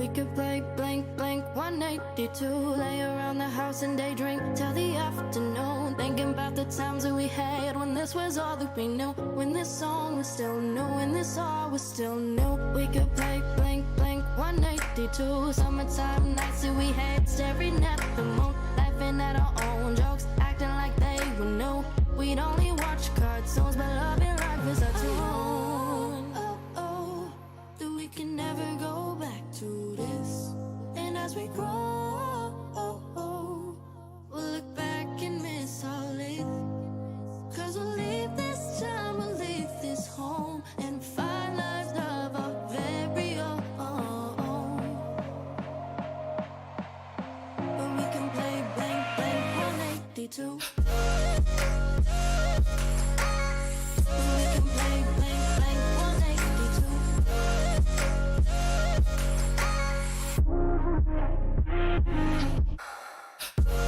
We could play blank, blank, 182. Lay around the house and daydream till the afternoon. Thinking about the times that we had when this was all that we knew. When this song was still new, when this all was still new. We could play blank, blank, 182. Summertime nights that we had, staring at the moon. Laughing at our own jokes, acting like they were new. We'd only watch cartoons, but love and life is our tune. Oh, that we can never go back to this. And as we grow, we'll look back and miss all it. Cause we'll leave this time, we'll leave this home, and find lives of our very own. But we can play blank, blank, 182. We can play blank, blank, 182.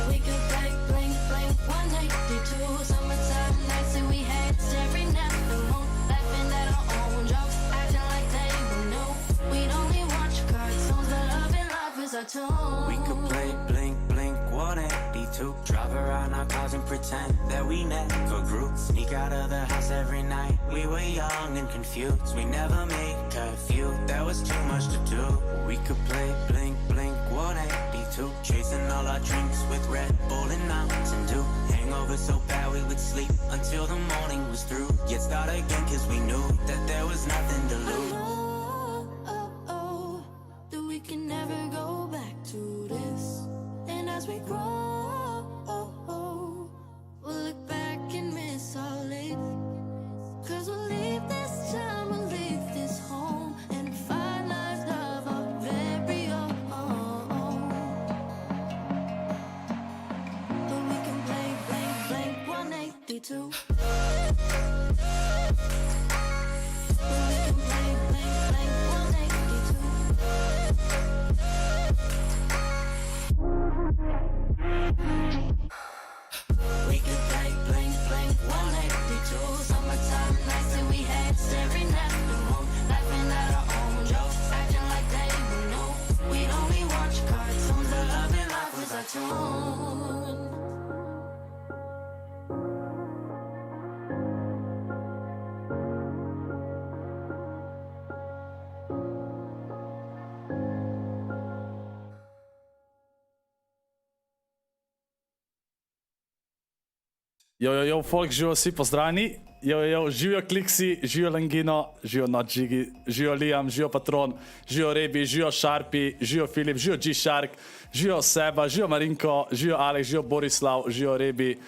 We could play blank, blank, 182. Summertime nights that we had, staring at the moon. Laughing at our own jokes, acting like they were new. We'd only watch cartoons, but love and life is our tune. We could play blink, blink, 182. Drive around our cars and pretend that we never grew. Sneak out of the house every night. We were young and confused. We never made curfew. There was too much to do. We could play blink, blink, 182. Chasing all our drinks with Red Bull and Mountain Dew. Hangover so bad we would sleep until the morning was through. Yet start again cause we knew that there was nothing to lose. That we can never go back to this. And as we grow, we'll look back and miss all it. Cause we'll leave this time, we'll leave this home, and find lives of our very own. But we can play blank, blank, 182. But we can play blank, blank, 182. We could play blank, blank, 182. Summertime nights that we had, staring at the moon. Laughing at our own jokes, acting like they were new. We'd only watch cartoons, but love and life was our tune. Jo, folk, živijo vsi pozdravljeni. Živijo Kliksi, živijo Langino, živijo Nodžigi, živijo Liam, živijo Patron, živijo Rebi, živijo Šarpi, živijo Filip, živijo G-Shark, živijo Seba, živijo Marinko, živijo Alek, živijo Borislav, živijo Rebi,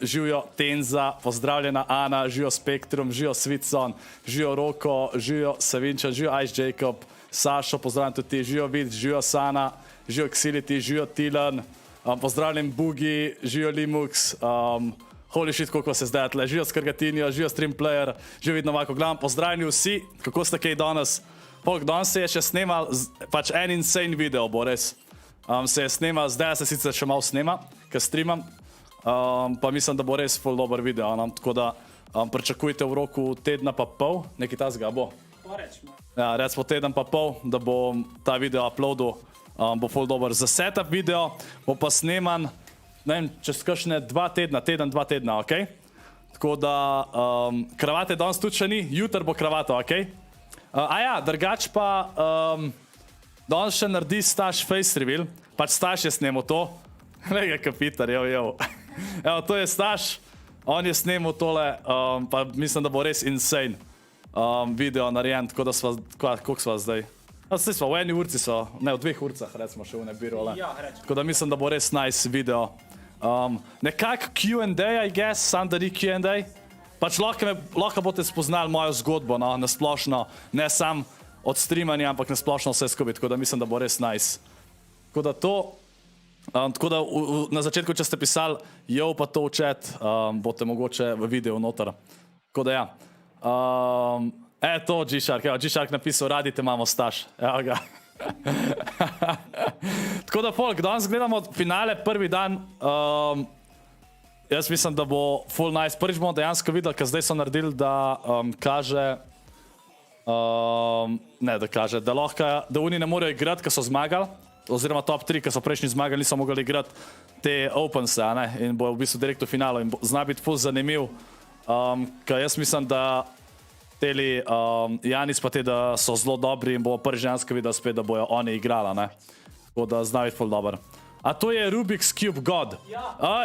živijo Tenza, pozdravljena Ana, živijo Spektrum, živijo Svitson, živijo Roko, živijo Savinčan, živijo Ice Jacob, Sašo, pozdravljam tudi ti, živijo Vid, živijo Sana, živijo Xility, živijo Tilan, pozdravljam Bugi, živijo Limux, holy shit, koliko se zdaj tle, živijo Skrgatinijo, živijo Streamplayer, živijo vidno ovako, gledam, pozdravljeni vsi, kako ste kaj danes? Folk, danes se je še snemal, pač en insane video bo res, se je snemal, zdaj se sicer še malo snema, ker streamam, pa mislim, da bo res full dober video, tako da pričakujte v roku tedna pa pol, nekaj tazga bo. Ja, recimo teden pa pol, da bom ta video uploadil, bo full dober. Za setup video bo pa sneman, ne vem, čez kakšne 2 tedna, teden, 2 tedna, okej? Tako da, kravate danes tudi še ni, jutr bo kravato, okej? Ja, drugač pa, danes še naredi Staš face reveal, pač Staš je snemal to, glej ga Kapitar, Evo, to je Staš, on je snemal tole, pa mislim, da bo res insane video narejen, tako da sva, koliko sva zdaj? Zdaj sva, v 1 urci so, ne, v 2 urcah recimo še v nebirole, tako da mislim, da bo res nice video. Nekak Q&A, I guess, sam da ni Q&A. Pač lahko boste spoznali mojo zgodbo, na splošno, ne sam od streamanja, ampak na splošno vse skupaj, tako da mislim, da bo res nice. Tako da to, tako da na začetku, če ste pisali, jo pa to v chat, boste mogoče v videu noter. Tako da ja. To G-Shark, G-Shark napisal, radite imamo Staš, evo ga. Tako da folk, danes gledamo finale, prvi dan, jaz mislim, da bo full nice. Prvič bomo dejansko videli, ker zdaj so naredili, da kaže Ne, da kaže, da lahko, da oni ne morejo igrati, ker so zmagali, oziroma top 3, ker so prejšnji zmagali, niso mogli igrati te Opense, ne, in bojo v bistvu direkt v finalu in zna biti ful zanimiv, ker jaz mislim, da teli Janis pa te, da so zelo dobri in bo prvi ženski videl spet, da bojo oni igrala, ne, tako da zna biti ful dober. A to je Rubik's Cube God?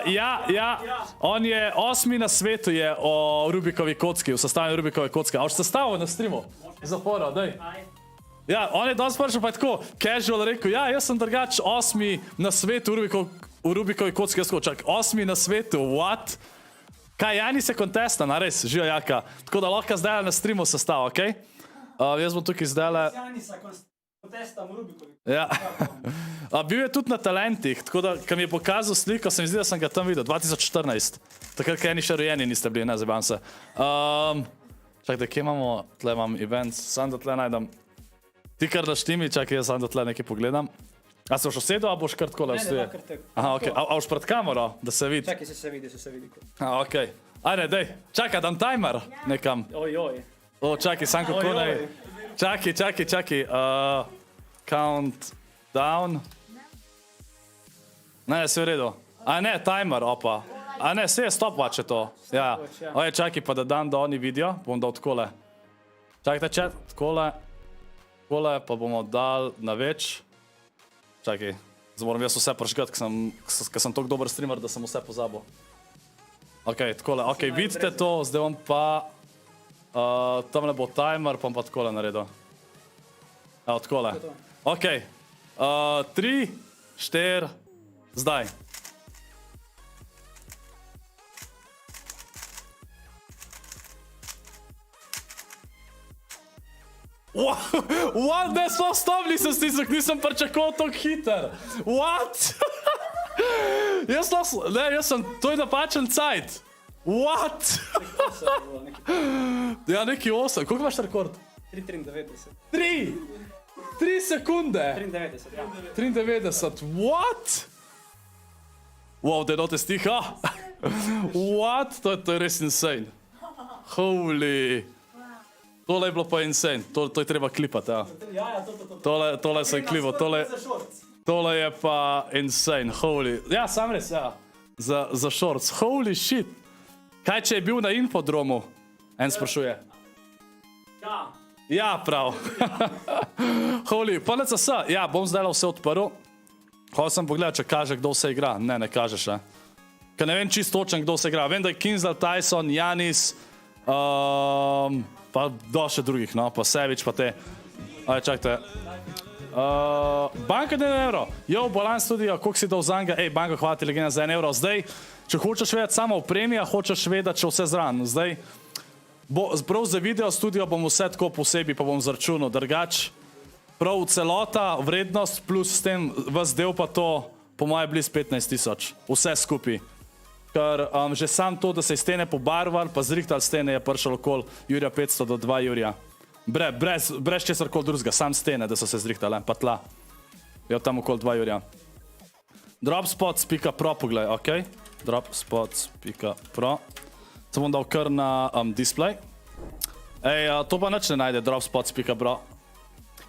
Ja. On je 8. na svetu je o Rubikovi kocki, v sestavljanju Rubikove kocke. A už sestavil na streamu? Zaporo, daj. Ja, on je danes prvič pa je tako casual rekel, ja, jaz sem drugač 8. na svetu v Rubikovi kocki. Jaz čak, 8. na svetu, what? Kaj, Janis je kontesta, na res, živa jaka. Tako da lahko zdaj na streamu sestav, okej? Jaz bom tukaj zdaj Testam Rubikovi. Ja. Bil je tudi na Talentih, tako da, ko mi je pokazal sliko, se mi zdi, da sem ga tam videl, 2014. Takrat, kaj eni še rojeni niste bili, ne, zabavam se. Čakaj, kje imamo, tle imam events, sam da tle najdem. Ti kar naštimi, čakaj, jaz sam da tle nekaj pogledam. A se boš usedel, a boš kar takole vstoje? Ne, kar tako. Aha, okej, a boš pred kamero, da se vidi? Čakaj, se vidi. Okej. Ajde, dej, čakaj, dam timer nekam. Ojoj. O, čakaj, sam kako naj... Čakaj. Count down. Ne, se v redu. A ne, timer, opa. A ne, se je stopwatch je to. Ja. Oje, čakaj pa da dam, da oni vidijo. Bom dal takole. Čakajte, chat, takole. Takole pa bomo dal na več. Čakaj, zdaj moram jaz vse prižgati, ker sem toliko dober streamer, da sem vse pozabil. Okej, takole. Okej, vidite to, zdaj bom pa... Tamle bo timer, pa bom pa takole naredil. Evo, takole. Okej. 3, 4, zdaj. What? Ne, stop, nisem stisnil, nisem pričakoval toliko hiter. What? Jaz sem, to je napačen cajt. What? Ja, neki 8. Koliko imaš rekord? 3,93. 3 sekunde? 93, ja. 93, what? Wow, Denotes tiha. What? To je res insane. Holy. Tole je bilo pa insane. To je treba klipati, ja. Tole sem klipal. Tole je pa insane. Holy. Ja, sam res, ja. Za shorts. Holy shit. Kaj, če je bil na infodromu? En sprašuje. Ja, prav. Holy, PLCS. Ja, bom zdaj vse odprl. Hotel sem pogledati, če kaže, kdo vse igra. Ne kaže še. Ker ne vem čisto točen, kdo vse igra. Vem, da je K1nzell, TaySon, Janis, pa do še drugih, no, pa Sevič, pa te. Ajde, čakajte. Banka 1 euro. Jo, Bolan Studio, koliko si dal za njega? Ej, banka, hvala ti legenda za 1 euro. Zdaj, če hočeš vedeti samo v premija, hočeš vedeti, če vse zran. Zdaj, prav za video studio bom vse tako posebej, pa bom zračunal. Drugač, prav celota, vrednost plus s tem vas del pa to, po moje bliz 15 000. Vse skupaj. Ker že sam to, da se je stene pobarval, pa zrihtal stene je prišel okoli Jurja 500 do 2 Jurja. Brez česar kol drugega, sam stene, da so se zrihtale, pa tla. Je tam okoli 2 Jurja. Dropspots.pro, poglej, okej. Dropspots.pro. Se bom dal kar na display. Ej, to pa nič ne najde, dropspots.pro.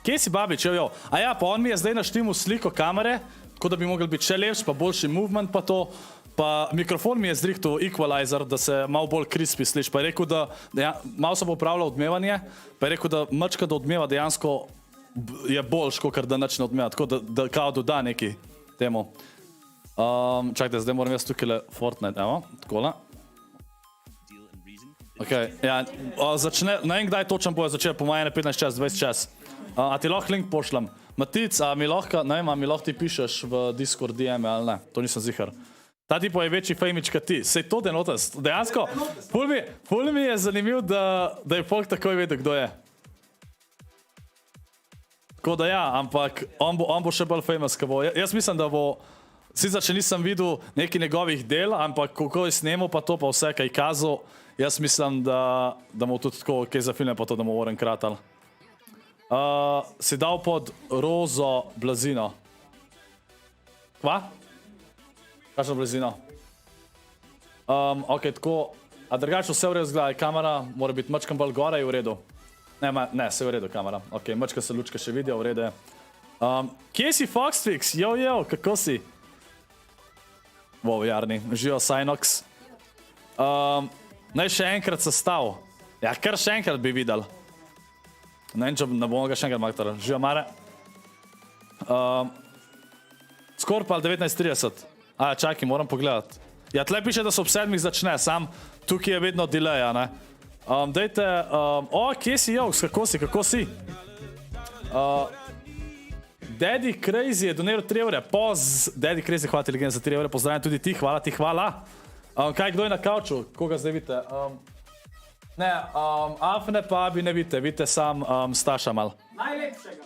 Kje si, babič, jo. A ja, pa on mi je zdaj naštel sliko kamere, tako da bi mogel biti še lepši, pa boljši movement pa to. Pa mikrofon mi je zrihtal equalizer, da se malo bolj crispy sliši. Pa je rekel, da malo se bo upravljal odmevanje, pa je rekel, da mačka da odmeva dejansko je boljš, kot da nič ne odmeva. Tako da kao doda neki temu. Čakajte, zdaj moram jaz tukaj Fortnite, evo, takole. Okej, ja, začne, ne vem kdaj točen bojo začeli, po moje 15 čas, 20 čas. A ti lahko link pošljem? Matic, a mi lahko, ne vem, a mi lahko ti pišeš v Discord DM ali ne, to nisem zihar. Ta tipo je večji famič kot ti. Sej to Denotes. Dejansko, ful mi je zanimiv, da je folk takoj vedel, kdo je. Tako da ja, ampak on bo še bolj famous, ko bo. Jaz mislim, da bo, sicer še nisem videl nekih njegovih del, ampak kako je snemal pa to, pa vse, kaj kazal, jaz mislim, da mu tudi tako, kaj za filme pa to, da mu Warren kratal. Si dal pod rozo blazino. Kva? Kakšno blizino? Ok, tako, a drugače vse v redu zgleda, kamera mora biti mačkam bolj gore, je v redu. Ne, se je v redu kamera. Ok, mačka se lučka še vidijo, v redu je. Kje si Foxfix? Jo, kako si? Wow, Jarni, živo Synox. Naj še enkrat sestav. Ja, kar še enkrat bi videl. Ne vem, če ne bomo ga še enkrat maktar. Živo Mare. ScorpLZ 1930. Čakaj, moram pogledati. Ja, tle piše, da so ob 7 začne, sam tukaj je vedno delay, ne? Dajte, kje si, Joks, kako si? Daddy Crazy je doniral 3 evre, Daddy Crazy, hvala ti legenda za 3 evre, pozdravljam tudi ti, hvala ti, hvala. Kaj, kdo je na kauču? Koga zdaj vidite? Ne, Afne pa bi ne vidite sam Staša mal. Najlepšega.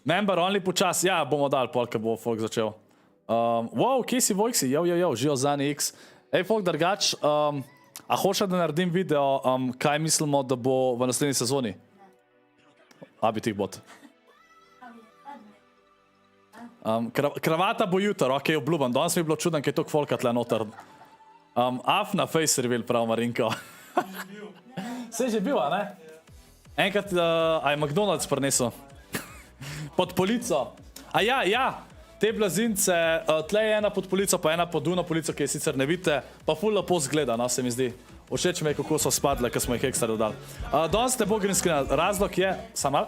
Member only počas, ja, bomo dal pol, ko bo folk začel. Wow, kje si Vojksi? Živo Zani X. Ej, folk drugač, a hoče da naredim video, kaj mislimo, da bo v naslednji sezoni? Abi tih bot. Kravata bo jutro, ok, obljubam. Danes mi je bilo čuden, kaj je toliko folka tle noter. Afna face reveal, prav Marinko. Se je že bil, a ne? Enkrat, a je McDonald's prinesel. Pod polico. A ja, te blazince, tle je ena pod polico, pa ena pod uno polico, ki je sicer ne vidite, pa ful lepo zgleda, no, se mi zdi. Všeč mi je, kako so spadle, ko smo jih ekstra dodali. Danes te bo green screen, razlog je, samo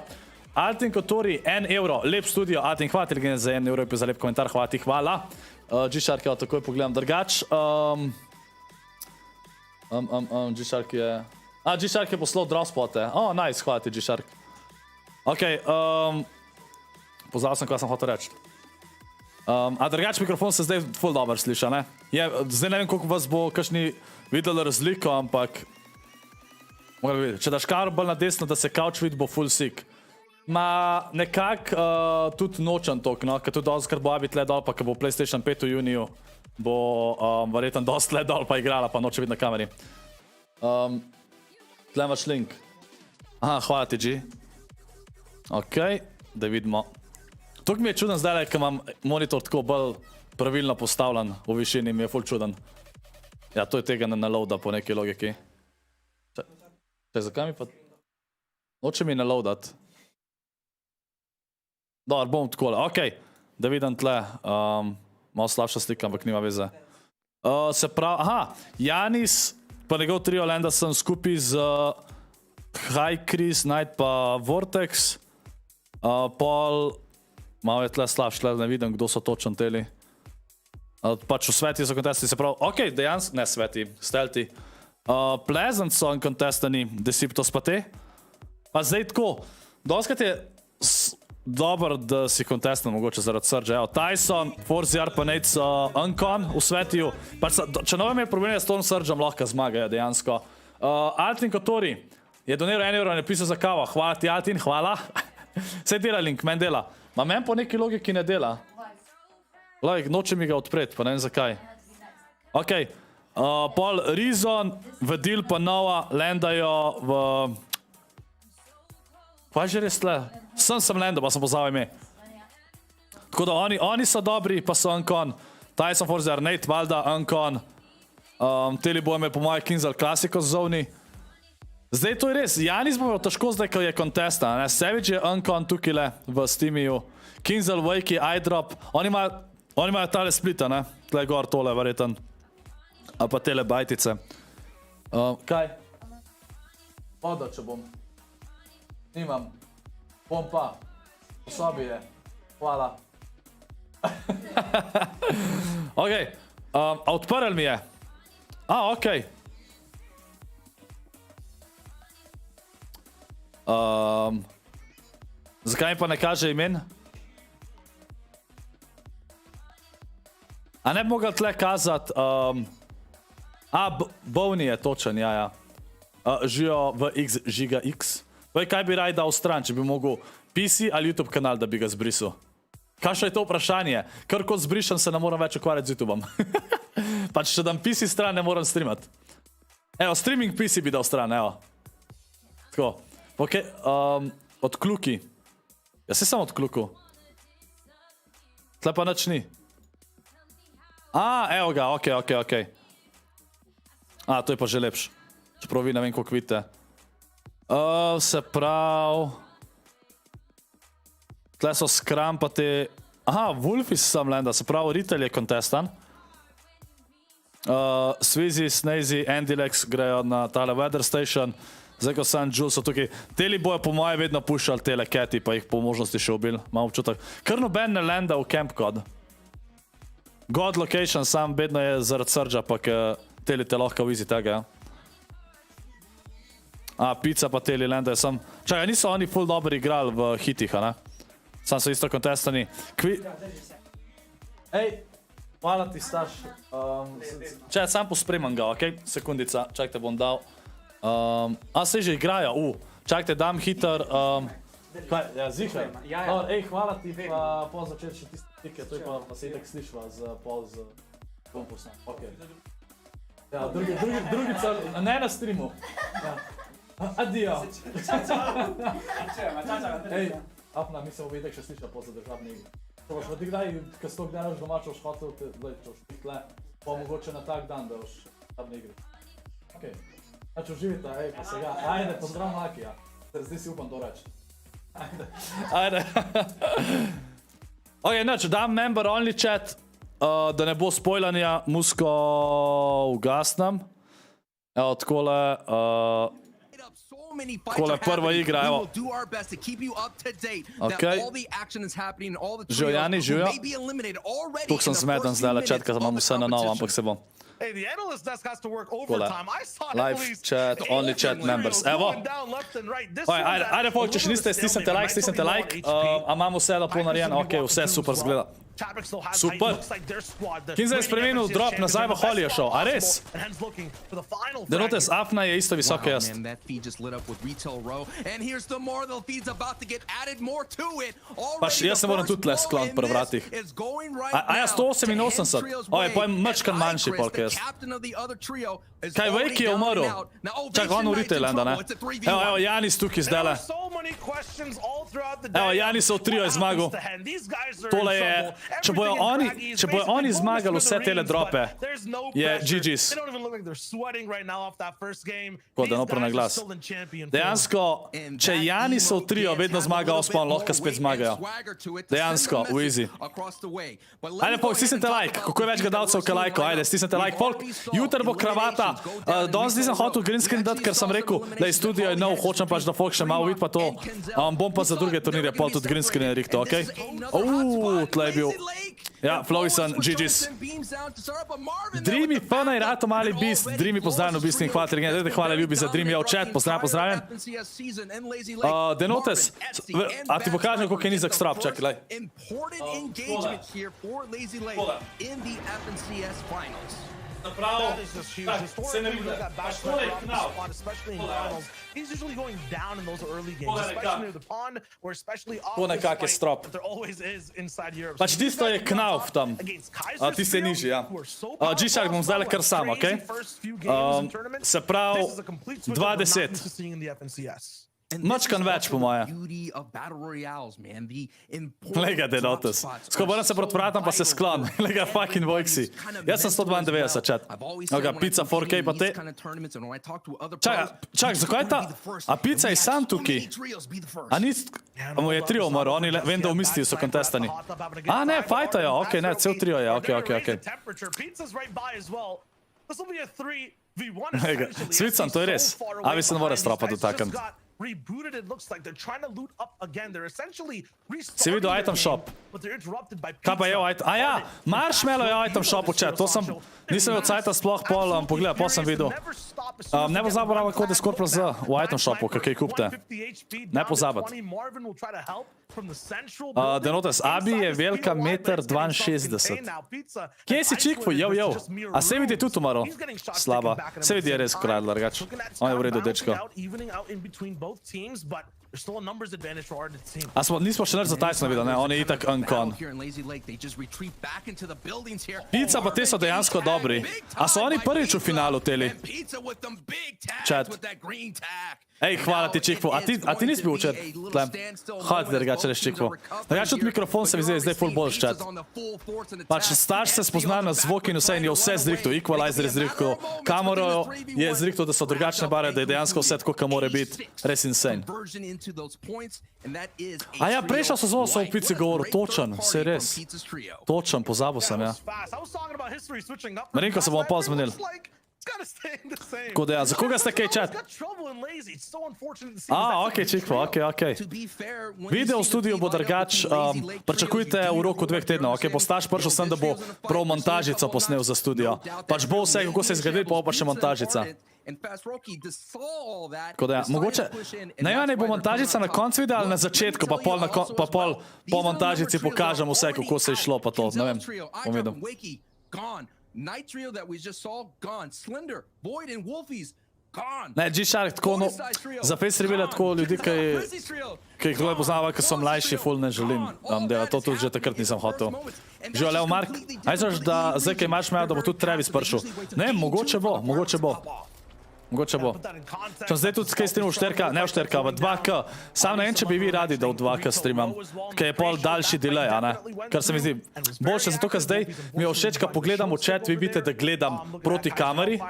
Altin Kotori, 1 evro, lep studio, Altin, hvala ti legenda za 1 evro, za lep komentar, hvala ti, hvala. G-Shark, evo, takoj pogledam drugač. G-Shark je... G-Shark je poslal draw spote. Nice, hvala ti, G-Shark. Ok, pozdravil sem, kaj sem hotel reči. A drugač mikrofon se zdaj ful dobro sliša, ne? Zdaj ne vem, koliko vas bo kakšni videli razliko, ampak... Če daš kabel na desno, da se couch vidi, bo full sick. Ma nekak tudi nočem tok, no, ker tudi doskrat bo abi tle dol, pa ko bo PlayStation 5 v juniju, bo verjetno dost tle dol pa igrala, pa noče biti na kameri. Tle imaš link. Aha, hvala ti, G. Ok, da vidimo. Tuk mi je čuden zdaj, ker imam monitor tako bolj pravilno postavljen v višini, mi je ful čuden. Ja, to je tega ne naloada po neki logiki. Zakaj mi pa... Noče mi naloadat. Dobar, bom takole, okej. Da vidim tle, malo slabša slika, ampak nima veze. Se pravi, aha, Janis, pa njegov trio Lenda sem skupaj z High Chris, Night pa Vortex. Pol, malo je tle slabš, tle ne vidim, kdo so točno teli. Pač v sveti so kontesti, se pravi, okej, dejansko, ne sveti, stealthy. Pleasant so in kontestani, Deceptos pa te. Pa zdaj tako, doskrat je dober, da si kontestan, mogoče zaradi Surge. Evo, TaySon, ForZR pa Nates Uncon v svetiju. Če ne vem je problem, je s tom Surgeom lahko zmagajo dejansko. Altin Kotori je doniral 1 evro in je pisal za kavo. Hvala ti, Altin, hvala. Sej dela link, men dela. Ma men po neki logiki ne dela. Like, noče mi ga odpreti, pa ne vem zakaj. Okej. Pol Rizon, Vedil pa Nova landajo v... Pa je že res tle? Sem landal, pa sem poznal ime. Tako da oni so dobri, pa so Uncon. TaySon, ForZR, Nate, Valda, Uncon. Teli bo imel po moje K1nzell klasiko z zovni. Zdaj to je res, Janis bo težko zdaj, ko je kontesta. Savage je Uncon tukaj le v Steamiju. K1nzell, Wakey, iDrop. Oni imajo tale splita, ne? Tle gor tole, verjeten. A pa tele bajtice. Kaj? Oda, če bom. Nimam. Bom pa. V sobi je. Hvala. Okej. Odprl mi je. Okej. Zakaj mi pa ne kaže imen? A ne bi mogel tle kazati... Bovni je točen, ja. Živijo v X, Žiga X. Kaj bi raj dal stran, če bi mogel PC ali YouTube kanal, da bi ga zbrisal? Kakšno je to vprašanje? Kar kot zbrišem, se ne moram več ukvarjati z YouTubeom. Pač, če dam PC stran, ne moram streamati. Evo, streaming PC bi dal stran, evo. Tako. Ok, odkluki. Ja, se sem odklukil. Tle pa nič ni. Evo ga, ok. To je pa že lepš. Čeprav vi ne vem, koliko vidite. Se pravi... Tle so skrampati... Aha, Wolfis sem lenda, se pravi, Retail je kontestan. Svizi, Snazy, Andilex grejo na tale Weather Station. Zdaj, ko sem Jules so tukaj. Teli bojo po moje vedno pušali tele Keti, pa jih po možnosti še ubil. Imam občutek. Kar noben ne lenda v Camp God. God Location sam vedno je zaradi Surge'a, pa teli te lahko v easy tega, ja. Pizza pa teli lenda je sam... Čakaj, niso oni full dobro igrali v hitih, a ne? Sam so isto kontestani. Ej, hvala ti, Staš. Čakaj, sam pospremam ga, okej? Sekundica, čakaj te bom dal. Se že igrajo, čakajte, dam hiter, kaj, ja, zihar. Ej, hvala ti, pa po začeti še tiste tike, to je pa se itak slišva z pol z kompusna, okej. Ja, drugi cel, ne na streamu. Adijo. Ej, Apna, mi se bomo itak še slišali po zadržavni igri. To boš pa ti kdaj, kad sto kdaj naš domačo boš hotel, če boš ti tle, pa mogoče na tak dan, da boš zadržavni igri. Okej. Znači uživite, ej, pa se ga, ajde, pozdrav Makija. Zdaj si upam to reči. Ajde. Ok, znači, dam member only chat, da ne bo spoilanja, musko ugasnem. Evo, takole, takole prva igra, evo. Ok. Živo Jani, živo. Tuk sem zmeden zdaj chat, kad imam vse na novo, ampak se bom. Hey, the analyst desk has to work overtime. I saw live chat, only chat members. Evo. Ajde, folk, če še niste, stisnite like. A imamo vse lepo narejeno, ok, vse super zgleda. Super. K1nzell je spremenil drop nazaj v Hollyja šel, a res? Denotes Afna je isto visoko jaz. Pač jaz se moram tudi tle sklon pri vratih. A ja, 188. Oj, pojem mačkan manjši polk jaz. Kaj, Vejki je umrl? Čak, on v Retailanda, ne? Evo, Janis tukaj zdele. Evo, Janis v trio je zmagal. Tole je... Če bojo oni zmagali vse tele drope, je GG's. Ko da nopro na glas. Dejansko, če Janisov trio vedno zmaga ospan, lahko spet zmagajo. Dejansko, v easy. Ajde, folk, stisnite like. Kako je več gledalcev, kaj lajko? Ajde, stisnite like. Folk, jutr bo kravata. Danes nisem hotel green screen dati, ker sem rekel, da je studio nov, hočem pač, da folk še malo vidi pa to. Bom pa za druge turnire pol tudi green screen rikto, okej? Tle je bil. Ja, Flowison, GG's. Dreamy, Fana i Rato mali Beast. Dreamy, pozdravljen v bistvu in hvala Tergen. Dajte hvala ljubi za Dreamy, ja v chat, pozdravljen. Denotes, a ti pokažem koliko je nizak strop, čakaj, lej. Napravo, se ne vidi, pač tole je knal. He's usually going down in those early games, especially near the pond, or especially off Tole kak je strop. there always is inside Europe. Pač tisto je knauf tam. Ti si nižji, ja. G-Shark bom zdaj kar sam, okej? Se pravi, 2-10. Mačkan več, po moje. Lega, Denotes. Skoboram se proti vratam, pa se sklon. Lega, fucking Vojksi. Jaz sem 192, chat. Oga, pizza 4K pa te. Čak, zakaj ta... A pizza je sam tukaj? A ni... A mu je trio umrl, oni vem, da v misliju so kontestani. A ne, fajtajo, okej, ne, cel trio je, okej. Lega, Svicam, to je res. A vi se ne more stropa dotakniti. Rebooted, it looks like they're trying to loot up again. They're essentially Si videl item shop? but they're interrupted by Kaj pa je item? A ja, Marshmallow je item shop v chat, to sem... Nisem imel cajta sploh pol, pogleda, pol sem videl. Ne pozabavamo kod je ScorpLZ v item shopu, kakaj kupte. Ne pozabati. Denotes, Abi je velika 1,62 m. Kje si čikvu? Jo. A se vidi tudi umrl? Slaba. Se vidi je res kraj, largač. On je v redu, dečko. there's still a numbers advantage for our team. A nismo še nič za Taysona videli, ne? On je itak uncon. Pizza pa te so dejansko dobri. A so oni prvič v finalu teli? Chat. Ej, hvala ti, Čikpo. A ti nisi bil včer? Hvala ti, drugače reš, Čikpo. Drugače od mikrofon se mi zdaj full boljš, chat. Pač starš se spozna na zvok in vse in je vse zrihto. Equalizer je zrihto, kamero je zrihto, da so drugačne bare, da je dejansko vse tako, kam mora biti. Res insane. A ja, prejšnja sezona so v Pici govoril, točen, se res. Točen, pozabil sem, ja. Marinko se bomo pa zmenili. Tako da ja, za koga ste kaj chat? Ok, Čikpo, ok. Video v studiu bo drugač, pričakujte v roku 2 tednov, ok, postaš prišel sem, da bo prav montažico posnel za studio. Pač bo vse, kako se je zgradil, pa še montažica. Tako da ja, mogoče, ne bo montažica na koncu videa ali na začetku, pa pol po montažici pokažem vse, kako se je šlo, pa to, ne vem, bom videl. Night trio that we just saw gone. Slender, Void and Wolfies gone. Ne, G-Shark tako, no, za face reveal tako ljudi, ki jih dole poznava, ki so mlajši, ful ne želim delati, to tudi že takrat nisem hotel. Živo, Leo Mark, aj znaš, da zdaj, kaj imaš mejo, da bo tudi Travis prišel. Ne, mogoče bo. Če zdaj tudi kaj streamam v 4K, ne v 4K, v 2K. Sam ne vem, če bi vi radi, da v 2K streamam, ker je pol daljši delay, a ne? Kar se mi zdi boljše, zato ker zdaj mi je všeč, ko pogledam v chat, vi vidite, da gledam proti kameri,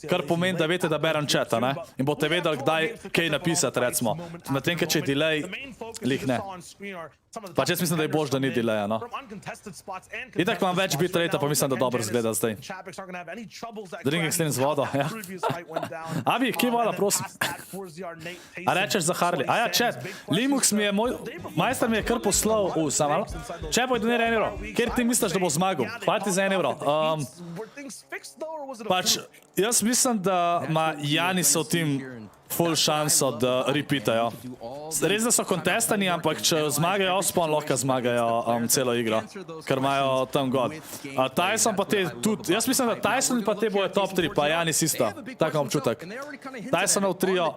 kar pomeni, da veste, da berem chat, a ne? In boste vedeli, kdaj kaj napisati, recimo. Na tem, ker če je delay, lih ne. Pač jaz mislim, da je bož, da ni delaya, no. Itak imam več bitrate, pa mislim, da dobro zgleda zdaj. Drinking stream z vodo, ja. Abi, kje voda, prosim? A rečeš za Harley? A ja, chat, Linux mi je majster mi je kar poslal, sam malo. Če boj donira €1. Kjer ti misliš, da bo zmagal? Hvala ti za €1. Pač, jaz mislim, da ima Janisov tim full šanso, da repeatajo. Res, da so kontestani, ampak če zmagajo Ospawn, lahko zmagajo celo igro, ker imajo tam god. TaySon pa te tudi, jaz mislim, da TaySon pa te bojo top 3, pa Janis isto, tak imam občutek. TaySonov trio,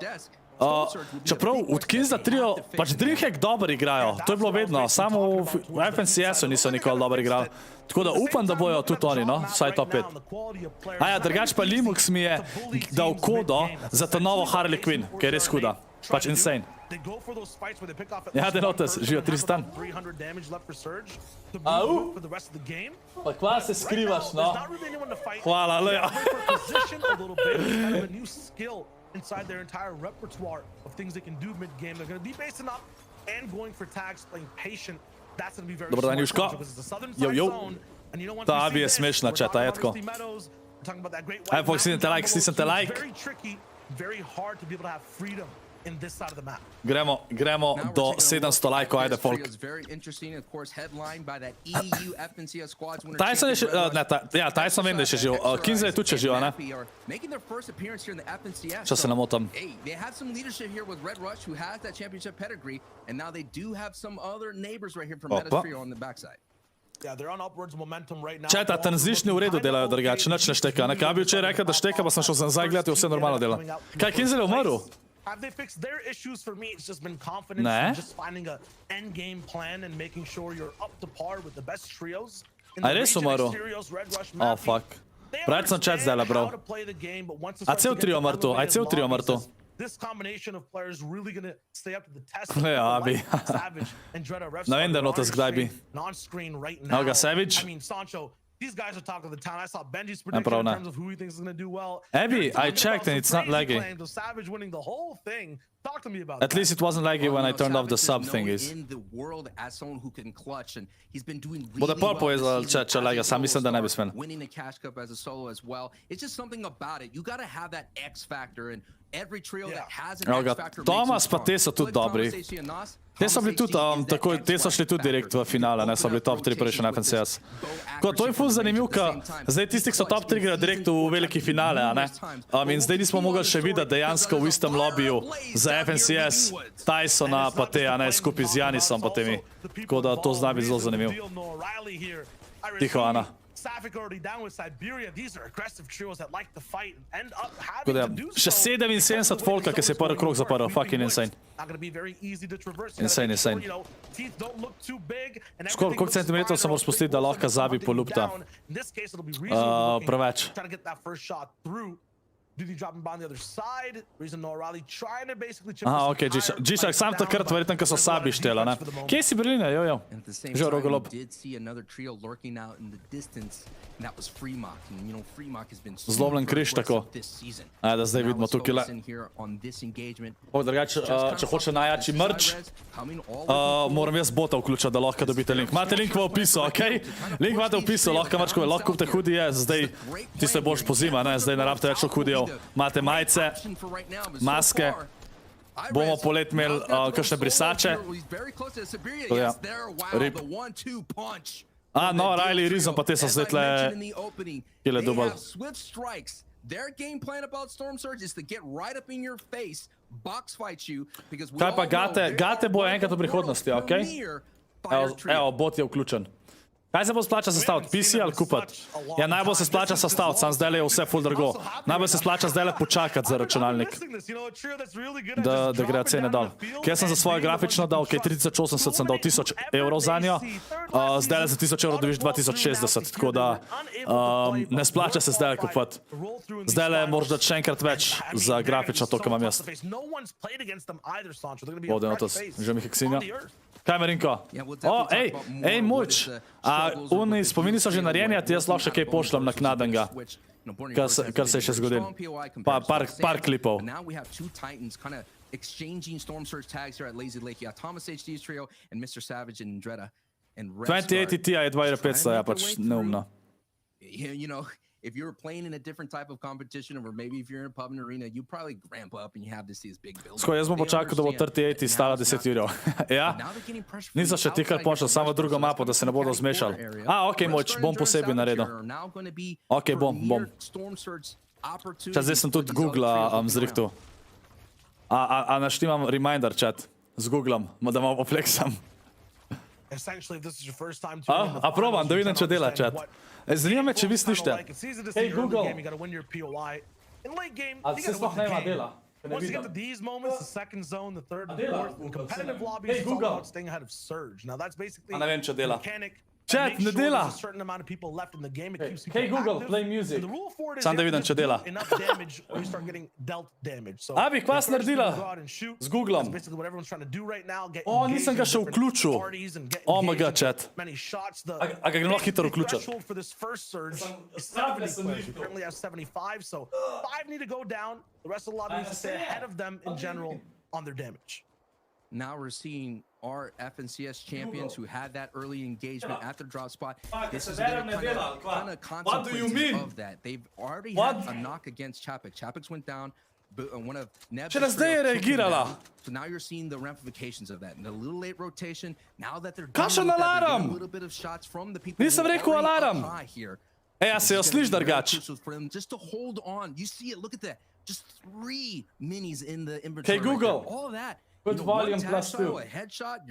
čeprav od K1nzell trio, pač Dreamhack dobro igrajo, to je bilo vedno, samo v FNCS-u niso nikoli dobro igrali. Tako da upam, da bojo tudi oni, no, vsaj top 5. A ja, drugač pa Linux mi je dal kodo za to novo Harley Quinn, ki je res huda. Pač insane. Ja, Denotes, živijo 300. Au? Pa kva se skrivaš, no? Hvala, Leo. Inside their entire repertoire of things they can do mid-game. They're going to be basing up and going for tags, playing patient. That's going to be very Dobro dan, Juško. Ta abi je smešna, četa, je tako. Aj, folk, stisnite like. Very hard to be able to have freedom in this side of the map. Gremo do 700 lajkov, ajde, folk. TaySon je še, ja, TaySon vem, da je še živ. K1nzell je tudi še živ, ne? Če se namotam. They have some leadership here with Red Rush, who has that championship pedigree, and now they do have some other neighbors right here from Metas Trio on the backside. Yeah, they're on upwards momentum right now. Četa, transition v redu delajo drugače, nič ne šteka. Nekaj bi včeraj rekel, da šteka, pa sem šel za nazaj gledati, vse normalno dela. Kaj, K1nzell je umrl? Have they fixed their issues? For me, it's just been confidence and just finding a end game plan and making sure you're up to par with the best trios. A res umrl? Oh, fuck. Pravi sem chat zdaj, bro. A cel trio mrtv, aj cel trio mrtv. This combination of players really going to stay up to the test. Ja, bi. Ne vem, da Denotes kdaj bi. Non-screen right now. Evo ga, Savage. I mean, Sancho, these guys are talking of the town. I saw Benji's prediction in terms of who he thinks is going to do well. Abby, I checked and it's not laggy. Savage winning the whole thing. Talk to me about At least it wasn't laggy when I turned off the sub thingies. Bude pol povedal, če lega, sam mislim, da ne bi smel. Winning a cash cup as a solo as well. It's just something about it. You got to have that X factor, and every trio that has an X factor. Thomas pa te so tudi dobri. Te so bili tudi, te so šli tudi direkt v finale, ne so bili top 3 prejšnji na FNCS. To je ful zanimiv, ker zdaj tisti, ki so top 3 grejo direkt v veliki finale, a ne? In zdaj nismo mogli še videti dejansko v istem lobiju za FNCS, TaySona pa te, a ne, skupaj z Janisom pa temi. Tako da to zna biti zelo zanimiv. Tiho, Ana. Safik already down with Siberia. These are aggressive trios that like to fight and end up Tako having da, to do še so. 77 folka, ki se je prvi krog zaprl. Fucking insane. Not gonna be very easy to traverse. Insane, insane. You know, teeth don't look too big and Skoro, koliko centimetrov se mora spustiti, da lahko zabi po lupta? In this case, it'll be reasonable looking. Preveč. Trying to get that first shot through. Duty dropping by on the other side. Reason no Raleigh trying to basically chip Aha, this okej, entire G-Shock, sam fight takrat down, verjetno, ko so but sabi štela, ne? for the moment. Kje si Berline, jo. And at the same Že time, Rogolob. we did see another trio lurking out in the distance, and that was Fremont. And you know, Fremont has been Zlomljen križ, tako. this season. Da zdaj vidimo tukaj le. Drugače, če hoče najjači merch, moram jaz bota vključiti, da lahko dobite link. Imate link v opisu, okej? Link imate v opisu, lahko kupite hoodie, zdaj tiste boš po zima, ne? Zdaj ne rabite več hoodijev. Imate majice, maske. Bomo polet imeli kakšne brisače. Ja. Rip. No, Riley, Rizom, pa te so zdaj tle kile dubal. Their game plan about Storm Surge is to get right up in your face, box fight you, because we Kaj pa all know Gate bo enkrat v prihodnosti, okej? Evo, bot je vključen. Kaj se bo splača sestaviti? PC ali kupiti? Ja, najbolj se splača sestaviti, sam zdaj je vse full drago. Najbolj se splača zdaj počakati za računalnik, da gre cene dol. Kaj sem za svojo grafično dal? Kaj 3080 sem dal 1000 evrov za njo, zdaj za 1000 evrov dobiš 2060, tako da ne splača se zdaj kupiti. Zdaj moraš dati še enkrat več za grafično to, kar imam jaz. Denotes, že mi heksinja. Kaj Marinko? Ej, muč. Oni spomini so že narejeni, a ti jaz lahko še kaj pošljem naknadenega, kar se je še zgodilo. Par klipov. Exchanging Storm Surge tags here at Lazy Lake. Yeah, Thomas HD's trio and Mr. Savage and Dreda and 2080 Ti je 2500, ja pač neumno. You know, if you're playing in a different type of competition, or maybe if you're in a pub and arena, you probably ramp up and you have this big build. Skoro, jaz bom počakal, da bo 3080 stala 10 evrov. Ja? Niso še ti kar pošel, samo drugo mapo, da se ne bodo zmešali. Okej, moč, bom posebej naredil. Okej, bom. Čas, zdaj sem tudi Google zrihtu. A naštimam reminder chat z Googlom, da malo popleksam. A probam, da vidim, če dela chat. Zanima me, če vi slište. Hej, Google. A se sploh nema dela? Once you get to these moments, the second zone, the third, the fourth, in competitive lobbies, it's all about staying ahead of Surge. Now that's basically ne vem, če dela. mechanic. Chat, ne dela. There's a certain amount of people left in the game. It keeps Hey Google, play music. The rule for it is Sam da vidim, če dela. enough damage or you start getting dealt damage. So A bi kva naredila z Googlom. that's basically what everyone's trying to do right now. Get Nisem ga še vključil. Omega chat. Many shots. A ga gremo hitro vključiti. Threshold for this first surge is 70 players. We currently have 75, so 5 need to go down. The rest of the lobby needs to stay ahead of them in general on their damage. Now we're seeing our FNCS champions who had that early engagement at the drop spot. This is kind of consequences of that. They've already had a knock against Chapik. Chapik's went down. One of Neb's so now you're seeing the ramifications of that. And the little late rotation, now that they're getting a little bit of shots from the people Nisem rekel alarm. Ej, a se jo sliš drugač? Just to hold on. You see it, look at that. Just 3 minis in the inventory. Hey Google. All of that. Put volume plus 2.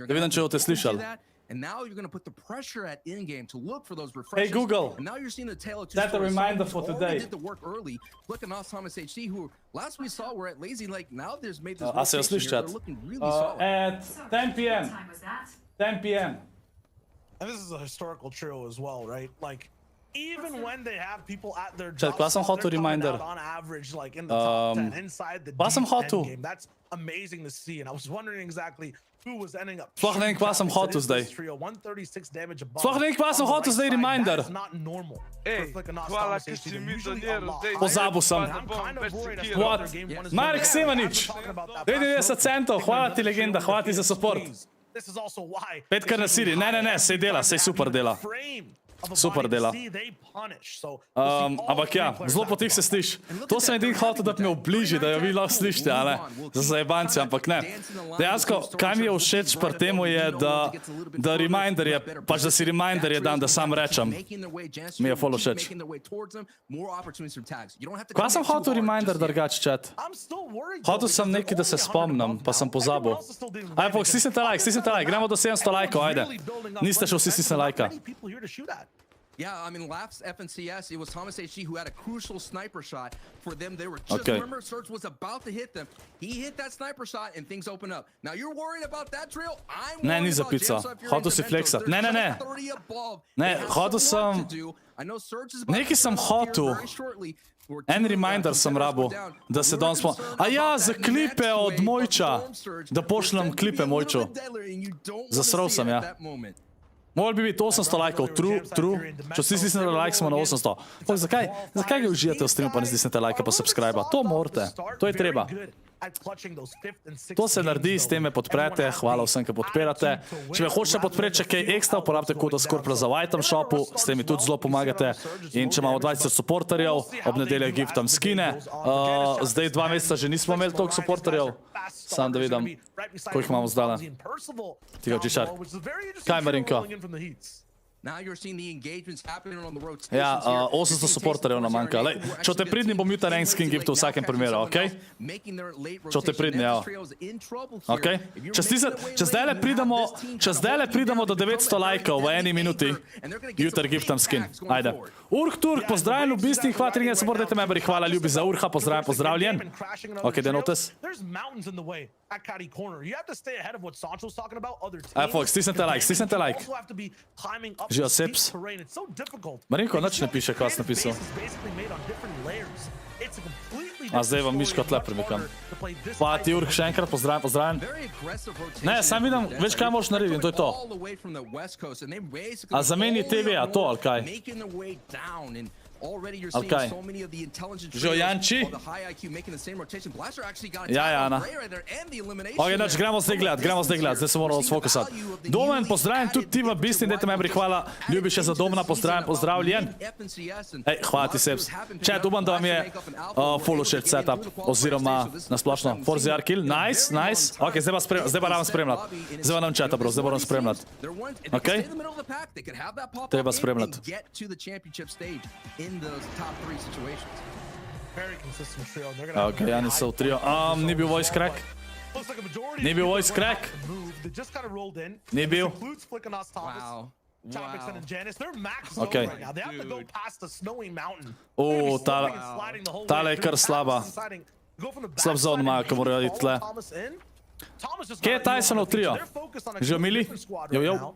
Da vidim, če boste slišali. And now you're going to put the pressure at in-game to look for those refreshes. Hey Google. And now you're seeing the tail of two Set a stories. reminder for Someone today. did the work early. Look at Thomas HD, who last we saw were at Lazy Lake. Now there's made this A se jo rotation sliši here. chat? They're looking really solid. At 10 p.m. 10 p.m. And this is a historical trio as well, right? Like, even when they have people at their Chat, drop kva sem spot, hotel they're coming reminder? out on average, like in the top 10 inside the kva sem deep hotel? end game. That's amazing to see. And I was wondering exactly who was ending up. Sploh ne vem, kva sem hotel zdaj. 136 damage above. Sploh ne vem, kva sem On the hotel right zdaj side, reminder. That's not normal. Ej, hvala, ker si mi doniral. Pozabil sem. What? Marek Semanič, 90 centov, hvala ti legenda, hvala ti za support. This is also why 5 kar na Siri, ne, sej dela, sej super dela. Super dela. Ampak ja, zelo potih se sliš. To sem edin hotel, da me obliži, da jo vi lahko slišite, a ne? Za zajebance, ampak ne. Dejansko, kaj mi je všeč pri temu je, da reminder je, pač da si reminder je dan, da sam rečem. Mi je full všeč. Kaj sem hotel reminder drugač, chat? Hotel sem neki, da se spomnim, pa sem pozabil. Aj, pa stisnite like, gremo do 700 lajkov, ajde. Niste še vsi stisnili lajka. Yeah, I mean, last FNCS, it was Thomas HG who had a crucial sniper shot for them. They were just, remember, Surge was about to hit them. He hit that sniper shot and things open up. Now you're worried about that drill? I'm Ne, ni worried za about pico. Jamsov if you're Hotel in si Denotes. fleksat. They're Ne, ne, just ne. 30 above. Ne, They have hotel some work sem- to do. I know Surge is about Nekaj to sem come up here hotel. very shortly. We're En two reminder sem competitors rabil, down. da se We're danes spomnim. concerned A ja, about za that klipe next od wave of Mojča. Storm Surge. Da pošljem They're klipe set to be a little Mojču. bit deadly and you don't wanna Zasral see sem, it ja. at that moment. Moral bi biti 800 lajkov, true. Če vsi stisnete like, smo na 800. Poj, zakaj ga užijate v streamu, pa ne stisnete like pa subscribe? To morate, to je treba. To se naredi, s tem me podprete, hvala vsem, ki podpirate. Če me hočete podpreti še kaj ekstra, uporabite kodo ScorpLZ v item shopu, s tem mi tudi zelo pomagate. In če imamo 20 supporterjev, ob nedeljah giftam skine. Zdaj 2 meseca že nismo imeli toliko supporterjev. Sam da vidim, koliko imamo zdaj. Tega G-Shark. Kaj, Marinko? Now you're seeing the engagements happening on the rotations Ja, here. 800 supporterjev nam manjka. Lej, če te pridni, bom jutra en skin gift v vsakem primeru, okej? Če te pridni, ja. Okej? Če zdajle pridemo do 900 lajkov v eni minuti, jutri giftam skin. Ajde. Urk Turk, pozdravljen, ljubisti, hvala, trinje, supportajte me, bari, hvala, ljubi za Urha, pozdravljen. Okej, Denotes. Folks, stisnite like. Živijo Seps. Marinko, nič ne piše, kaj si napisal. A zdaj vam miško tle premikam. Pa ti Urk, še enkrat pozdravljen. Ne, sam vidim, veš kaj moraš narediti in to je to. A zameni TV, a to, ali kaj? Okay. Živijo Janči. Ja, Ana. Ok, znači, gremo zdaj gledat, zdaj se moramo sfokusati. Domen, pozdravljen tudi ti v Bisni, dajte me bri, hvala, ljubi še za Domna, pozdravljen. Ej, hvala ti, Seps. Chat, upam, da vam je full shit setup, oziroma nasplošno. Forzi Arkill, nice. Ok, zdaj pa ravam spremljati. Zdaj pa nam chata, bro, zdaj moram spremljati. Ok? Treba spremljati. In those top 3 situations. Very consistent trio. They're Ok, Jani so v trio. Ni bil voice crack. Ni bil voice crack. Ni bil. Wow. Okay. Tale je kar slaba. Slab zon imajo, ko morajo iti tle. Kje je TaySon v trio? Že omili? Jo.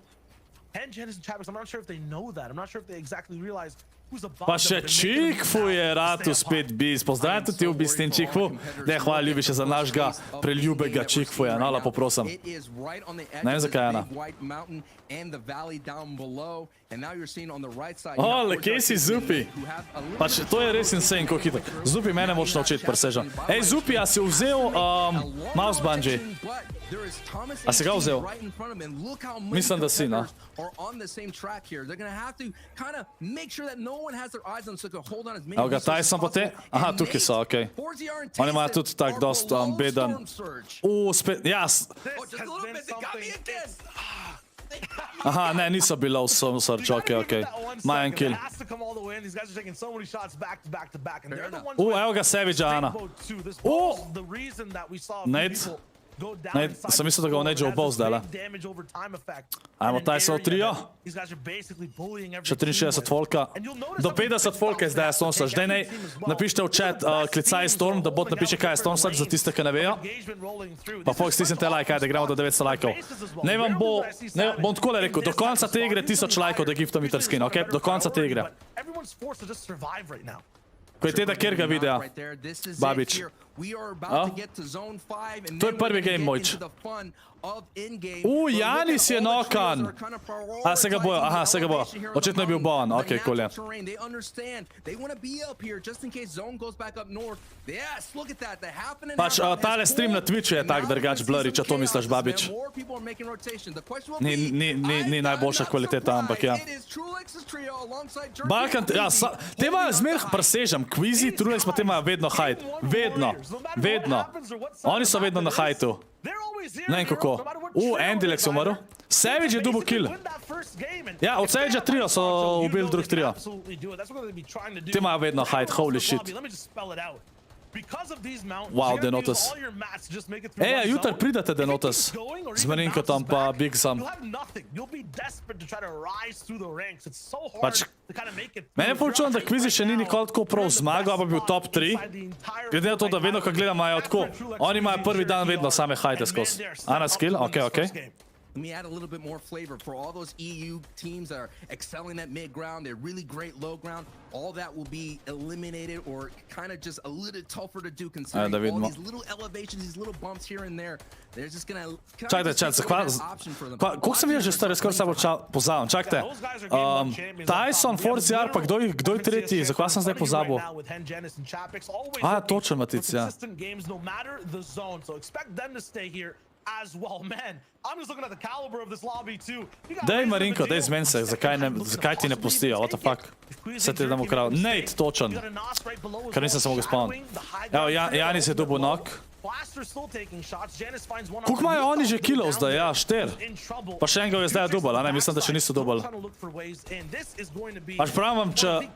Pa še Čikfu je ratu spet bis. Pozdravljam tudi v bistvu Čikfu. Ne, hvala ljubi še za našega preljubega Čikfuja. No, lepo prosim. Ne vem zakaj, Ana. Le, kje si Zupi? Pač, to je res insane, kako hitro. Zupi mene moč naučiti, presežem. Ej, Zupi, a si vzel mouse bungee? A si ga vzel? Mislim, da si, no. Evo ga, TaySon potem? Aha, tukaj so, okej. Oni imajo tudi tak dost beden. Spet, ja. Aha, ne, niso bila v Surge, okej. Maja en kill. Evo ga Savage, Ana. Nate. Sem mislil, da ga v Nate obol zdaj, le. Ajmo TaySon v trio. Še 63 volka. Do 50 volka je zdaj Storm Surge. Daj nej, napište v chat klicaj Storm, da bot napiše kaj je Storm Surge, za tiste, ki ne vejo. Pa folk stisnite like, ajde, gremo do 900 lajkov. Ne vam bom takole rekel, do konca te igre 1000 lajkov, da giftam Mitter skin, ok? Do konca te igre. Ko je teda kjer ga videa, Babič. To je prvi game, Mojč. Janis je nokan. A, se ga bojo, aha, se ga bojo. Očitno je bil bon, okej, cool je. Pač, tale stream na Twitchu je tak drugač blurry, če to misliš, Babič. Ni najboljša kvaliteta, ampak ja. Balkan, ja, te imajo zmer presežem, Quizy, Trulex pa te imajo vedno hajt. Vedno. Oni so vedno na hajtu. Ne vem kako. Endilex je umrl. Savage je double kill. Ja, od Savage trio so ubili drug trio. Ti imajo vedno hajt, holy shit. Wow, Denotes. Jutri pridete, Denotes. Z Marinkotom pa Bigsom. Pač, meni je ful čudno, da Kvizi še ni nikoli tako prav zmagal, pa bil top 3. Glede na to, da vedno, ko gledam, imajo tako. Oni imajo prvi dan vedno same hajte skozi. Ana skill, okej. Let me add a little bit more flavor for all those EU teams that are excelling at mid ground. They're really great low ground. All that will be eliminated or kind of just a little tougher to do considering all these little elevations, these little bumps here and there. They're just gonna Čakajte, koliko sem videl že stari, skoro se bo pozabil. Čakajte, TaySon, ForZR, pa kdo je tretji? Zakaj sem zdaj pozabil? Točen Matic, ja. As well, man. I'm just looking at the caliber of this lobby too. Daj Marinko, daj zmeni se, zakaj ti ne pustijo, what the fuck? Se ti damo krav. Nate, točen. Ker nisem se mogel spomniti. Evo, Janis je dobil knock. Koliko imajo oni že killov zdaj? Ja, 4. Pa še enega je zdaj dobil, a ne? Mislim, da še niso dobil. Pač pravim vam, če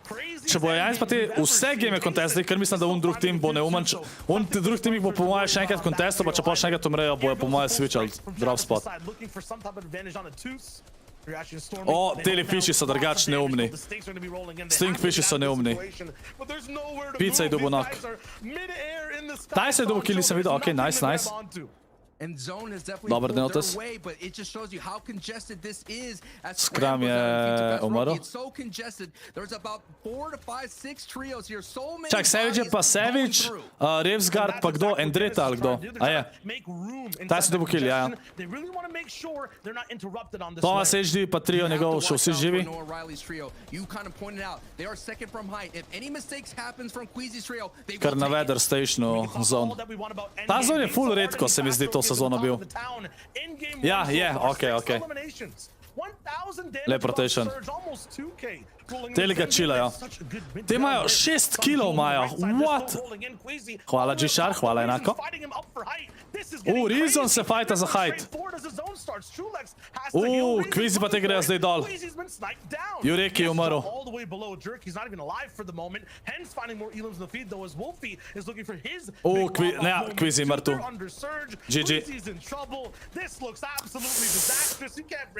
bo Janis pa te vse game contesti, ker mislim, da drug tim bo neumen. Drug tim jih bo po moje še enkrat contesto, pa če pa še enkrat umrejo, bojo po moje switchali drop spot. Teli fiši so drugač neumni. Stinkfiši so neumni. Pizza je dobil knock. TaySon je dobil kill, nisem videl. Ok, nice. And zone has definitely Dobar, pulled their Denotes. way, but it just shows you how congested this is. Scrum je umrl. It's so congested. There's about 4 to 5, 6 trios here. So many. Čak, Savage je pa Savage, Revsgard pa kdo? Endreta ali kdo? A je? TaySon dobil kill, ja. Thomas HD pa trio njegov, še vsi živi. You kind of pointed out they are second from height. If any mistakes happens from Queasy's trio, they Kar na weather stationu zone. Ta zone je full redko, se mi zdi to sezono bil. Ja, je, ok. Lep rotation. Teli ga chillajo. Te imajo 6 killov imajo. What? Hvala G-Shar, hvala enako. Rizon se fajta za hajt. Kvizi pa te grejo zdaj dol. Urnik je umrl. Kvizi je mrtev. GG.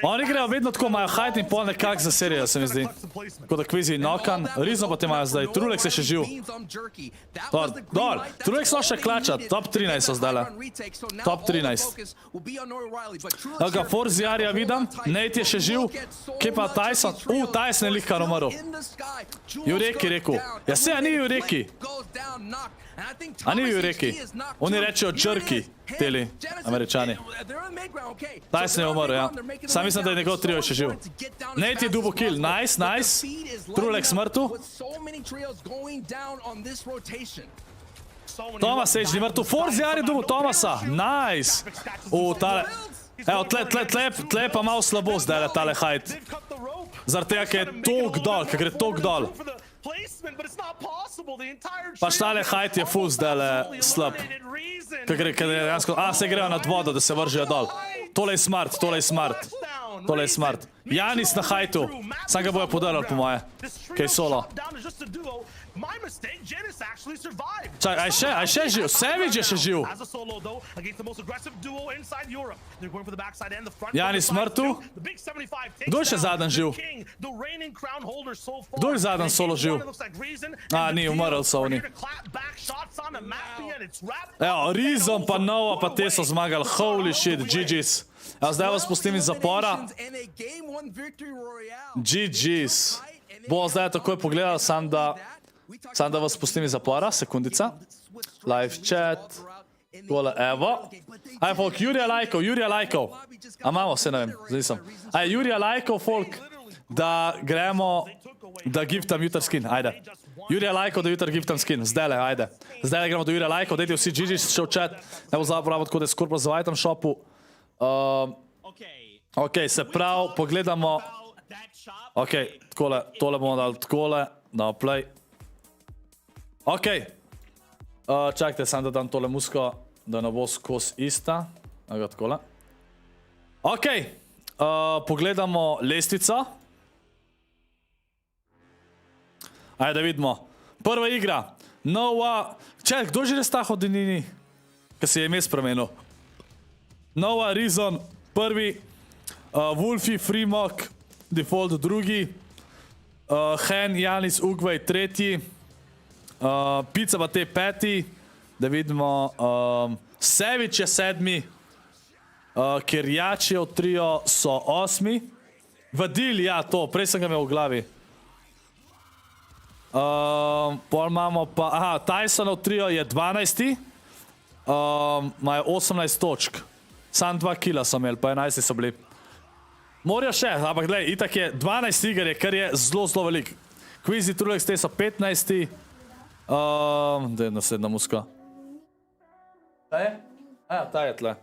Oni grejo vedno tako, imajo hajt in pol nekak za serijo, se mi zdi. Tako da Kvizi je knockan, Rizon pa te imajo zdaj. Trulek se še živ. Dol, Trulek so še klačat, top 13 so zdaj. Top 13. Evo ga, ForZR-ja vidim, Nate je še živ. Kje pa TaySon? TaySon je lihkar umrl. Urnik je rekel. Ja se, a ni Urnik. A ni Urnik. Oni rečejo jerky, teli Američani. TaySon je umrl, ja. Sam mislim, da je njegov trio še živ. Nate je dobil kill, nice. Trulek smrtu. Thomas HD mrtev. ForZR je dobil Thomasa. Nice. Evo, tle pa malo slabo zdaj tale hajt. Zaradi tega, ker je tok dol, ker gre tok dol. Pač tale hajt je full zdaj slab. Ker dejansko, se grejo nad vodo, da se vržejo dol. Tole je smart. Janis na hajtu. Sam ga bojo podarali po moje. Kaj solo. Čaj, aj še živ. Savage je še živ. Janis mrtev. Kdo je še zadnji živ? Kdo je zadnji solo živ? Ni, umrl so oni. Evo, Rizon pa Nova pa te so zmagali. Holy shit, GG's. Zdaj vas pustim iz zapora. GG's. Bo zdaj takoj pogledal, sam da vas pustim iz zapora, sekundica. Live chat. Tole, evo. Aj, folk, Jurija lajkov. A imamo, se ne vem, zdaj nisem. Aj, Jurija lajkov, folk, da gremo, da giftam jutr skin, ajde. Jurija lajkov, da jutr giftam skin, zdajle, ajde. Zdajle gremo do Jurija lajkov, dajte vsi GG's še v chat. Ne bo zapravo, tako da je ScorpLZ v item shopu. Ok, se prav, pogledamo. Ok, tole bomo dali takole, na play. Ok, čakajte, sam da dam tole musko, da ne bo skos ista. Aga takole. Ok, pogledamo lestvico. Ajde, da vidimo. Prva igra, Nova, čekaj, kdo že res ta hodinini? Kaj se je ime spremenil? Nova, Rizon, prvi, Wolfi, Freemok, Default drugi, Hen, Janis, Ugvaj tretji, Pizza pa te peti, da vidimo, Sevič je sedmi, Kirjačijev trio so osmi, Vadil, ja to, prej sem ga imel v glavi. Pol imamo pa, aha, TaySonov trio je 12. Imajo 18 točk. Sam 2 kila so imeli, pa 11 so bili. Morajo še, ampak glej, itak je 12 iger, kar je zelo, zelo velik. Quizy Trulex te so 15. Da je naslednja muska. Ta je? Ja, ta je tle.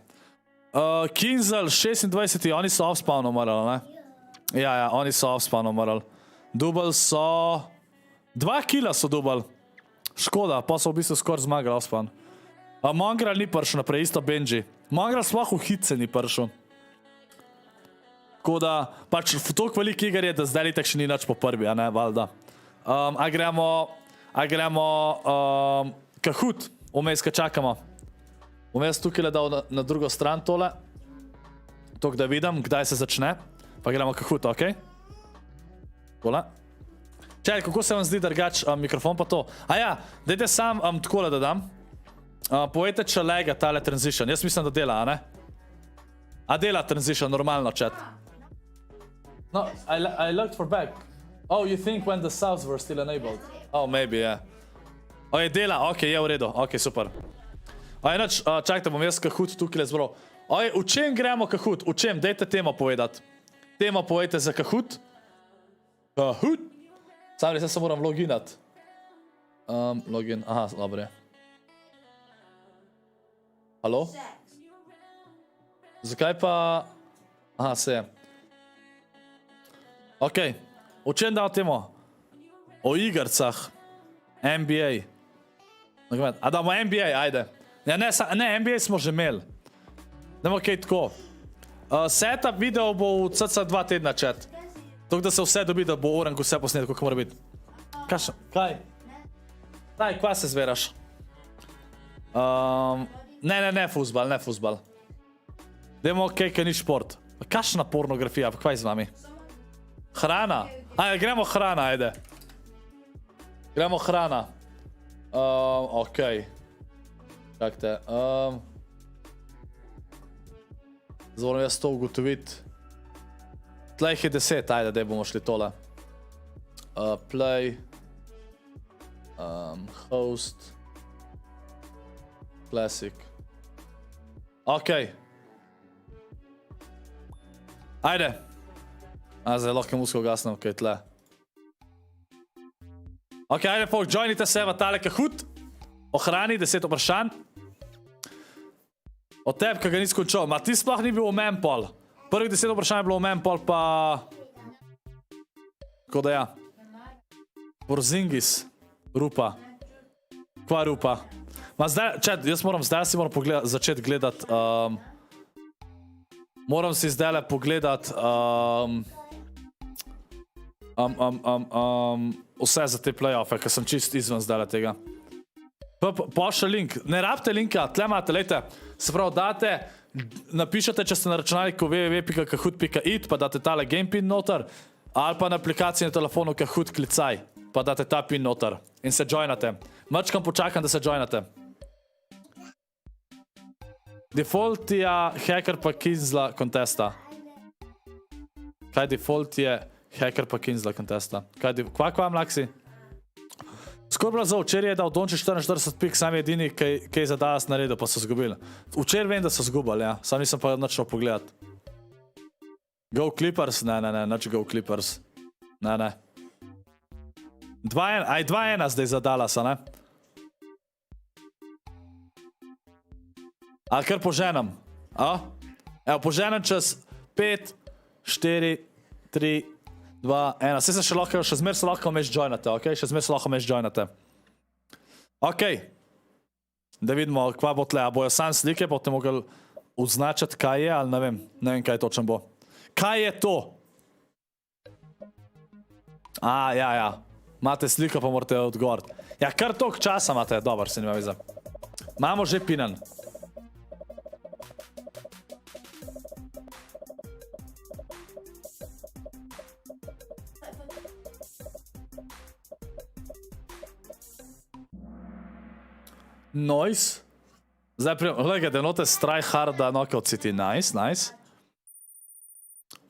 K1nzell 26. Oni so off-spawn umrali, ne? Ja, oni so off-spawn umrali. Dubal so... 2 kila so dubal. Škoda, pa so v bistvu skoraj zmagali off-spawn. Mongral ni prišel naprej, isto Benji. Mongral sploh v hitce ni prišel. Tako da, pač toliko velik iger je, da zdaj itak še ni nič po prvi, a ne, valjda. A gremo Kahoot, vmes, kaj čakamo. Vmes tukaj le dal na drugo stran tole. Tok da vidim, kdaj se začne. Pa gremo Kahoot, okej? Tole. Čekaj, kako se vam zdi drugač mikrofon pa to? A ja, dajte sam takole da dam. Povejte, če lega tale transition. Jaz mislim, da dela, a ne? A dela transition, normalno, chat. No, I looked for back. Oh, you think when the subs were still enabled? Oh, maybe, yeah. Oje, dela, okej, je v redu. Okej, super. Oje, noč, čakajte, bom jaz Kahoot tukaj le zbral. Oje, v čem gremo Kahoot? V čem? Dajte temo povedati. Temo povejte za Kahoot. Kahoot. Sam res, jaz se moram loginat. Login, aha, dobro je. Halo? Zakaj pa... Aha, se je. Okej, o čem dal temo? O igrcah. NBA. A damo NBA, ajde. Ja, ne, NBA smo že imeli. Dajmo kaj tako. Setup video bo v cca 2 tedna, chat. Tok da se vse dobi, da bo Urnik vse posnet, koliko mora biti. Kaj? Daj, kva se zveraš? Ne, fuzbal, ne fuzbal. Dajmo kaj ni šport. Kakšna pornografija, pa kvaj z vami? Hrana. Ajde, gremo hrana, ajde. Gremo hrana. Okej. Čakajte. Zdaj moram jaz to ugotoviti. Tleh je 10, ajde, da bomo šli tole. Play. Host. Classic. Okej. Ajde. Zdaj lahko musko ugasnem, kaj je tle. Okej, ajde, folk, joinite se v tale Kahoot. Ohrani 10 vprašanj. Od teb, kaj ga nisi končal. Ma ti sploh ni bil v men pol. Prvih 10 vprašanj je bilo v men pol, pa... Tako da ja. Porzingis. Rupa. Kva rupa? Ma zdaj, čet, jaz zdaj si moram začeti gledati... Moram si zdaj le pogledati... Vse za te play-offe, ker sem čist izven zdaj le tega. Pošlji link. Ne rabite linka, tle imate, lejte. Se pravi, date, napišete, če ste na računalniku www.kahoot.it, pa date tale game pin noter, ali pa na aplikaciji na telefonu Kahoot klicaj, pa date ta pin noter in se joinate. Mačkam počakam, da se joinate. Default je hacker pa K1nzella kontesta. Kaj default je hacker pa K1nzella kontesta? Kva mlaksi? ScorpLZ včeraj je dal Dončić 44 pik, sam je edini, kaj je za danes naredil, pa so zgubili. Včeraj vem, da so zgubili, ja. Sam nisem pa načel pogledati. Go Clippers? Ne, nič Go Clippers. Ne. 2-1 zdaj za Dallasa, ne? Ali kar poženem? Evo, poženem čez 5, 4, 3, 2, 1. Saj se še zmer se lahko meš joinate, okej? Še zmer se lahko meš joinate. Okej. Da vidimo, kva bo tle. A bojo sam slike, boste mogli označiti, kaj je, ali ne vem, kaj točno bo. Kaj je to? Ja. Imate sliko, pa morate odgovoriti. Ja, kar toliko časa imate, dober, se nima viza. Imamo že pinan. Nice. Zdaj prijem, gledaj, Denotes tryharda knockout city, nice.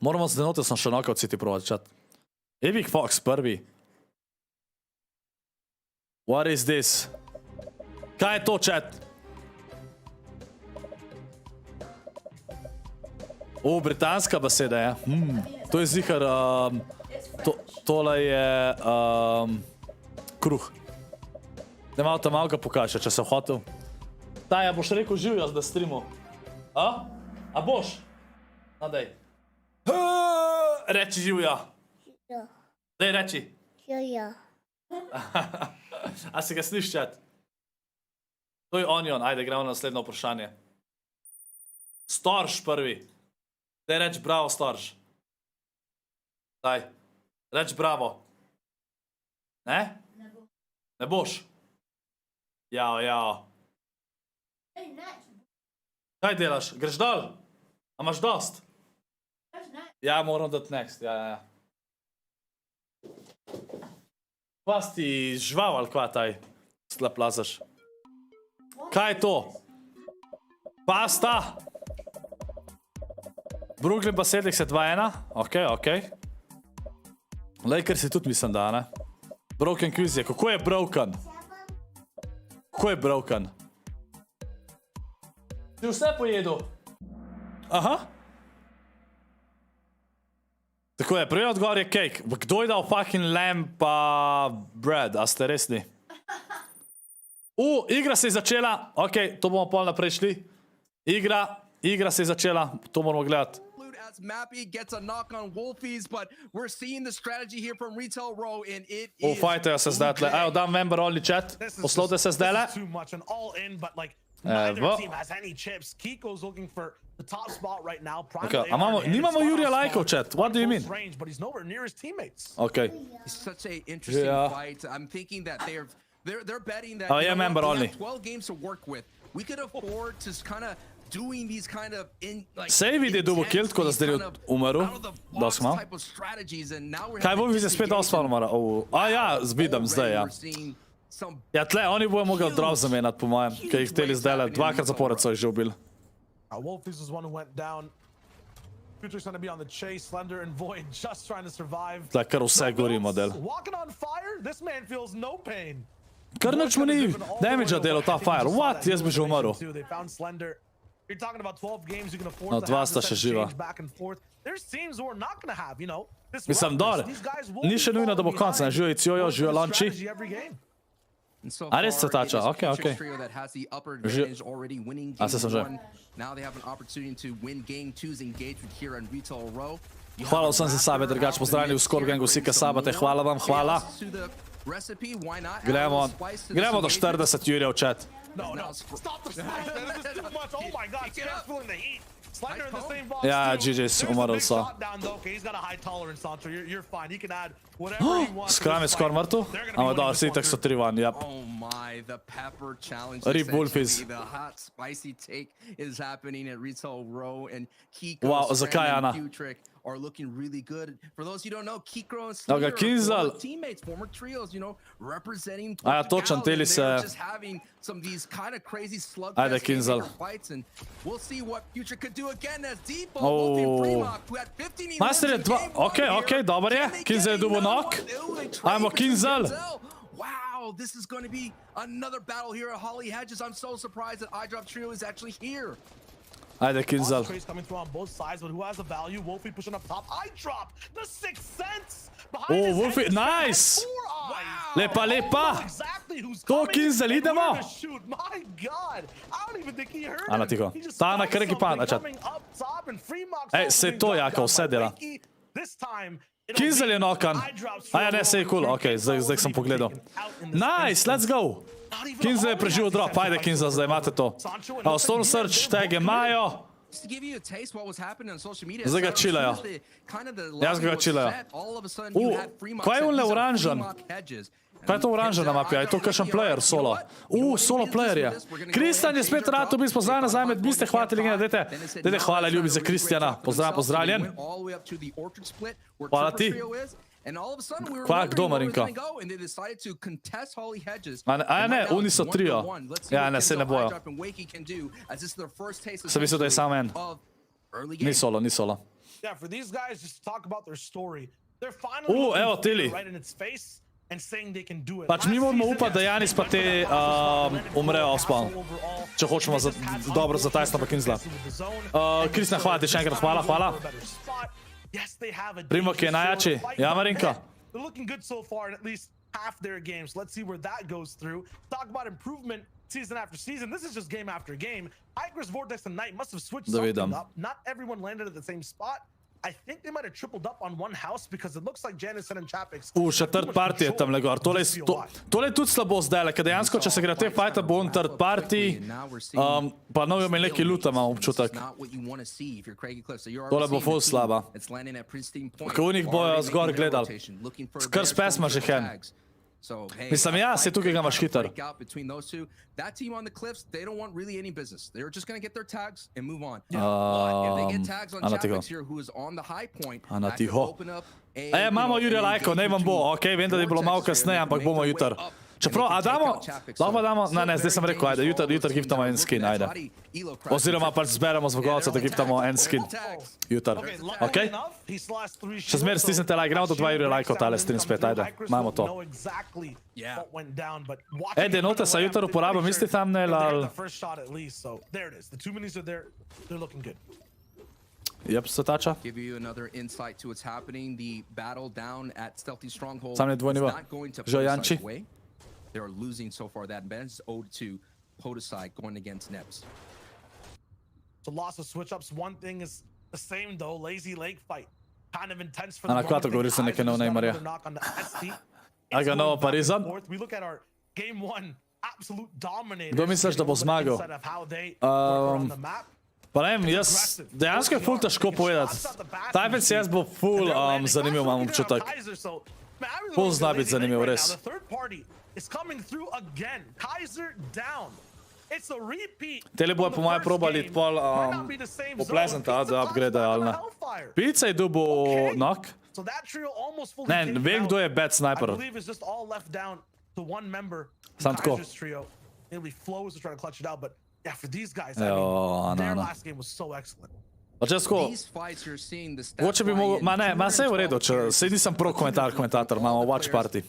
Moramo z Denotesom še knockout city provati čat. Epic Fox prvi. What is this? Kaj je to, chat? O, britanska beseda je. To je zihar, tole je kruh. Ne malo tam malo ga pokaže, če se hotel. Taj, a boš rekel živjo zdaj streamu? A boš? No, dej. Reči živjo. Dej, reči. Živjo. A si ga sliš, chat? To je Onion, ajde, gremo na naslednjo vprašanje. Storž prvi. Dej, reč bravo, Storž. Daj, reč bravo. Ne? Ne boš? Jao. Kaj delaš? Greš dol? A imaš dost? Ja, moram dati next, ja. Kva si ti žval ali kva taj? Slep lazaš. Kaj je to? Pasta! Brooklyn pa sedlik se 2-1. Ok. Lakers si tudi mislim da, ne? Broken quiz je. Kako je broken? Kako je broken? Ti vse pojedu? Aha. Tako je, prvi odgovor je cake. Kdo je dal fucking lamb pa bread? A ste resni? Igra se je začela. Ok, to bomo pol naprej šli. Igra se je začela. To moramo gledati. As Mappy gets a knock on Wolfies, but we're seeing the strategy here from Retail Row, and it is... Fajtajo se zdaj tle. Evo, dam member only chat. Poslovite se zdaj le. This is too much and all in, but like neither team has any chips. Kiko's looking for the top spot right now. Okay, nimamo Jurija lajkov, chat. What do you mean? Range, but he's nowhere near his teammates. Okay. It's such a interesting fight. I'm thinking that they're betting that yeah, member only. 12 games to work with. We could afford to kind of doing these kind of Sej vidi dubo kill, tako da zdaj umeru. Dost malo. Kaj bo vizi spet ospan umara? Ja, zbidam zdaj, ja. Ja, tle, oni bojo mogli drop zamenjati, po mojem, ker jih hteli zdaj dvakrat zapored so jih že ubili. Wolfies is one who went down. Future's gonna be on the chase. Slender and Void just trying to survive. Tle, kar vse gori model. Walking on fire? This man feels no pain. Kar nič mu ni damage-a delal ta fire. What? Jaz bi že umaril. They found Slender. You're talking about 12 games you can afford No, to dva have sta this še živa. exchange back and forth. There's teams who are not going to have, you know, this Mislim, roughness. dole. These guys will Ni be še nujno, da bo falling konc, ne, behind. živijo Iciojo, živijo Lanči. Strategy every game. A res se tača, ok. A se sem že. Hvala vsem za sabe, drugač pozdravljeni v ScorpLZ, vsi, ki sabate, hvala vam, hvala. Gremo do 40 Jurjev, chat. No, stop the snipe. This is too much. Oh my God, Scar's feeling the heat. Slender in the same box. Ja, too. GG's, There's a umaril big so. shot down, though. Okay, he's got a high tolerance, Sancho. You're fine. He can add whatever he wants. Skram je skor mrtev? Amo dobro, vsi tak so 3-1, yep. Oh my, the pepper challenge. Rip Wolfies. The hot spicy take is happening at Retail Row, and Kiko Wow, zakaj, Ana? are looking really good. For those who don't know, Kiko and Doga, Slender are K1nzell. former teammates, former trios, you know, representing A ja, točan, Portugal, teli and they're se- just having some of these kind of crazy slugfest Ajde, K1nzell. fights, and we'll see what Future could do again as Depot, Oh. who had 15 Majster je dva, ok, dobar je. K1nzell je dobil knock. Ajmo, K1nzell. Wow, this is going to be another battle here at Holly Hedges. I'm so surprised that iDrop Trio is actually here. Ajde, K1nzell. Trades coming through on both sides, but who has the value? Wolfie pushing up top. I drop the 6th sense behind his Wolfie, head. nice. Wow. Lepa. Exactly who's To, coming K1nzell, and idemo. where to shoot. My God, I don't even think he heard Ana, him. tiho. He just Ta na saw krki something pada, chat. coming up top and Freemox Ej, also sej being to dropped jako down vse by dela. Wakey. This time, it'll K1nzell be je knockan. iDrop's A ja, ne, sej cool, ok, zdaj sem pogledal. Nice, let's go. K1nzell je preživel drop, ajde K1nzell, zdaj imate to. Storm Search, tag imajo. Just to give you a taste what was happening on social media. Zdaj ga so čilajo. as soon as the- kind of the Jaz ga line was čilajo. set, all of a sudden you had Fremont Kaj je set. unle These are oranžen? Fremont hedges. Kaj je to oranžen na mapi? A je to kakšen player solo? Solo player je. Kristjan je spet rad, to bi spoznal nazaj med biste hvatili, dajte hvala ljubi za Kristjana. Pozdravljen. Hvala ti. Kva, kdo, Marinko? A ne, oni so trio. Ja, ne, se ne bojo. Sem mislil, da je samo en. Ni solo, ni solo. Yeah, for these guys just to talk about their story, they're finally evo, Tili. right in its face and saying they can do it. Pač mi moramo upati, da Janis pa te umrejo v spawn. Če hočemo dobro za TaySona pa K1nzella. Kristjan, hvala ti še enkrat, hvala. Primo, ki je najjači. Ja, Marinko? They're looking good so far in at least half their games. Let's see where that goes through. Talk about improvement season after season. This is just game after game. Icarus, Vortex, and Knight must have switched something up. Not everyone landed at the same spot. I think they might have tripled up on one house because it looks like Janison and Chapix. Še third party je tam le gor. Tole je tudi slabo zdaj, ker dejansko, če se gre te fajta, bo on third party, pa novi imeli neki luta, imam občutek. Tole bo full slaba. K1nzell bojo zgor gledali. Kar s pesma že hen. Mislim, ja, se tukaj ga imaš hiter. That team on the cliffs, they don't want really any business. They're just going to get their tags and move on. But if they get tags on Chapix here, who is on the high point, that could open up a... Imamo Jurija Lajko, ne vam bo, ok, vem, da je bilo malo kasneje, ampak bomo jutr. Čeprav, a damo, lahko damo, ne, zdaj sem rekel, ajde, jutr giftamo en skin, ajde. Oziroma pač zberemo zvogovca, da giftamo en skin. Jutr, ok? Še zmer stisnete like, gremo do 2 Jurija Lajko, tale stream spet, ajde, imamo to. Denotes, a jutr uporabim isti thumbnail, ali... Jep, se tača. Sam je dvoj nivo. Žal Janči. They are losing so far. That advantage is owed to Podesai going against Nebs. So loss of switch ups. One thing is the same though. Lazy Lake fight. Kind of intense for the moment. Ana govori se neke nov Neymarja. A ga novo Parizan? We look at our game 1 absolute dominator. Kdo misliš, da bo zmagal? Pa ne vem, jaz dejansko je ful težko povedati. Ta FNCS bo ful zanimiv, imam občutek. Ful zna biti zanimiv, res. Tele bojo po moje probali pol Pleasanta, da upgradeajo ali ne. Pizza je dubo knock. Ne, vem kdo je bad sniper. Sam tako. Pa če sko, hoče bi mogel, ma se je v redu, sej nisem pro komentator, imamo watch party.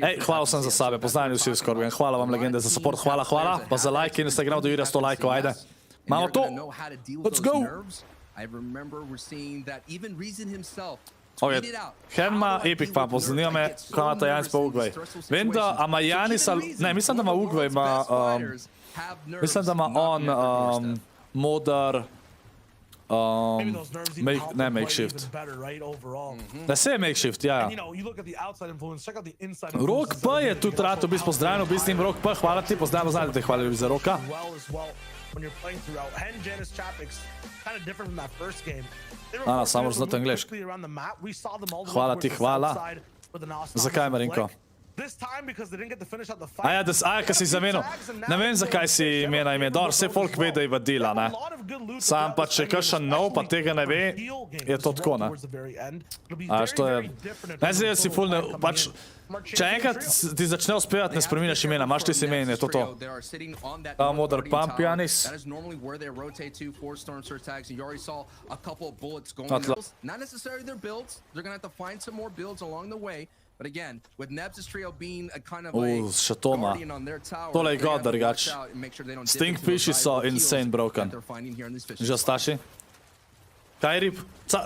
Ej, hvala sem za sabe, pozdravljeni vsi v Scorpion, hvala vam legende za support, hvala, pa za like in Instagram do Jurija 100 lajkov, ajde. Imamo to, let's go! Ok, Hen ima epic pump, zanima me, kaj ima ta Janis pa Ugvej. Vem da, ama Janis, ne, mislim da ima Ugvej, mislim da ima on modar, ne makeshift. Da se je makeshift, ja. Rok P je tudi rad, v bistvu pozdravljen, v bistvu Rok P, hvala ti, pozdravljeno, znate, hvala ljubi za Roka. Samo znate angliški. Hvala ti, hvala. Zakaj, Marinko? Aja, kaj si zamenil. Ne vem, zakaj si imena ime. Dobro, vse folk ve, da je vadila, ne. Sam pa, če kakšen nov, pa tega ne ve, je to tako, ne. Až to je... Ne zdaj, si ful ne... Pač, če enkrat ti začne uspevati, ne spreminjaš imena. Maš ti si imen, je to to. Modar pump, Janis. But again, with Nebs' trio being a kind of like guardian on their tower, tole je god, drugač. Stinkfishi so insane broken. Že ostaši? Kaj rip?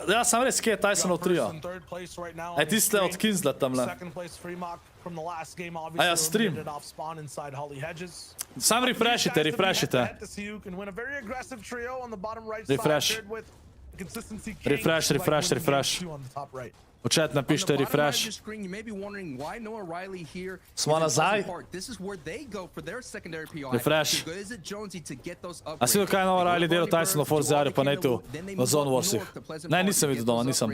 Ja, sam res, kje je TaySonov trio? Aj, ti ste od K1nzella tamle. Aja, stream. Sam refreshite. Refresh. V chat napište refresh. Smo nazaj. Refresh. A si kaj novo Riley delal TaySon v Forzjarju pa netu v Zone Warsih? Ne, nisem videl doma, nisem.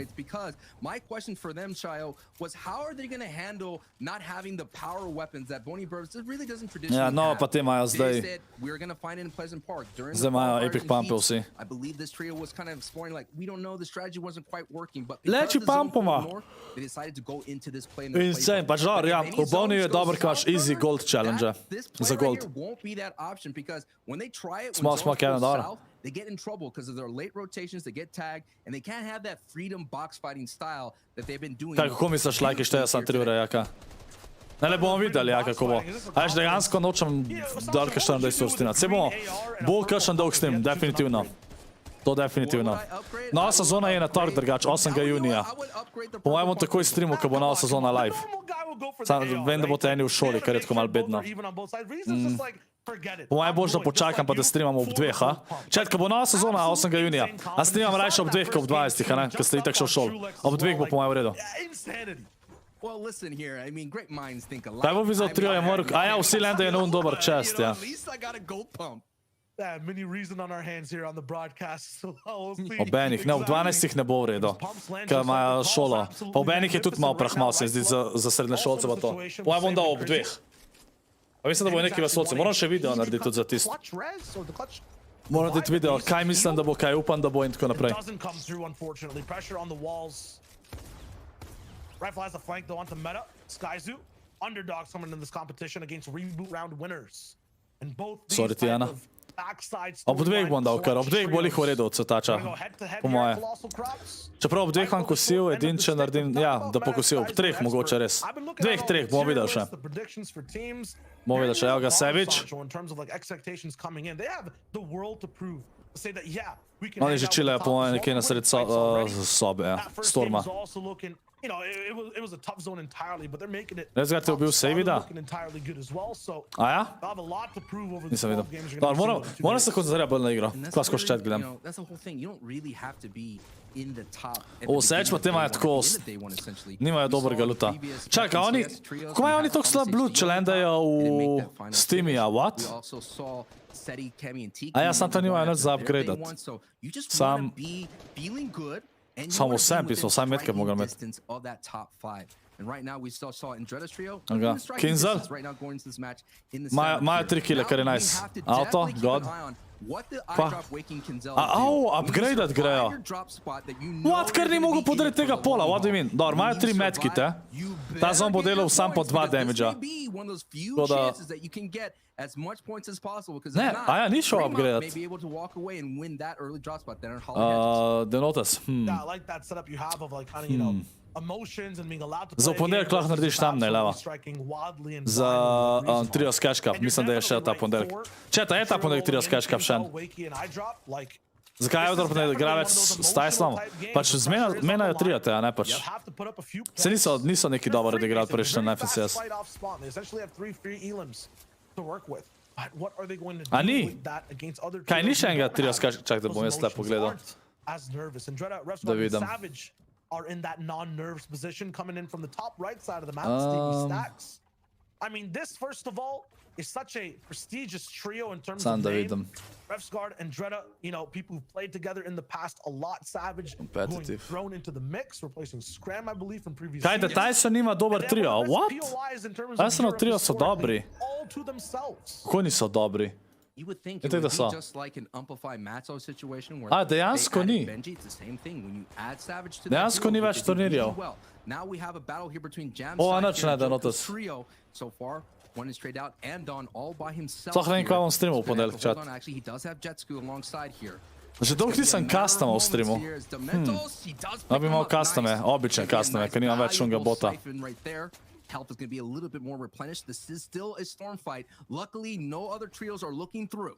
My question for them, Chayo, was how are they going to handle not having the power weapons that Boney Burns really doesn't traditionally Ja, no, have? pa te imajo They zdaj. said we're going to find it in Pleasant Park during Zdaj the imajo qualifiers epic and pumpe heats. vsi. I believe this trio was kind of exploring like we don't know, the strategy wasn't quite working, but Leči because the zone pumpoma. pulled more, they decided to go into this play in the Insane, playbook. pač dobro, But ja, if any v Boniju je zones go dobro, ko imaš south, easy brother, gold challenge this za play right gold. here won't be that option because when they try it, Small, when small zones go cannon, dobro. south, they get in trouble because of their late rotations, they get tagged, and they can't have that freedom box fighting style that they've been doing. Kaj, kako misliš, lajki šteje sam 3 ure, jaka? Ne bomo videli, ja, kako bo. A veš, dejansko nočem dal kakšen da izsurstinat. Se bomo, bo kakšen dolg s tem, definitivno. To definitivno. Nova sezona je na tork drugač, 8. junija. Po mojem bom takoj streamu, ko bo nova sezona live. Sam vem, da boste eni v šoli, kar je tako malo bedno. Po mojem boš, da počakam, pa da streamamo ob 2, ha? Čet, ko bo nova sezona 8. junija, a streamam rajše ob 2, ko ob 20, a ne? Ko ste itak šel v šol. Ob 2 bo po mojem v redu. Well, listen here. I mean, great minds think alike. Kaj bo vizal trio je moral... A ja, vsi lende je nun dober čest, ja. At least I got a gold pump. Mini reason on our hands here on the broadcast. So we'll see. Ob enih, ne, ob 12 ne bo v redu, ker imajo šolo. Pa ob enih je tudi malo prahmal, se mi zdi, za srednje šolce pa to. Po mojem bom dal ob 2. Pa mislim, da bo neki vesolci. Moram še video narediti tudi za tisto. Moram narediti video, kaj mislim, da bo, kaj upam, da bo in tako naprej. Rifle has a flank though onto Meta. Skyzoo, underdogs coming in this competition against reboot round winners. And both these Sorry, type Tiana. of backside Ob 2 bom dal, ker ob 2 bo trios. lih v redu od cvetača, Gonna go head to head po here, moje. Colossal Crops. Čeprav ob 2 vam kosil, edin če naredim, ja, da pokosil, ob 3 mogoče res. 2, 3, bomo videli še. Bomo videli še, evo ga Savage. In terms of like expectations coming in, they have the world to prove. To say that yeah, we can. Oni že čilejo po moje nekje na sred sobe, ja, Storma. You know, it was a tough zone entirely, but they're making it. Res ga te ubil Savida? Looking entirely good as well, so A ja? they'll have a lot to prove over the Nisem 12 videl. games. You're Dobar, gonna see moram over se koncentrati bolj na igro. And that's Kaj skozi where, chat you gledam. know, that's the whole thing. You don't really have to be in the top. O, Seč pa te imajo tako, nimajo dobrega luta. Čakaj, oni, kako imajo oni toliko slab loot, če lendajo v Steamija, what? A ja, sam to nimajo nič za upgradat. Samo vsem pisal, vsaj metke bi mogel imeti. And right now we still saw in Denotes trio. Aga. K1nzell? Right now going into this match in the Imajo 3 kile, kar je nice. Auto, God. Pa. Au, upgradat grejo. What, ker ni mogel podariti tega pola, what do you mean? Dobro, imajo 3 medkite. Ta zon bo delal sam po 2 damage-a. Tako da... Ne, a ja, ni šel upgradat. Denotes, Yeah, I like that setup you have of like kind of, you know, emotions and being allowed to Za play a ponedeljek game lahko narediš versus thumbnail, absolutely evo. striking wildly and Za blindly with trio reason. s cash cup, And mislim, da je you're še ta definitely ponedeljek. right for Četa, je ta ponedeljek trio s cash cup še en. Wakey and iDrop, like, Zakaj je odr ponedeljek gravec s TaySonom? Pač zmenajo trijate, a ne pač. you'll have to put up a few Se niso neki dobro odigrali prejšnji na Very fast FNCS. fight off spawn. They essentially have 3 free elims to work with. But what are they going to A do ni? with that against other Kaj, ni trios še who enega don't trio have s cash... Čak, da those bom jaz le emotions, pogledal. aren't as nervous. And Refsguard Da and vidim. Savage are in that non-nerves position coming in from the top right side of the map. Sticky stacks. I mean, this first of all is such a prestigious trio in terms Sam of da name. vidim. Refsguard and Dreda, you know, people who've played together in the past a lot. Savage going Competitive. thrown into the mix, replacing Scram, I believe, from previous Kaj, da seasons. TaySon nima dober And then trio, one of the what? best POIs in terms of TaySonov Europe trio so historically, dobri. all to themselves. Kako niso dobri? You would think Ja, it tak would da so. be just like an Amplify Matzo situation where A, they dejansko added ni. Benji, it's the same thing. When you add Savage to Dejansko that ni duo, več they do really turnirjev. well. Now we have a battle here between Jam O, Side nič here and ne, Joker's Denotes. trio so far. One is straight out and done all by himself. Sploh ne vem, here. kaj bom streamal v He's gonna have ponedeljek, to hold chat. on. Actually, he does have Jetsku alongside here. Že dolgo nisem customa v streamu. Ja bi imel customer, obične customer, ker nimam več unga bota. Health is going to be a little bit more replenished. This is still a storm fight. Luckily, no other trios are looking through.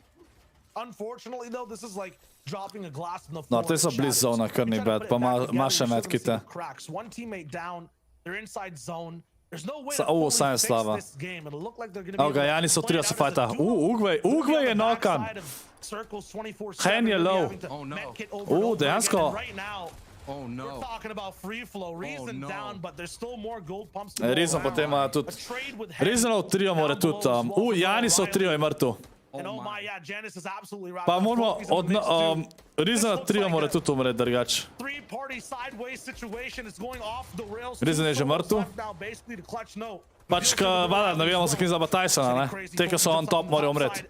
Unfortunately, though, this is like dropping a glass on the No, floor. te so in blizu shadows. zona, kar ni You try to bad, put it pa back ima together, še you shouldn't see medkite. the cracks. One teammate down, they're inside zone. There's no way Sa- to o, fully Science fix Slava. this game. It'll look like they're gonna be Evo ga, able to Jani so play trio it se out as a fajta. duo. Ugvej They'll be on je the nokan. backside of circles 24/7. Hen je They'll be low. having to Oh, no. medkit over and over again. dejansko. And right now, Oh We're no. talking about free flow. Reason no. down, but there's still more gold pumps to go Reason around. potem ima tudi... A trade with Heavy Reasonov trio mora down tudi... below as well for Janisov O'Reilly. trio je mrtev. And oh my, yeah, Janice is absolutely right. Pa moramo He's in the mix too. Reasonov trio mora tudi umreti drugače. Three-party sideways situation is going off the rails. Reason je že mrtev. Now basically to clutch no. Pač, valjda, navijamo za K1nzell pa TaySona, ne? Te, ki so on top, morajo umreti.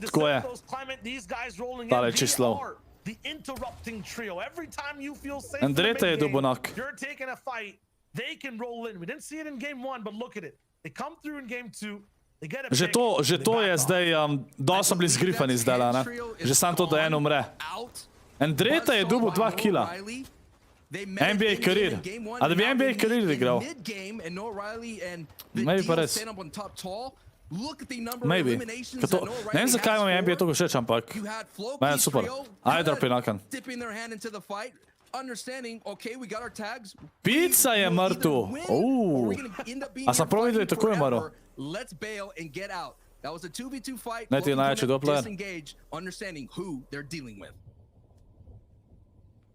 Tako je. Tale je čist low. The interrupting trio. Every time you feel safe. Andreta je dobil knock. You're taking a fight. They can roll in. We didn't see it in game 1, but look at it. They come through in game 2. They get a Že to je zdaj, dosti so bili zgrifani zdaj, ne? Že sam to, da en umre. Andreta je dobil 2 kila. NBA karir. A da bi NBA karir igral? Maybe pa res. Maybe. Ne vem, zakaj vam je NBA toliko všeč, ampak meni je super. Ajde, dropi nakan. Pizza je mrtev. A sem prav videl, da je tako je mrtev. Ne, ti je največji doplayer.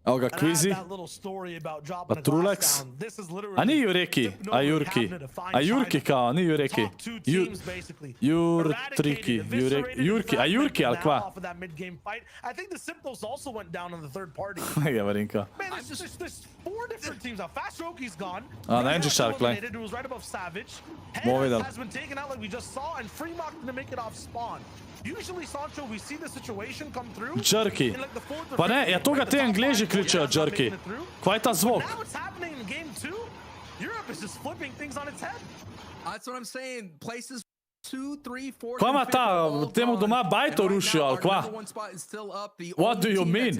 Evo ga, Quizy. Pa Trulex. A ni Jureki, a Jurki. A Jurki kao, ni Jureki. Jurtriki, Jurki, a Jurki ali kva? I think the Simples also went down in the third party. Je Marinka. Man, there's 4 different teams now. Fast Roki's gone. Na Engine Shark play. It was right above Savage. Bomo videli. Has been taken out like we just saw, and Fremont to make it off spawn. Usually, Sancho, we see the situation come through. Jerky. Pa ne, ja toga te Angleži kličejo Jerky. Kva je ta zvok? Now it's happening in game 2. Europe is just flipping things on its head. That's what I'm saying. Places 2, 3, 4. Kva ima ta, temu doma bajto rušijo, ali kva? What do you mean?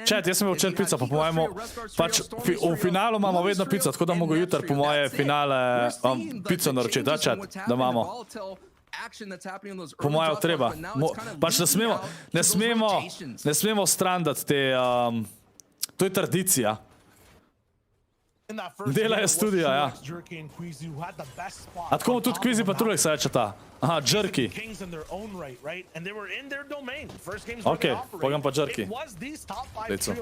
Chat, jaz sem imel včeraj pico, pa po mojemu, pač v finalu imamo vedno pico, tako da mogo jutri po moje finale pico naročiti, da chat, da imamo. Po mojem treba. Pač ne smemo strandati te... To je tradicija. Dela je studija, ja. A tako mu tudi Quizy pa Trulex reče ta. Aha, Jerky. Ok, pogam pa Jerky. Leco.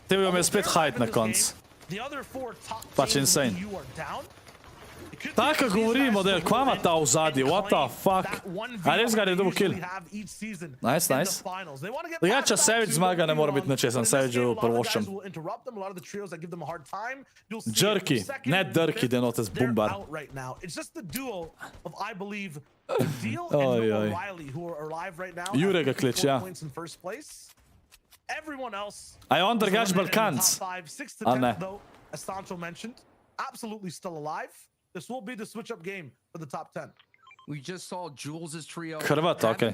Tebi vam je spet hajt na konc. Pač insane. Tako govori model, kva ima ta v zadnji, what the fuck? A res ga je dobil kill. Nice, nice. Drugače, Savage zmaga ne mora biti nečesen, Savage-u prvoščem. Jerky, ne Dirky, Denotes, Bumbar. Ojoj. Jure ga klič, ja. A je on drugač Balkanc? A ne. As Sancho mentioned, absolutely still alive. This will be the switch-up game for the top 10. We just saw Jules' trio. Hrvat, okay.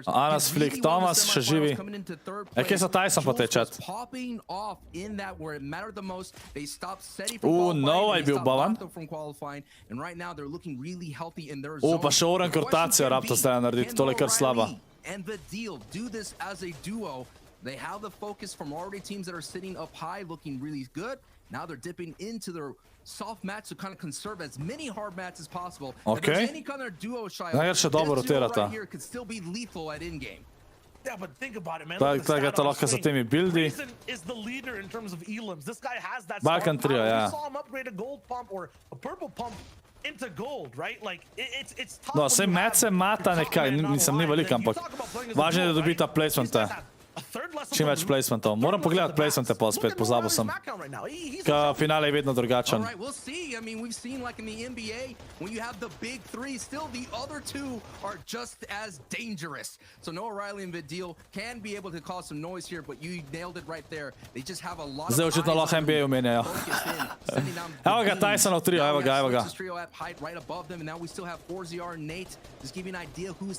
Anas Flick, Thomas še živi. Kje so TaySon pa te chat? Nova je bil bavan. Pa še Urnik rotacijo rabta zdaj narediti, tole kar slaba. And the deal, do this as a duo. They have the focus from already teams that are sitting up high, looking really good. Now they're dipping into their soft mats to kind of conserve as many hard mats as possible. If there's any kind of duo shy, this duo right here could still be lethal at in-game. Yeah, but think about it, man. Tako je to lahko za temi buildi. Is the leader in terms of elims. This guy has that Balkan trio, ja. We saw him upgrade a gold pump or a purple pump into gold, right? Like it's tough. No, se mece mata nekaj, nisem ni veliko, ampak važno je, da dobita placementa. Čim več placementov. Moram pogledati placemente pa spet, pozabil sem. Ka finale je vedno drugačen. Zdaj očitno lahko NBA umenjajo. Evo ga, TaySonov trio, evo ga.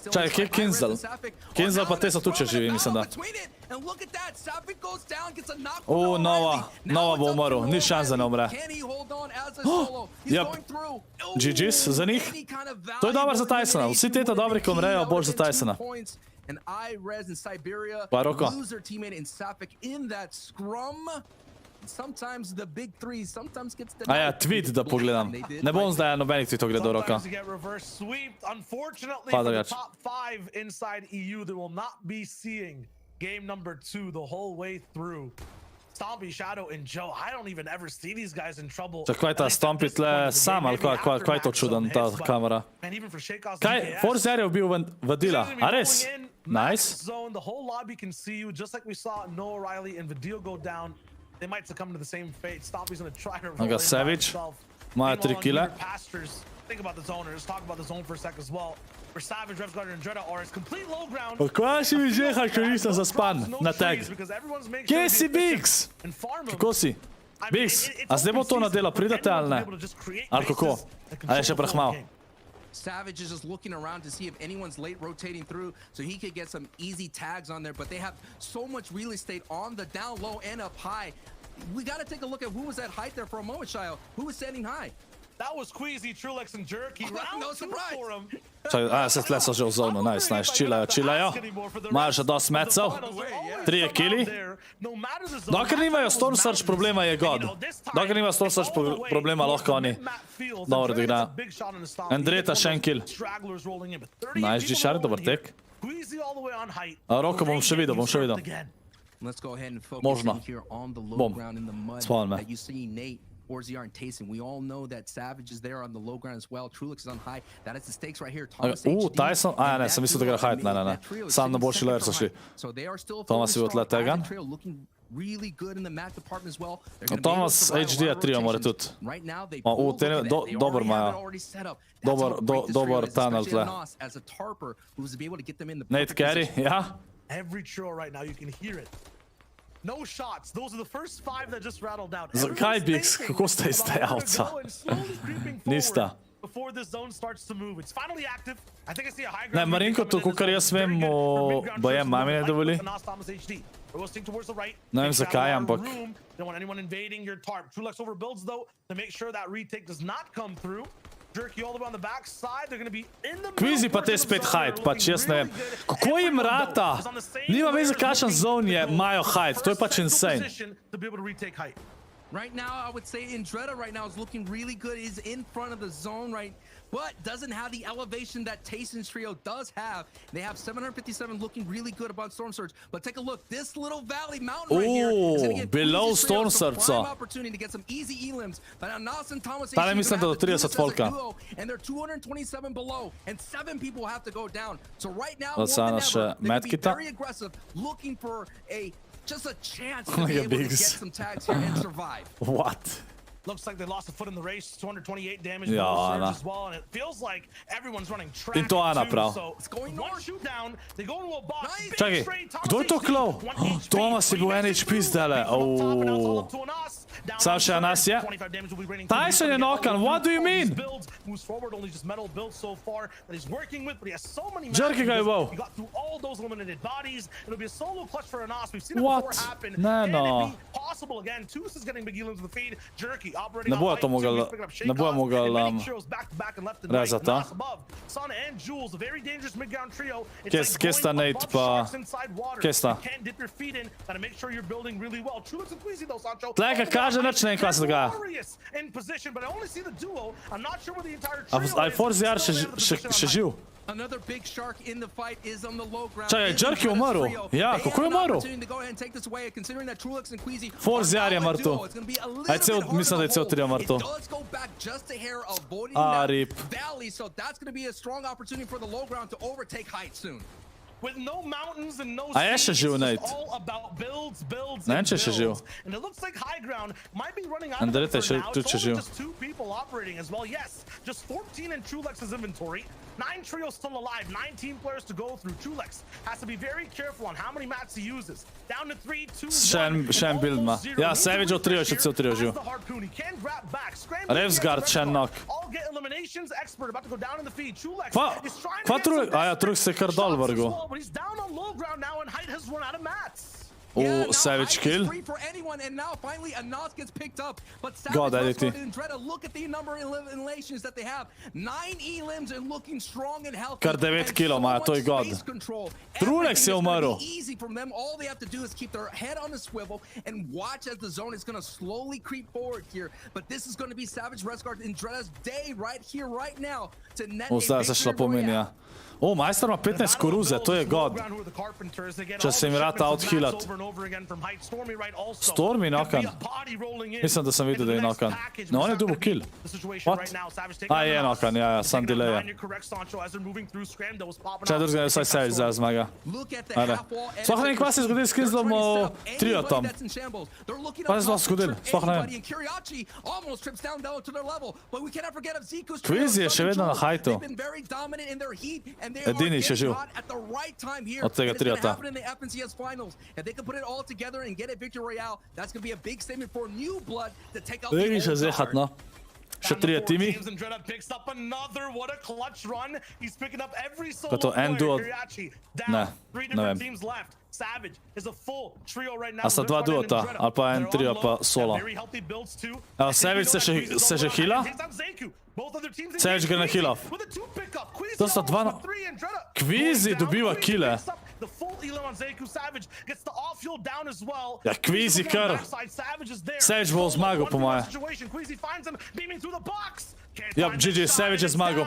Čaj, kje je K1nzell? K1nzell pa te so tu, če živi, mislim da. Nova bo umrl, ni šans, da ne umre. GG's za njih. To je dobro za TaySona, vsi teta dobri, ko umrejo, bolj za TaySona. Pa Roko. sometimes the big three sometimes gets the A ja, tweet da pogledam. Ne bom zdaj nobenih tweetov gledal roka. Sometimes you get reverse sweep. Unfortunately, Pa for the drugače. top 5 inside EU, they will not be seeing game number 2 the whole way through. Stompy, Shadow, and Joe. I don't even ever see these guys in trouble. Čak, kaj je ta At least at Stompy this tle point of the sam, game, ali maybe kaj after je to Max čuden, some ta hits, but- kamera? Man, even for Shakeoff's Kaj, DPS, Forzer je bil vadila, Season a going res? in, max Nice. Zone, the whole lobby can see you, just like we saw Noah Riley and Vadil go down. They might succumb to the same fate. Stompy's gonna try to roll in by Savage. himself. Maja Meanwhile, 3 on kile. Weird Pastures, think about the zone. Let's talk about the zone for a sec as well. For Savage, Revs Guardian, and Dreada are complete low ground. Kaj si mi žeha, ko nisem zaspan na tag? Kje si, Biggs? Kako si? Biggs, a zdaj bo to nadelo, pridete ali ne? Ali kako? A je še prahmal? Savage is just looking around to see if anyone's late rotating through so he could get some easy tags on there, but they have so much real estate on the down low and up high. We got to take a look at who was at height there for a moment, Shio. Who was standing high? That was Queasy, Trulex, and Jerky. Round No 2 surprise. for him. Čakaj, a se tle so že v zonu, nice, chillajo, chillajo. Imajo že dosti mecov, 3 kili. Dokler nimajo Storm Surge problema je god. Dokler nimajo Storm Surge problema, lahko oni dobro odigrajo. Andreta še en kill. Nice, G-Shark, dober tek. A roko bom še videl, Let's go ahead and focus Možno. in here on the low Bom. ground in the mud Spomnim me. that you see Nate, Orziar, and TaySon. We all know that Savage is there on the low ground as well. Trulix is on high. That is the stakes right here. Thomas HD, TaySon? A, and ne, that sem mislil, da duo igra height. Ne, ne, ne. that trio is Sam na sitting boljši layer so second šli. from height. So they are still Thomas fully je tle strong. tega. That trio looking really good in the map department as well. They're gonna be able to Thomas survive a lot HD of trio mora rotations. tudi. Right now, they O, both te look ne- at do- that. They dober already have imajo. it already set up. That's Dober- how great this dober trio is, tunnel especially tle. Nas as a tarper who's to be able to get them in the Nate perfect carry, position. ja? Every trio right now, you can hear it. No shots. Those are the first 5 that just rattled out. Zakaj, Biggs? Kako ste iz te avca? Nista. Before this zone starts to move, it's finally active. I think I see a high Ne, ground. Marinko, to, kakor jaz vem, mu baje mami ne dovoli. Ne vem zakaj, ampak Don't want anyone invading your tarp. Trulux overbuilds though to make sure that retake does not come through. Jerky all the way on the back side. They're going to be in the Kvizi pa te spet height, pač jaz ne vem. Kako jim rata? Nima veze, kakšen zone je, imajo height, to je pač insane. To be able to retake height. Right now, I would say Indreda right now is looking really good. He's in front of the zone, right? But doesn't have the elevation that TaySon's trio does have. They have 757 looking really good about Storm Surge. But take a look, this little valley mountain right here is gonna get below Queasy's trio Storm some Surge. prime opportunity to get some easy elims. But now Nas and Thomas Tale HD mislim, da gonna do have to do 30 this as a folka. duo, and they're 227 below, and 7 people have to go down. So right now, Od more than Sana še ever, they're gonna be Medkita. very aggressive, looking for just a chance Look to be at able to get Biggs. some tags here and survive. What? Looks like they lost a foot in the race. 228 damage Ja, below Surge Ana. as well, and it feels like everyone's running track In to Ana too, prav. so It's going one north. shoot down, they go into a box. Nice. Big Čakaj, straight, Thomas kdo je to HD, klal? 1 HP. Thomas je bil He 1 makes it HP through. zdajle. He's on top, and now it's all Oh. up to Anas. Down Sam on še Surge, Anas je. 25 damage will be raining TaySon through. je knockan, what do you All these mean? builds, moves forward, only just metal builds so far that he's working with, but he has so many Jerky ga je matches. val. He got through all those eliminated bodies. It'll be a solo clutch for Anas. We've seen it What? before happen. Ne, Can no. it be possible again? Toos is getting big elims to the feed. Jerky operating Ne bojo on to height, mogli- He's picking up ne bojo Shakeoff, mogli, and many trios back to back and left and right. rezati, a? Nas above. Sana and Jules, a very dangerous mid-ground trio. It's Kje- like kje sta going Nate above pa- sharks inside water. kje sta? You can't dip your feet in. Gotta make sure you're building really well. Trulix and Queasy though, Sancho. Tle, kaj kaže, nič ne vem, kaj se dogaja. Glorious in position, but I only see the duo. I'm not sure where the entire A trio a je is. Forzer Still še, there, the še, position on še height. živ? Another big shark in the fight is on the low ground. Čakaj, In Jerky Indreda's umrl. trio. Ja, They kako je have an umrl? opportunity to go ahead and take this away, considering that Trulix and Queasy Forzer are je now a mrtev. duo. It's gonna be a little A je cel- bit harder mislim, da je to cel hold. trio mrtev. It does go back just a hair, avoiding A, that rip. valley, so that's gonna be a strong opportunity for the low ground to overtake height soon. With no mountains and no A je sea, še živ, it's Nate? just all about builds, builds, Ne vem, and če je še živ. builds. And it looks like high ground might be running out of Andreta it je for še- now. tudi It's še only živ. just 2 people operating as well. Yes, just 14 in Trulex's inventory. 9 trios still alive, 19 players to go through. Trulex has to be very careful on how many mats he uses. Down to 3, 2, 1. Še en build ima. Ja, Savage od trio še cel trio živ. Revsguard še en knock. All get eliminations. Expert about to go down in the feed. Trulex Kva, is trying to kva get some Trulix, a ja, Trulix se je kar dol shots as vrgel. well, but he's down on low ground now and height has run out of mats. Yeah, now Savage height is kill. free for anyone, and now finally Anas gets picked up. But Savage God, Revsguard Aditi. and Dreda, look at the number of eliminations that they have. 9 elims and looking strong and healthy. Kar 9 and kilo so imajo, to je much god. space control. Trulix je Everything is gonna umrl. be easy easy from them. All they have to do is keep their head on a swivel and watch as the zone is going to slowly creep forward here. But this is going to be Savage Resguard and Dreda's day right here, right now to net a Zdaj se šla victory pomenja. royale. O, majster ima 15 koruze, to je god. Če se jim rata odhilat. Stormy nokan. Mislim, da sem videl, da je nokan. No, on je dobil kill. What? A, je nokan, ja, sam delay. Če drugega je vsaj Savage zdaj zmaga. Ajde. Sploh ne vem, kva se je zgodil s Kinzlom trio tam. Kva se je zgodil? Sploh ne vem. Quiz je še vedno na hajtu. Edini še živ. Od tega triota. Vegi še zehat, no. Še 3 timi. Pa to en duo... Ne, ne vem. A sta 2 duota, ali pa en trio pa solo. Evo, Savage se že hila? Savage gre na heal-off. To sta 2 na... Kvizi dobiva kile. Ja, Kvizi kar. Savage bo zmagal, po moje. Ja, GG, Savage je zmagal.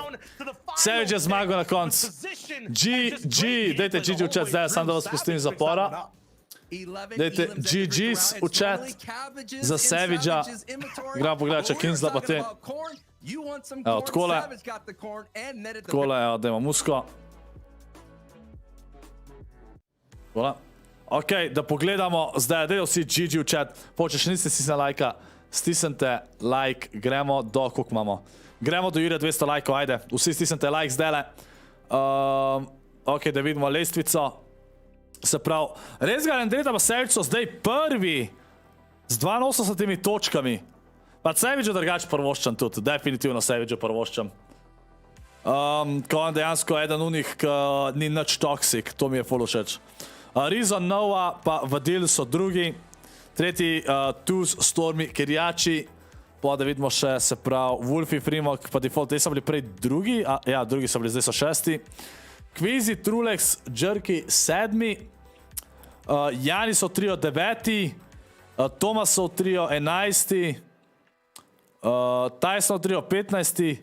Savage je zmagal na koncu. GG, dajte GG v chat zdaj, sam da vas pustim iz zapora. Dajte GG's v chat za Savage-a. Gremo pogledati, če Kinzla pa te. Evo, takole. Takole, evo, dajmo musko. Takole. Ok, da pogledamo zdaj, dajte vsi GG v chat. Če še niste stisnili lajka, stisnite like, gremo do, koliko imamo? Gremo do Jurija 200 lajkov, ajde. Vsi stisnite like zdajle. Ok, da vidimo lestvico. Se pravi, res ga Andreta pa Savage so zdaj prvi z 82 točkami. Pa Savage je drugač prvoščan tudi, definitivno Savage je prvoščan. Ko on dejansko eden unih, ki ni nič toksik, to mi je ful všeč. Rizon, Nova, pa Vadil so drugi. Tretji, Tuz, Stormy, Kirjači. Pa da vidimo še, se pravi, Wolfie, Frimok, pa Default, te so bili prej drugi. Ja, drugi so bili, zdaj so 6. Kvizi, Trulex, Jerky, 7. Jani so trio 9. Tomasov trio 11. TaySon trio 15.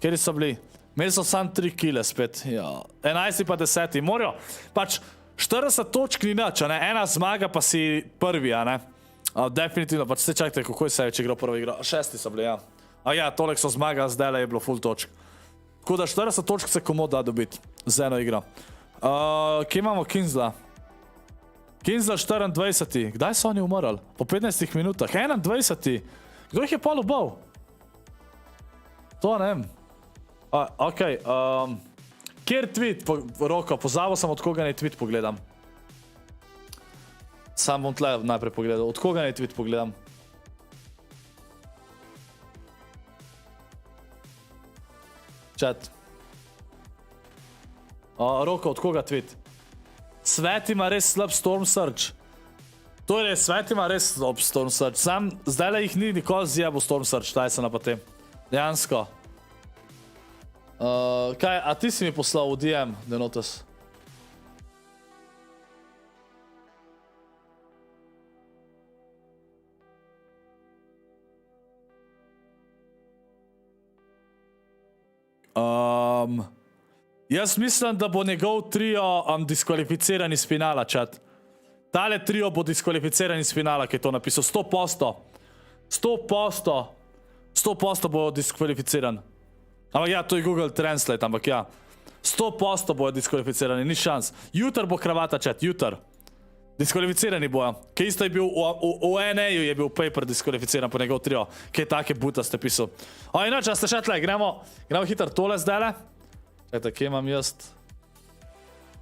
Kjeri so bili? Imeli so sam 3 kile spet. 11 pa 10. Morajo, pač 40 točk ni nič, ena zmaga pa si prvi, a ne? Definitivno, pač se čakajte, kako je Savage igral prvo igro. 6 so bili, ja. Ja, toliko so zmaga, zdaj je bilo full točk. Tako da 40 točk se komu da dobiti z eno igro. Kje imamo Kinzla? Kinzla 24. Kdaj so oni umrli? Po 15 minutah. 21. Kdo jih je pol ubal? To ne vem. Ok. Kjer tweet, Roko, pozabil sem, od koga naj tweet pogledam. Sam bom tle najprej pogledal. Od koga naj tweet pogledam? Chat. Roko, od koga tweet? Svet ima res slab Storm Surge. To je res, Svet ima res slab Storm Surge. Sam, zdajle jih ni nikoli zjebal Storm Surge, TaySona pa tem. Dejansko. Kaj, a ti si mi poslal v DM, Denotes? Jaz mislim, da bo njegov trio diskvalificiran iz finala, chat. Tale trio bo diskvalificiran iz finala, ki je to napisal. 100%. 100% bo diskvalificiran. Ampak ja, to je Google Translate, ampak ja. 100% bojo diskvalificirani, ni šans. Jutr bo kravata, chat, jutr. Diskvalificirani bojo. Kaj isto je bil, v NA-ju je bil Paper diskvalificiran po njegov trio. Kaj take buta ste pisal. Inače, a ste še tle, gremo hitro tole zdajle. Čekajte, kje imam jaz?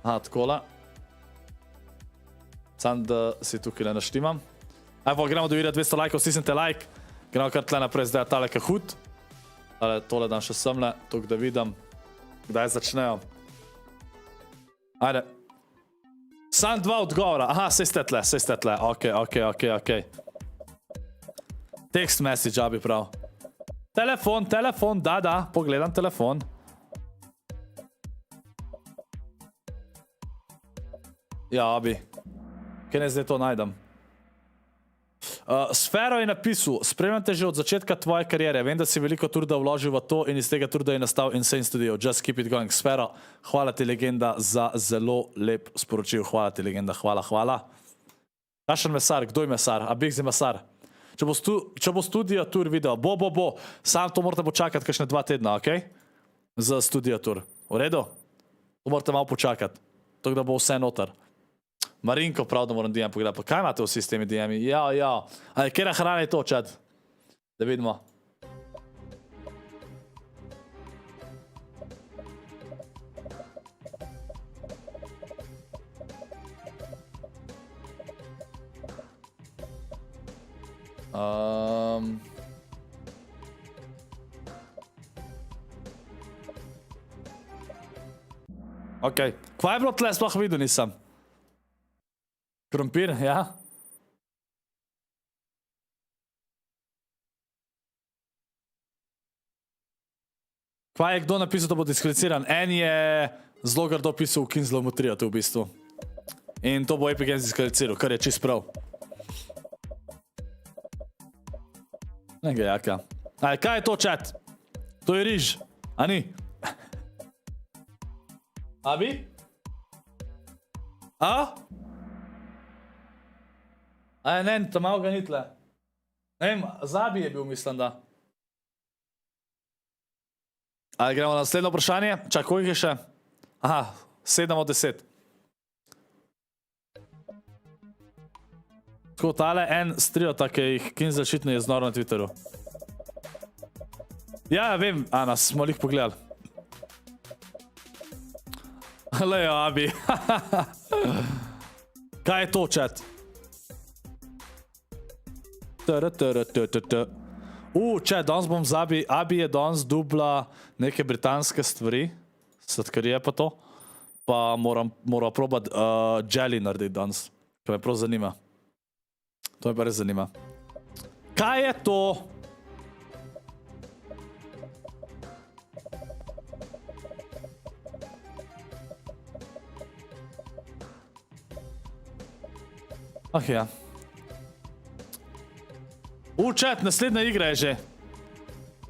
Aha, takole. Sam, da si tukaj ne naštimam. Evo, gremo do Jurija 200 lajkov, stisnite like. Gremo kar tle naprej, zdaj je tale kahut. Tole dam še semle, tukaj da vidim, kdaj začnejo. Ajde. Sam 2 odgovora. Aha, sej ste tle. Ok. Text message, abi prav. Telefon, da, pogledam telefon. Ja, abi. Kaj ne zdaj to najdem? Sfero je napisal, spremljam te že od začetka tvoje karijere, vem, da si veliko truda vložil v to in iz tega truda je nastal Insane Studio. Just keep it going. Sfero, hvala ti, legenda, za zelo lep sporočil. Hvala ti, legenda, hvala. Kašen mesar, kdo je mesar? A Bigzi mesar. Če bo studio tour video, bo. Sam to morate počakati kakšne 2 tedna, okej? Za studio tour. V redu? To morate malo počakati. Tako da bo vse noter. Marinko, prav, da moram DM pogledati. Kaj imate vsi s temi DM-i? Ja. Ali kjera hrana je to, čad? Da vidimo. Okej. Kva je bilo tle? Sploh videl nisem. Krompir, ja? Kva je kdo napisal, da bo diskvaliciran? En je zelo grdo pisal v K1nzellovu trio, to v bistvu. In to bo Epic Games diskvaliciral, kar je čist prav. Nekaj jaka. Aj, kaj je to, chat? To je riž. A ni? Abi? A? Aj, ne, tam malo ga ni tle. Ne vem, Zabi je bil, mislim, da. Aj, gremo na naslednjo vprašanje. Čak, koliko je še? Aha, 7 od 10. Tako, tale en striota, ki jih K1nzell šitno je znoro na Twitteru. Ja, vem, Ana, smo lih pogledali. Lejo, Abi. Kaj je to, chat? Chat, danes bom Zabi. Abi je danes dubla neke britanske stvari. Sladkarije pa to. Pa moram probati jelly narediti danes. To me prav zanima. To me pa res zanima. Kaj je to? Ah, ja. Chat, naslednja igra je že.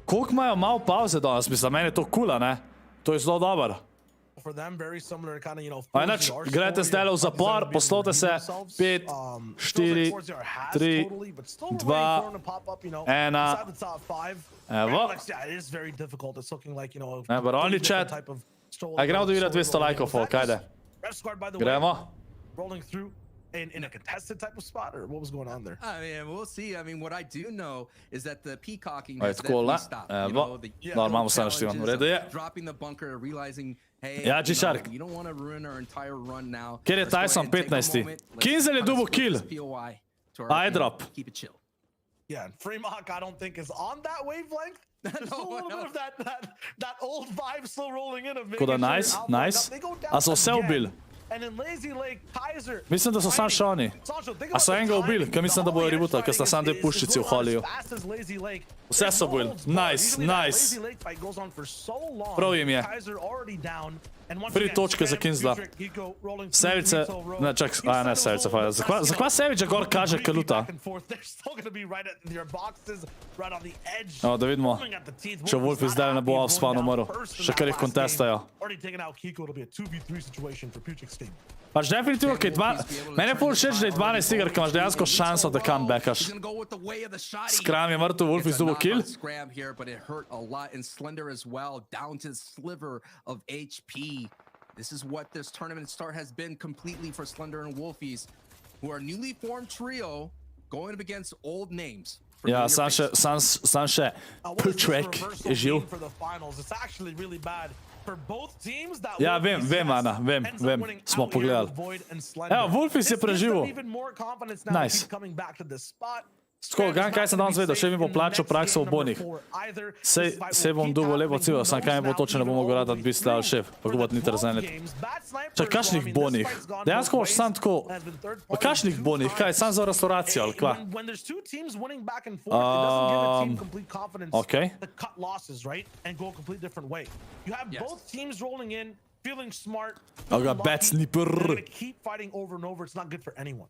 Koliko imajo malo pauze danes? Mislim, meni je to kula, ne? To je zelo dober. Enač, greste zdaj v zapor, poslovite se. 5, 4, 3, 2, 1. Evo. Evo, rolni chat. A gremo da videti 200 lajkov, folk, ajde. Gremo. In a contested type of spot, or what was going on there? I mean, we'll see. I mean, what I do know is that the peacocking has cool, definitely stopped. You know, the challenges of dropping the bunker, realizing, hey, you don't want to ruin our entire run now. Kjer je TaySon 15. K1nzell je dubo kill. Eyedrop. Keep it chill. Yeah, and Fremont, I don't think is on that wavelength. There's a little bit of that old vibe still rolling in. Koda, nice. A so vse ubil. Mislim, da so sam še oni. A so enega ubil, ker mislim, da bojo rebutali, ker sta sam 2 puščici v holiju. Vse so ubil. Nice. Prav jim je. 3 točke za K1nzella. Sevice, ne, čak, ne Sevice, zakva Sevice gor kaže kaluta? Da vidimo, če Wolfi zdaj ne bo off-spawn umrl, še kar jih kontestajo. Pač definitivno, meni je pol všeč, da je 12 iger, ker imaš dejansko šanso, da comebackaš. Scram je mrtev, Wolf izdubo kill. This is what this tournament start has been completely for Slender and Wolfies, who are newly formed trio going up against old names. Ja, sam še Putrek je živ. Ja, vem, Ana, vem, smo pogledali. Evo, Wolfis je preživel. Nice. Tako, kaj sem danes vedel, še mi bo plačal prakso v bonih. Sej bom dubo lepo civel, sam kaj mi bo to, če ne bom mogel rad biti slal šef, pa gubat ni terzanet. Čak, kašnih bonih? Dejansko boš sam tako, pa kašnih bonih, kaj, sam za restauracijo, ali kva? Okej. feeling smart. Oh, got feeling bad lucky. sniper. They're gonna keep fighting over and over. It's not good for anyone.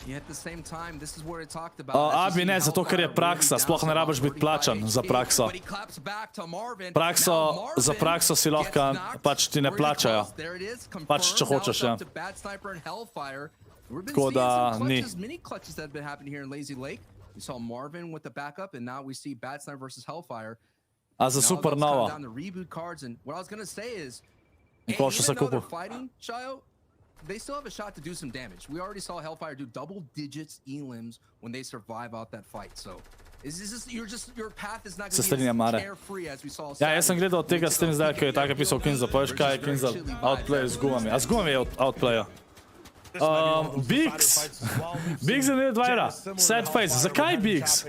Yeah, at the same time, this is where it talked about. Abi ne, zato ker je praksa, sploh ne rabiš biti plačan za prakso. Za prakso si lahko, pač ti ne plačajo. Pač če hočeš, ja. Tako da ni. Many clutches that have been happening here in Lazy Lake. We saw Marvin with the backup, and now we see Bad Sniper versus Hellfire. A za super novo. Down the reboot cards, and what I was gonna say is, Ko še se even though they're kupil. fighting, Shayo, they still have a shot to do some damage. We already saw Hellfire do double digits elims when they survive out that fight. So, your path is not Se going to strinjam, be Mare. as carefree as we saw. Ja, jaz sem gledal od tega stream zdaj, ko je tako pisal K1nzell. Poveš kaj je K1nzell? Outplay z gumami. A z gumami je outplaya. Biggs. Biggs je ne 2 evra. Sad face. Zakaj Biggs?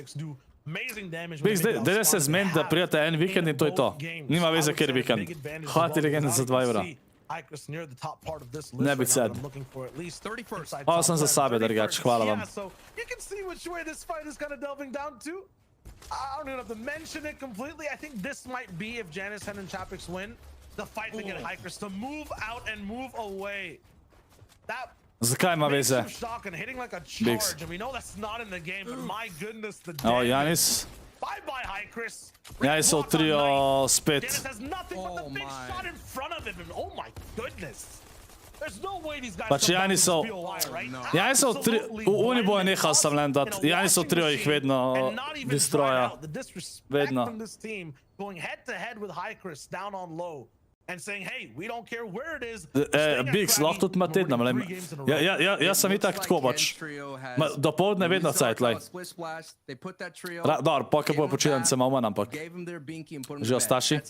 Biggs, daj se zmeni, da prijete en vikend in to je to. Nima veze, kjer vikend. Hoti legenda za 2 evra. Ne bi sad. Ovo sem za sabe, drugač. Hvala vam. I don't even have to mention it completely. I think this might be, if Janice and Chapix win, the fight to get Hikers to move out and move away. That Zakaj ima veze? shock and hitting like a Biggs. charge, and we know that's not in the game, but my goodness, the O, damage. Janis. Bye-bye, Hikers. Janis v trio spet. Janice has nothing but the big shot in front of him, and oh my goodness. There's no way these guys Pač come back Janisov, with POI, right? Janisov v trio, oni bojo nehal sam len dati. Janisov v trio jih vedno And not even destroja. the disrespect Vedno. from this team going head to head with Hikers down on low and saying, hey, we don't care where it is. staying at Biggs, Craggy, lahko tudi ima and we're tedna, winning mlem. 3 games in a row. Jaz sem itak tako pač. Dopoldne vedno cajt, lej. Dobro, pokaj bojo počitnice malo manj, ampak. Že ostaši?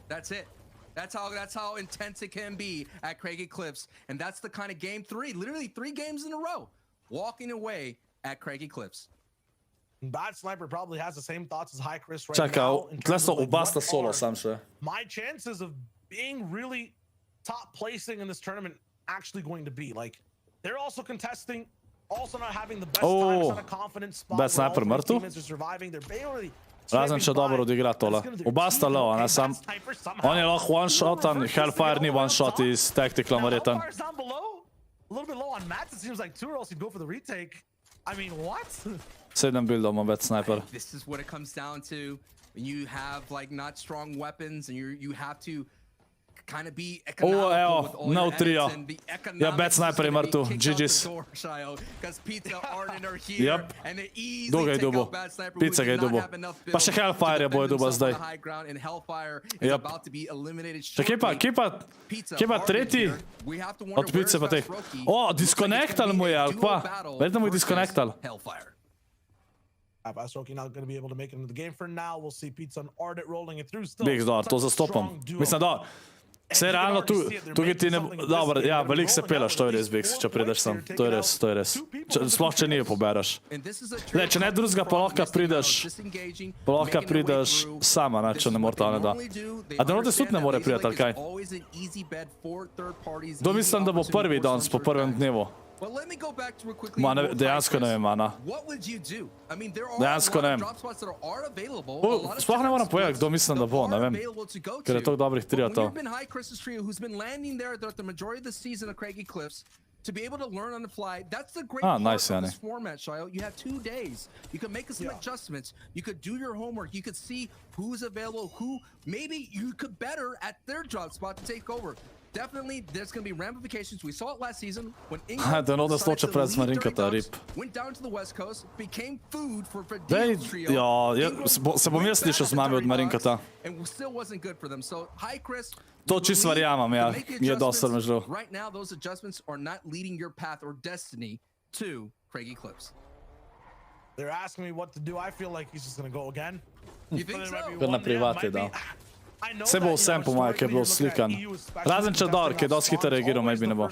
That's it. That's how intense it can be at Craggy Cliffs, and that's the kind of game 3, literally 3 games in a row, walking away at Craggy Cliffs. Bad Sniper probably has the same thoughts as Hikers right Čakaj, now. in tle terms so of, like, oba what sta solo are sam še. my chances of being really top placing in this tournament actually going to be. Like, they're also contesting, also not having the best time, not a confident spot. Bad where all Sniper three mrtev? teammates are surviving. They're barely Razen če dobro odigra tole. Oba sta low, ne sam. On je lahko one-shotan, Hellfire ni one-shot iz Tactical, verjeten. Hellfire's down below. A little bit low on Mats. It seems like 2 or else he'd go for the retake. I mean, what? 7 buildov ima Bad Sniper. This is what it comes down to when you have like not strong weapons and you have to kind of be economical evo, with all no your trio. edits and the Ja, Bad economics is Sniper je gonna be mrtev. kicked out the GG's. door, Shayo, because Pizza Arden are here Yep. and they easily Dolga je take dobil. out Bad Sniper, Pizza who ga je did not dobil. have enough Pa še build to Hellfire je defend bojo dobil himself on zdaj. the high ground, and Hellfire is Yep. about to be eliminated Če kje pa Pizza kje pa Arden tretji? here. We have to wonder Od where's Pizze pa teh. Best Rookie. O, Looks like it's disconnectal gonna mu be je, a ali duo kva? battle Verjetno mu je versus disconnectal. Hellfire. Vsak not going to be able to make it into the game for now. We'll see Pizza and Ardit rolling it through still. Biggs, dobro, to Such a zastopam. strong duo. Mislim, da. Se realno tukaj ti ne... Dobro, ja, veliko se pelaš, to je res, Biggs, če prideš sem. To je res, to je res. Sploh če nije poberaš. Ne, če ne drugega, pa lahko prideš sama, ne, če ne mora ta ne da. A Denotes tudi ne more priti, ali kaj? Kdo mislim, da bo prvi danes po prvem dnevu? Ma, dejansko ne vem, Ana. Dejansko ne vem. Sploh ne moram povedati, kdo mislim, da bo, ne vem. Ker je toliko dobrih triatov. To be able to learn on the fly, that's the great Ah, part nice, of Yanni. this format, Shayo. You have 2 days. You can make some adjustments. You could do your homework. You could see who's available, who maybe you could better at their drop spot to take over. Definitely, there's going to be ramifications. We saw it last season when England Denotes decided loče to pred leave Marinkata, during rip. dumps, went down to the West Coast, became food for Dej, Denotes trio. ja, se bom jaz slišal z mami od Marinkata. And still wasn't good for them. So, hi, Chris. To čisto verjamem, ja. Je dosti srmežljiv. Right now, those adjustments are not leading your path or destiny to Craggy Cliffs. They're asking me what to do. I feel like he's just going to go again. You think so? Kar na private, da. Se bo vsem po moje, ki je bilo slikan. Razen če Dor, ki je dosti hitro reagiral, maybe ne bo.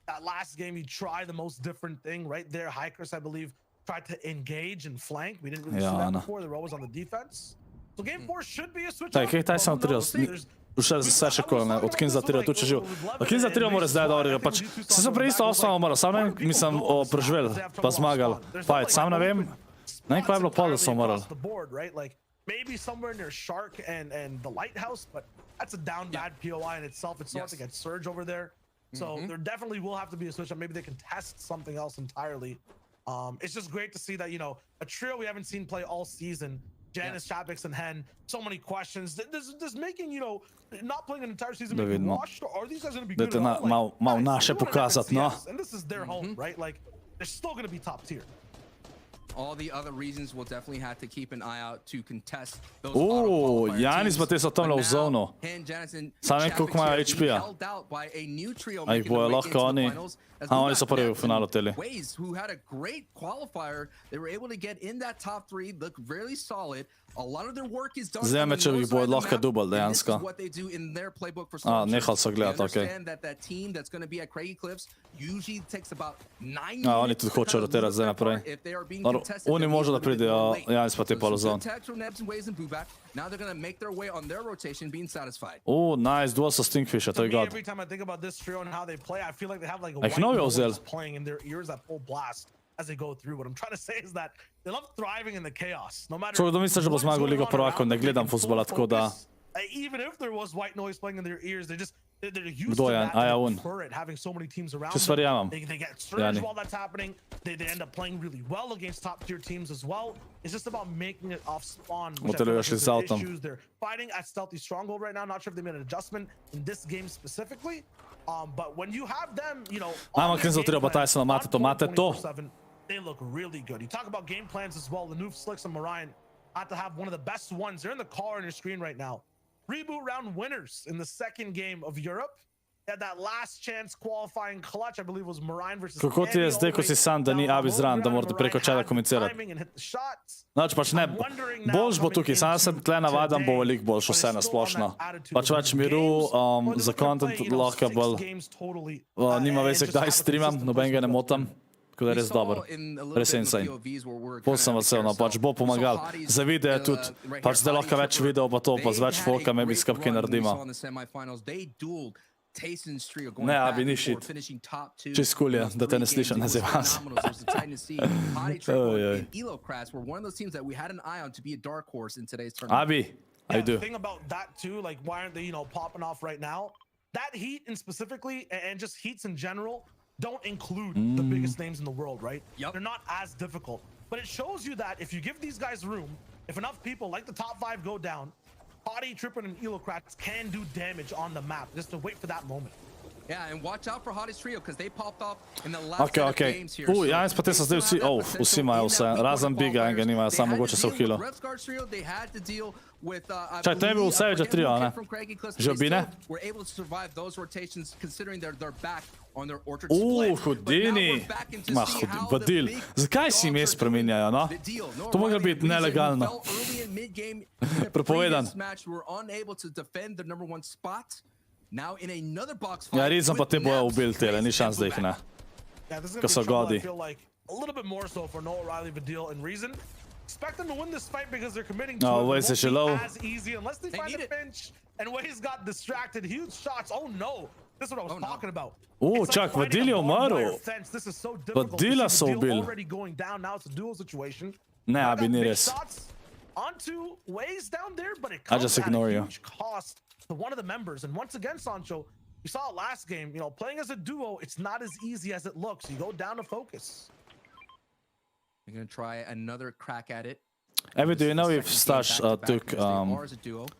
That last game, you try the most different thing right there. Hikers, I believe, tried to engage and flank. We didn't really see that before. They were always on the defense. So game 4 should be a switch. Kaj TaySon trio? Vse še kolo, ne, od K1nzell trio, tu če živ. Od K1nzell trio mora zdaj dobrega, pač, se so prej isto osnovno moral, sam ne vem, mislim, preživel, pa zmagal, fight, sam ne vem, ne vem, kaj je bilo pol, da so moral. Maybe somewhere near Shark and the Lighthouse, but That's a down bad POI in itself. It's hard to get Surge over there. So there definitely will have to be a switch up. Maybe they can test something else entirely. It's just great to see that, you know, a trio we haven't seen play all season. Janice, Chapix, and Hen. So many questions. This making, you know, not playing an entire season maybe washed. Are these guys going to be good? Mal naše pokazat, no. And this is their home, right? Like, they're still going to be top tier. All the other reasons we'll definitely have to keep an eye out to contest those auto qualifier Janis pa te so tam u zonu. Sam vem koliko imajo HP-a. A jih bojo lahko oni. A oni so prvi v finalu teli. Waze, who had a great qualifier, they were able to get in that top 3, look really solid. A lot of their work is done. Zdaj me, če jih bojo lahko dubal dejansko. What they do in their playbook for nehal so gledati, okej. Understand that team that's going to be at Craigie Cliffs usually takes about 9 minutes. Oni tudi hočejo rotirati zdaj naprej. Oni možno da pridejo, Janis pa te pa lozon. Now they're going to make their way on their rotation being satisfied. Nice, duel so Stinkfisher, to je god. Every time I think about this trio and how they play, I feel like they have like a jih novi vzel? playing in their ears at full blast as they go through. What I'm trying to say is that they love thriving in the chaos. No matter. Čo kdo misliš, da bo zmagal Ligo prvakov, ne gledam fuzbola, tako da. Even if there was white noise playing in their ears, they're used Kdo to je? that. Aja, on. Having so many teams around Čisto them. verjamem. They get surge while that's happening. They end up playing really well against top tier teams as well. It's just about making it off spawn. Which I feel like is their issues. They're fighting at Stealthy Stronghold right now. Not sure if they made an adjustment in this game specifically. But when you have them, you know, Ajmo, K1nzell treba TaySona, mate to. they look really good. You talk about game plans as well. The new Slicks and Mariah have to have one of the best ones. They're in the car on your screen right now. Reboot round winners in the second game of Europe. They had that last chance qualifying clutch, I believe was Mariah versus Kako ti je zdaj, ko si sam, da ni Abi zraven, da morate preko čela komunicirati? Znači, pač ne, boljš bo tukaj, sam sem tle navadan, bo veliko boljš vse nasplošno. Pač več miru, za content lahko bolj, nima veze, kdaj streamam, nobenega ne motam. Tako da je res dober, res insane. Pol sem vesel, no, pač bo pomagal. Za video tudi, pač zdaj lahko več video, pa to, pa z več folka, maybe skupaj naredimo. Ne, Abi, ni shit. Čist cool je, da te ne slišam, ne zdaj vas. Abi, I do. The thing about that too, like why aren't they, you know, popping off right now? That heat and specifically, and just heats in general, don't include the biggest names in the world, right? They're not as difficult. But it shows you that if you give these guys room, if enough people like the top 5 go down, Potty, Trippin, and Elocrats can do damage on the map. Just to wait for that moment. Yeah, and watch out for Hotties Trio because they popped off in the last set of games here. Janis pa te so zdaj vsi, vsi imajo vse, razen Biga, enega nimajo, samo mogoče so v healu. Čaj, to je bil vse več trio, ne? Že obine? Hudini. Ma, Badil. Zakaj si ime spreminjajo, no? To moglo biti nelegalno. Prepovedan. Ja, Rizom pa te bojo ubili tele, ni šans, da jih ne. Ko so godi. Expect them to win this fight because they're committing to it. Waze is low. As easy unless they find a pinch. And Waze got distracted. Huge shots. Oh no. This is what I was talking about. Čak, Vadil je umrl. Vadila so ubili. Already going down. Now it's a duel situation. Ne, Abi, ni res. Onto Waze down there, but it I comes just at ignore a you. huge cost to one of the members. And once again, Sancho, you saw it last game. You know, playing as a duo, it's not as easy as it looks. You go down to focus. You're going to try another crack at it. Evi, do you know if Stash took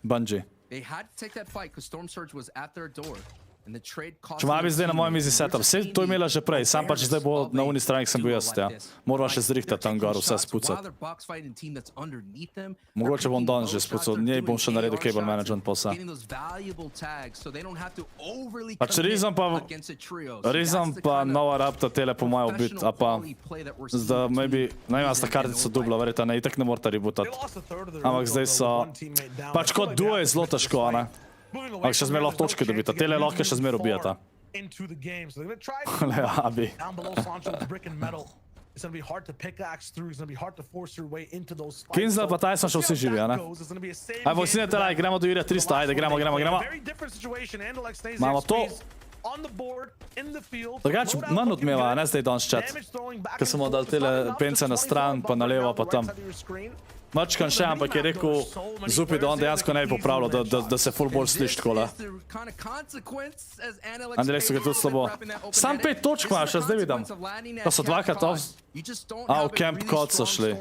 Bungie? They had to take that fight because Storm Surge was at their door. Če ima bi zdaj na mojem easy setup, vse to je imela že prej, sam pač zdaj bo na uni strani, sem bil jaz, ja. Morava še zrihtati tam gor, vse spucati. Mogoče bom danes že spucal, njej bom še naredil cable management pa vse. Pač Rizom pa nova rapta tele po mojo bit, a pa zdaj maybe, ne vem, sta kartico dubla, verjeta, ne, itak ne morata rebutati. Ampak zdaj so, pač kot duo je zelo težko, ne. Ampak še zmer lahko točke dobita, tele lahko še zmer ubijata. Le, Abi. K1nzell pa TaySon še vsi živijo, ne? Ajmo, vsi ne telaj, gremo do Jurija 300, ajde, gremo. Imamo to. Drugač, manj odmeva, ne zdaj danes chat. Ker smo dali tele pence na stran, pa na levo, pa tam. Mačkan še, ampak je rekel Zupi, da on dejansko ne bi popravljal, da se ful bolj sliši takole. Andrej so ga tudi slabo. Sam 5 točk imaš, zdaj vidim. Pa so dvakrat off. A, v Camp Cod so šli.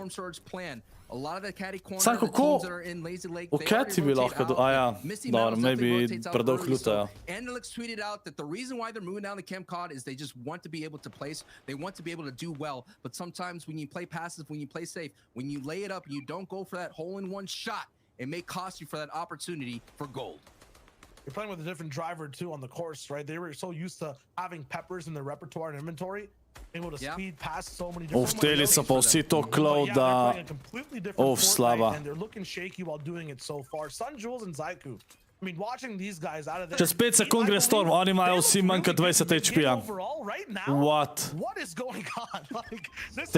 Sam kako, v Cati bi lahko, ja, dobro, maybe predolg lutajo. Analytics tweeted out that the reason why they're moving down the Camp Cod is they just want to be able to place, they want to be able to do well, but sometimes when you play passive, when you play safe, when you lay it up and you don't go for that hole-in-one shot, it may cost you for that opportunity for gold. You're playing with a different driver too on the course, right? They were so used to having peppers in their repertoire and inventory, able to speed past so many different. Vteli so pa vsi to cloud, da... slaba. And they're looking shaky while doing it so far. Sun Jules and Zaiku. I mean, watching these guys out of there. Čez 5 sekund gre Storm, oni imajo vsi manj kot 20 HP-ja. What? What is going on? Like, this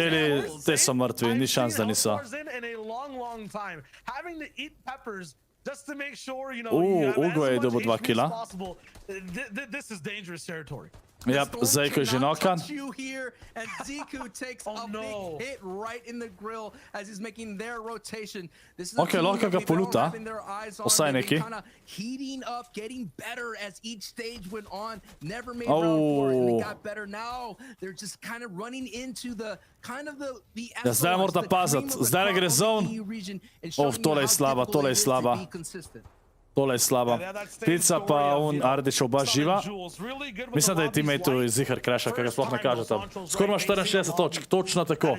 Te so mrtvi, ni šans, da niso. in a long time. Having to eat peppers just to make sure, you know, you have Ugo je as much dobil 2 HP kila. as possible. This is dangerous territory. Yep, Zajko je že nokan. And Ziku takes a big hit right in the grill as he's making their rotation. This is Okay, lahko ga poluta. Vsaj neki. Heating up, getting better as each stage went on. Never made round 4 and they got better now. They're just kind of running into the Ja, zdaj morata paziti, zdaj gre zone. Tole je slaba, tole je slaba. Tole je slaba. Pizza pa on Ardič oba živa. Mislim, da je teammate iz Zihar Crasha, kaj ga sploh ne kaže tam. Skoro ima 64 točk, točno tako.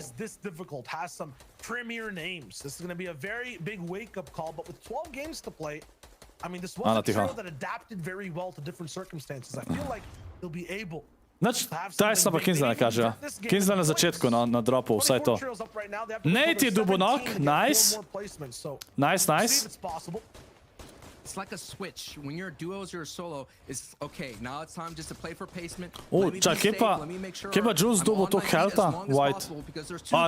Ana, tiho. Nač, TaySona pa K1nzell ne kaže. K1nzell na začetku, na dropu, vsaj to. Nate je dubo knock, nice. Nice. It's like a switch. When you're duos or a solo, it's okay. Now it's time just to play for placement. Čak, kje pa Jules dobil to healtha? White.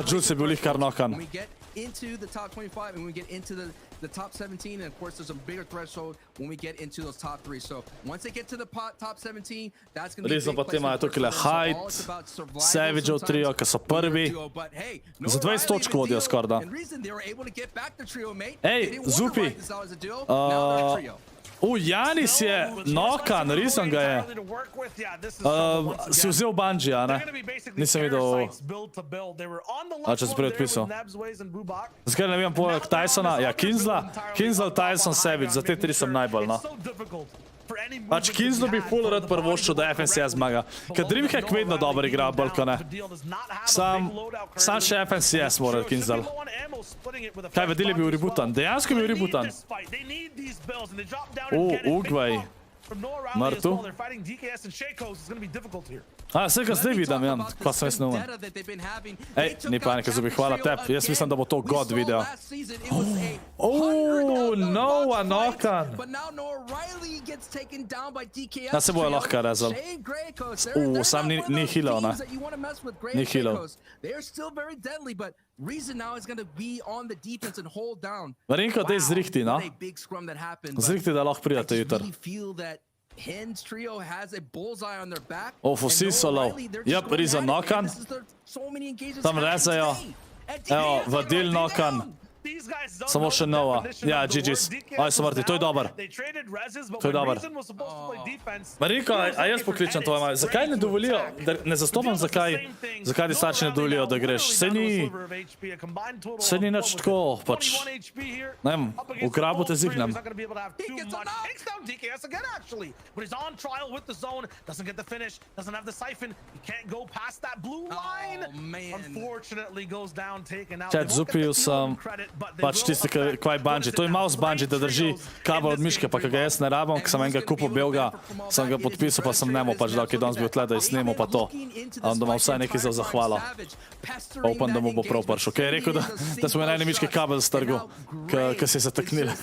Jules je bil lih kar knockan. When we get into the top 25 and we get into the top 17, and of course there's a bigger threshold when we get into those top 3. So once they get to the top 17, that's going to be Resno pa te imajo tukaj Hyde, Savageov trio, ki so prvi. Za 20 točk vodijo skorda. Ej, Zupi. Janis je knockan, Rizon ga je. Si vzel Bungie, ne? Nisem videl. Če si prej odpisal. Zakaj ne vem poleg TaySona? Ja, K1nzell, TaySon, Savage, za te 3 sem najbolj, no. Pač K1nzell bi full rad prvoščil, da FNCS zmaga. Ker Dreamhack vedno dobro igra, bolj ko ne. Sam še FNCS mora KNZL. Kaj, vedeli bi bil rebootan? Dejansko bi bil rebootan. Ugvaj. Mrtu. Vse ga zdaj vidim, ja. Ko sem jaz neumen. Ej, ni panike, Zubi, hvala tebi. Jaz mislim, da bo to God video. Noah knockan. Ja, se bojo lahko rezal. Sam ni healal, ne. Ni healal. Marinko, dej zrihti, no. Zrihti, da lahko pridate jutr. Vsi so low. Yep, Rizon knockan. Tam rezajo. Evo, Vadil knockan. Samo še Noah. Ja, GG's. Aj, so mrtvi, to je dober. To je dober. Marinko, a jaz pokličem tvoje mame. Zakaj ne dovolijo, ne zastopam zakaj ti starši ne dovolijo, da greš. Se ni nič tako, pač. Ne vem, v grabu te zignem. Čet, Zupiju sem pač tisti, kaj Bungie. To je mouse Bungie, da drži kabel od miške, pa kaj ga jaz ne rabim, ker sem enega kupil belga, sem ga podpisal, pa sem nemo pač dal, ki je danes bil tle, da je snemo pa to. Da ima vsaj nekaj za zahvalo. Upam, da mu bo prav prišel. Kaj je rekel, da smo ene miške kabel strgal, ki se je zataknili.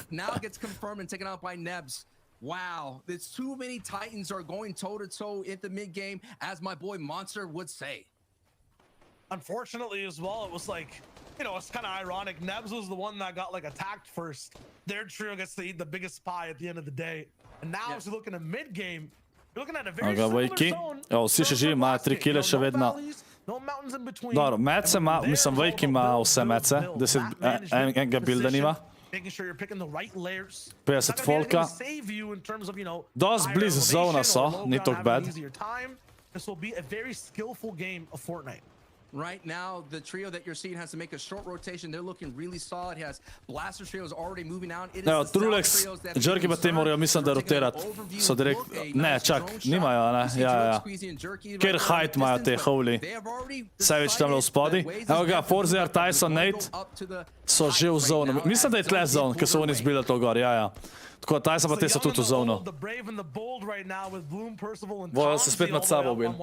Wow, there's too many Titans are going toe-to-toe in the mid-game, as my boy Monster would say. Unfortunately as well, it was like, you know, it's kind of ironic. Nebs was the one that got like attacked first. Their trio gets to eat the biggest pie at the end of the day. And now as you're looking at mid game, you're looking at a very similar zone. Vsi še živi, imajo 3 kile še vedno. No mountains in between. Dobro, mece ima, mislim, Vake ima vse mece, 10 enega builda nima. Making sure you're picking the right layers. 50 folka. Dost blizu zona so, ni tok bad. This will be a very skillful game of Fortnite. Right now, the trio that you're seeing has to make a short rotation. They're looking really solid. He has Blaster trios already moving out. Evo, Trulex, Jerky pa te morajo, mislim, da rotirat. So direkt, ne, čak, nimajo, ne, ja. Ker height imajo te, holy. Savage tam v spodi. Evo ga, Forzier, TaySon, Nate so že v zonu. Mislim, da je tle zon, ker so oni zbili to gor, ja. Tako, TaySon pa te so tudi v zonu. Bojo se spet med sabo bil.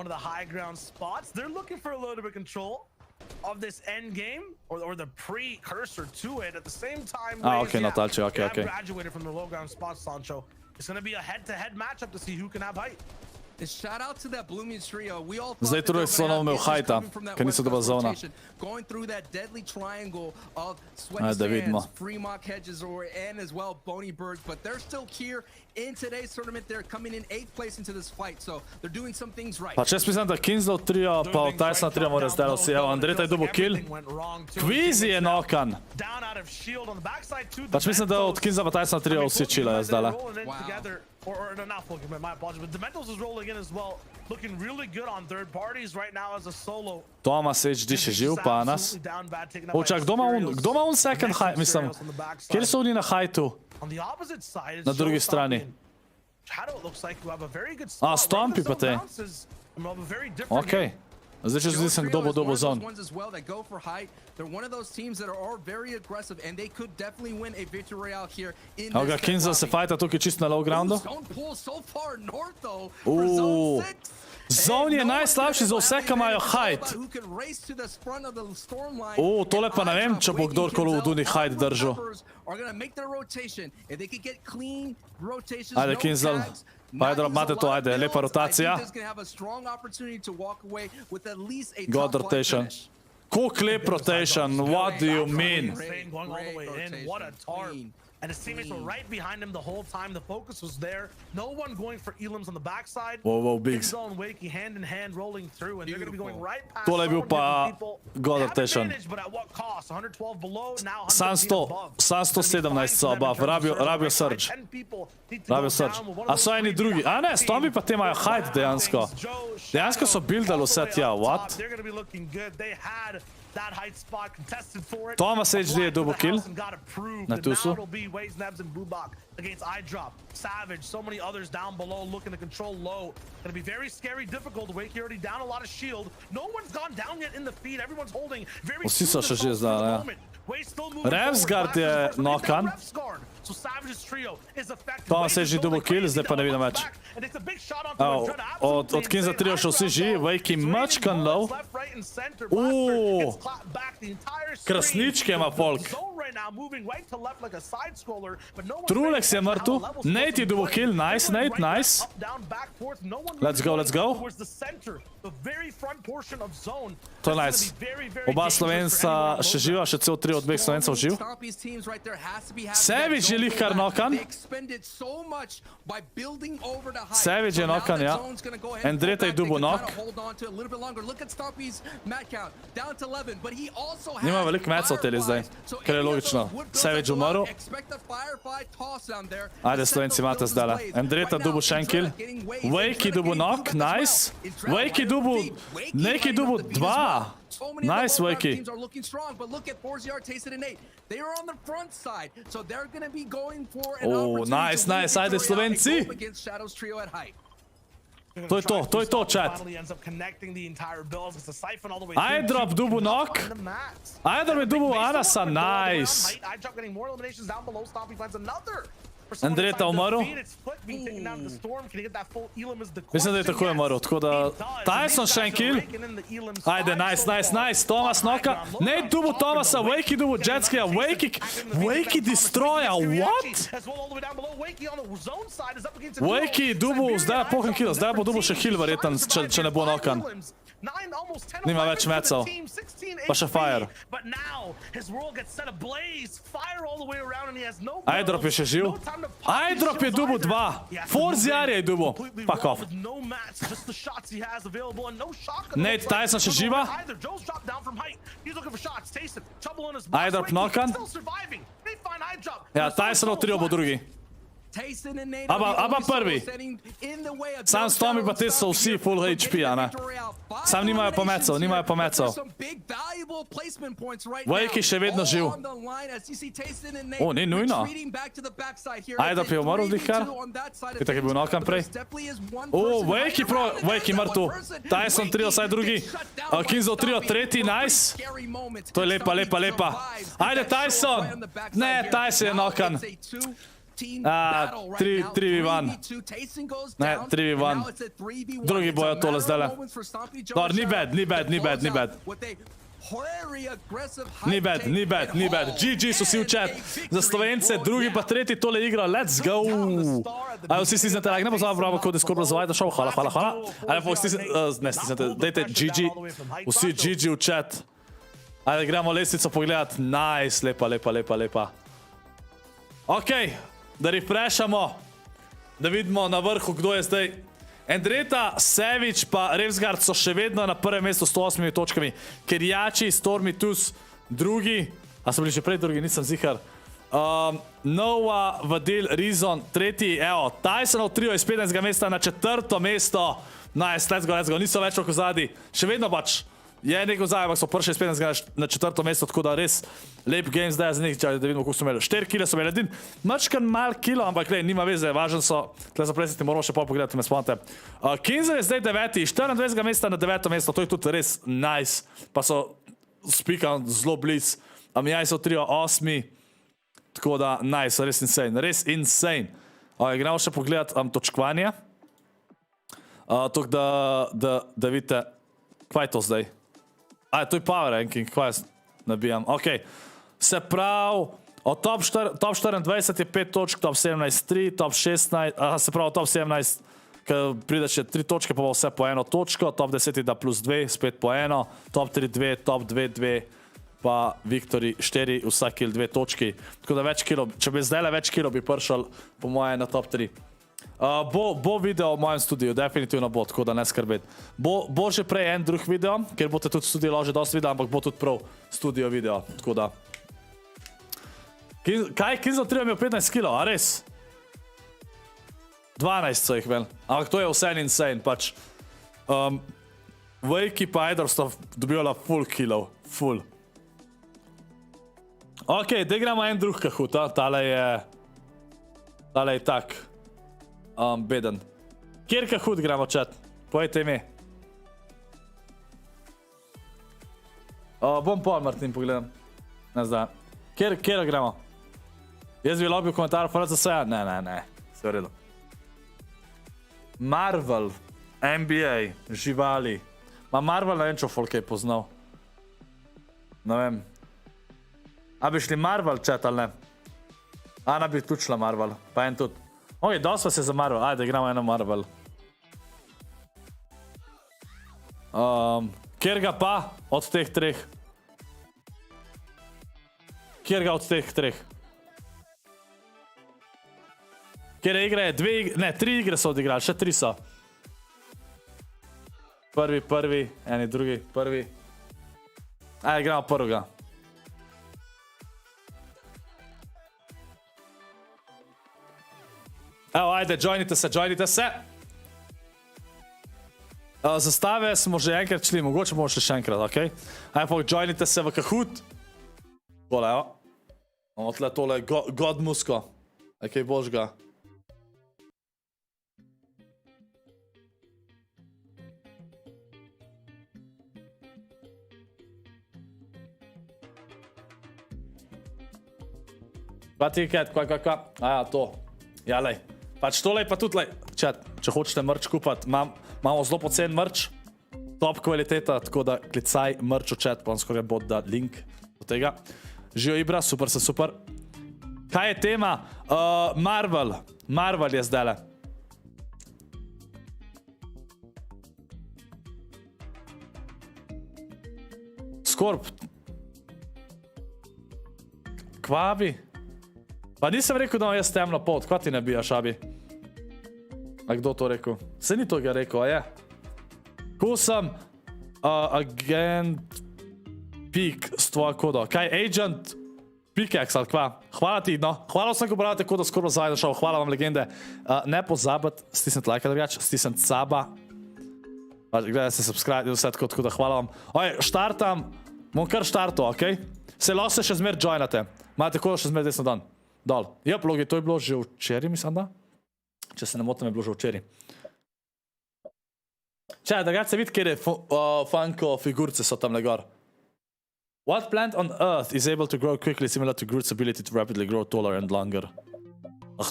Of this end game or the precursor to it at the same time. Okay, Natalče, okay. Graduated from the low ground spot, Sancho. It's going to be a head-to-head matchup to see who can have height. Shout out to that blooming trio. We all Zdaj Trulex slono imel hajta, ker niso doba zona. Going through that deadly triangle of Sweaty Sands, Fremont Hedges, and as well Bony Birds, but they're still here in today's tournament. They're coming in 8th place into this fight, so they're doing some things right. Pa čest mislim, da K1nzell trio, pa TaySon trio mora zdaj si. Evo, Andreta je dobil kill. Kvizi je nokan. Pač mislim, da od K1nzella pa TaySon trio vsi čilajo zdaj. Or not fucking, my apologies, but Denotes is rolling in as well, looking really good on third parties right now as a solo. Thomas HD še živ, pa nas. Čak, kdo ima un second height, mislim, kjer so oni na heightu? Na drugi strani. A, Stompy pa te. Okej. Zdaj če zdi sem, kdo bo dobo zon. They're one of those teams that are very aggressive and they could definitely win a victory royale here in this. Evo ga, K1nzell se fajta tukaj čist na low groundu. Zone je najslabši za vse, ki imajo height. Tole pa ne vem, če bo kdorkoli v Duni height držal. Ajde, K1nzell. Pa ajde, imate to, ajde, lepa rotacija. God rotation. Cook lip rotation, what do you mean? Going all the way in, what a tarp. And his teammates were right behind him the whole time. The focus was there. No one going for elims on the backside. Whoa, Biggs. K1nzell and Wakey hand in hand rolling through, and they're going to be going right past. Tole je bil pa God rotation. But at what cost? 112 below, now 117 so buff, rabijo surge. Rabijo surge. A so eni drugi. A ne, Stompy pa te imajo height dejansko. Dejansko so buildali vse tja, what? They're going to be looking good. They had that height spot contested for it. Thomas HD je double kill. Na tusu. Against iDrop, Savage, so many others down below looking to control low. Gonna be very scary, difficult. Wakey already down a lot of shield. No one's gone down yet in the feed. Everyone's holding very Vsi so še že zdaj, ne. Revsguard je nokan. Thomas HD double kill, zdaj pa ne vidim več. Od K1nzell trio še vsi živi, Wakey mačkan low. Krasničke ima folk. Trulex je mrtev. Nate je double kill, nice, Nate, nice. Let's go. To je nice. Oba Slovenca še živa, še cel trio od dveh Slovencev živ. Savage je lih kar nokan. Savage je nokan, ja. Andreta je double knock. Nima veliko mecov teli zdaj, kar je logično. Savage umrl. Ajde, Slovenci imate zdaj. Andreta double shen kill. Wakey double knock, nice. Wakey double, neki double 2. Nice, Wakey. Nice, ajde, Slovenci. To je to, chat. iDrop double knock. iDrop je double Anasa, nice. Andreta umrl. Mislim, da je tako umrl, tako da TaySon shen kill. Ajde, nice. Thomas noka. Nate double Thomasa, Wakey double Jetskija, Wakey destroya, what? Wakey double, zdaj je pohan kill, zdaj bo double še heal verjetan, če ne bo nokan. 9, almost 10 Nima več mecov. Pa še fire. But now his world gets set ablaze. Fire all the way around and he has no Ajdrop je še živ. Ajdrop je dubu 2. Forziar je dubu. Fuck off. Nate, TaySon še živa. Ajdrop knockan. Ja, TaySon odtrio bo drugi. Aba prvi. Sam Stomi pa te so vsi full HP, a ne? Sam nimajo pa mecov, nimajo pa mecov. Vajki še vedno živ. O, ni nujno. Ajdrop je umrl dihkar. Kaj tak je bil knockan prej? O, Vajki mrtvu. TaySon trio, saj drugi. K1nzell trio, tretji, nice. To je lepa, lepa, lepa. Ajde, TaySon. Ne, TaySon je knockan. 3v1. Ne, 3v1. Drugi bojo tole zdajle. Dobar, ni bad, ni bad, ni bad, ni bad. Ni bad, ni bad, ni bad. GG so si v chat. Za Slovence, drugi pa tretji tole igra. Let's go. Ajde, vsi stisnete like, ne pozabite bravo kod ScorpLZ šov. Hvala, hvala, hvala. Ajde, ne stisnete, dajte GG. Vsi GG v chat. Ajde, gremo lestvico pogledat. Nice, lepa, lepa, lepa, lepa. Okej. Da refreshamo, da vidimo na vrhu, kdo je zdaj. Endreta, Savič pa Revsgard so še vedno na prvem mestu s 108 točkami. Kerjači, Stormitus, drugi. A so bili že prej drugi, nisem zihar. Nova, Vadil, Rizon, tretji. Evo, TaySonov trio iz 15. mesta na 4. mesto. Nice, let's go, let's go. Niso več v kozadi. Še vedno pač. Je nekaj vzaj, ampak so prši iz 15. na 4. mesto, tako da res lep game zdaj za njih, da vidimo, kako so imeli. 4 kile so imeli, edin mačkan mal kilo, ampak le, nima veze, važen so. Tle zapresiti, moramo še pol pogledati, me spomnite. K1nzell je zdaj 9. 24. mesta na 9. mesto, to je tudi res nice. Pa so spikan zelo bliz. Amijaj so trio 8. Tako da, nice, res insane, res insane. Gremo še pogledati točkovanje. Tako da vidite, kaj je to zdaj? To je power ranking, kaj jaz nabijam. Ok, se pravi, od top 24 je 5 točk, top 17 3, top 16, se pravi, top 17, ker pride še 3 točke, pa bo vse po 1 točko, top 10 da plus 2, spet po 1, top 3 2, top 2 2, pa Victory 4, vsak kill 2 točki. Tako da več kilo, če bi zdaj več kilo bi pršal, po moje na top 3. Bo video v mojem studiu, definitivno bo, tako da ne skrbeti. Bo že prej en drug video, ker boste tudi v studiu ložili dosti video, ampak bo tudi prav studio video, tako da. Kaj, K1nzell trio imel 15 kilo, a res? 12 so jih imeli, ampak to je vse insane, pač. Vajki pa Ajdrop sta dobila full kilov, full. Ok, da igramo en drug kahut, tale je tak. Beden. Kjer kahut gremo, chat? Povejte ime. Bom pol mrtnim pogledam. Ne zdaj. Kjer gremo? Jaz bi lobil komentar, FLC se? Ne. Se v redu. Marvel. NBA. Živali. Ma Marvel ne vem, če folk je poznal. Ne vem. A bi šli Marvel, chat, ali ne? Ana bi tučila Marvel. Pa en tudi. Ok, dosta se za Marvel. Ajde, igramo eno Marvel. Kjer ga pa od teh treh? Kjer ga od teh treh? Kjer igre je 2 igre, ne, 3 igre so odigrali, še 3 so. Prvi, eni drugi, prvi. Ajde, igramo prvega. Evo, ajde, joinite se. Zastave smo že enkrat šli, mogoče bomo še enkrat, ok? Ajde, pa joinite se v kahut. Tole, evo. Imamo tle tole god musko. Ok, bož ga. Kva tiket, kva. Aja, to. Ja, lej. Pač tole pa tudi, chat, če hočete merch kupati, imamo zelo pocen merch, top kvaliteta, tako da klicaj merch v chat, pa vam skoraj bo da link do tega. Žijo Ibra, super. Kaj je tema? Marvel je zdajle. Scorp. Kva bi? Pa nisem rekel, da imam jaz temno pot. Kva ti ne bijaš, abi? A kdo to rekel? Se ni to ga rekel, a je? Ko sem agent pik s tvojo kodo. Kaj, agent pickaxe ali kva? Hvala ti, no. Hvala vsem, ko brate kodo ScorpLZ na šov. Hvala vam, legende. Ne pozabiti, stisniti like, da več, stisniti saba. Gledajte se, subscribe, vse tako da hvala vam. Oj, štartam. Bom kar štartal, okej? Se lahko se še zmer joinate. Imate kodo še zmer desno dan. Dol. Jep, logi, to je bilo že včeraj, mislim da. Če se ne motim, je bilo že včeraj. Čaj, da se vidi, kjer je funko figurce so tam gor. What plant on Earth is able to grow quickly similar to Groot's ability to rapidly grow taller and longer?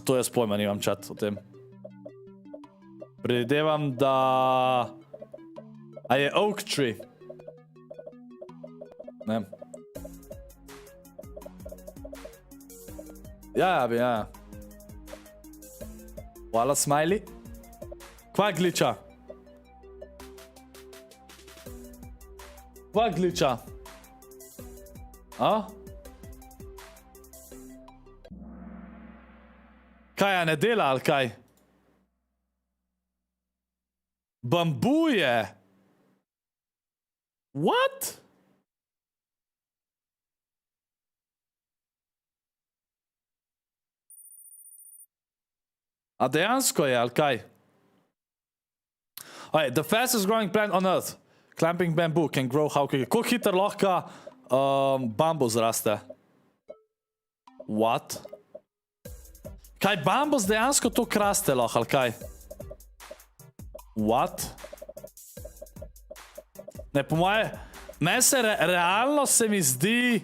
To jaz pojma nimam, chat, o tem. Predvidevam, da... A je oak tree? Ne. Ja. Hvala, smiley. Kva glitcha? Kva glitcha? A? Kaj, a ne dela, ali kaj? Bambuje! What? A dejansko je, ali kaj? Okay, the fastest growing plant on Earth. Clamping bamboo can grow how quickly. Koliko hitro lahko bambus raste? What? Kaj, bambus dejansko to raste lahko, ali kaj? What? Ne, po moje... Meni se realno se mi zdi...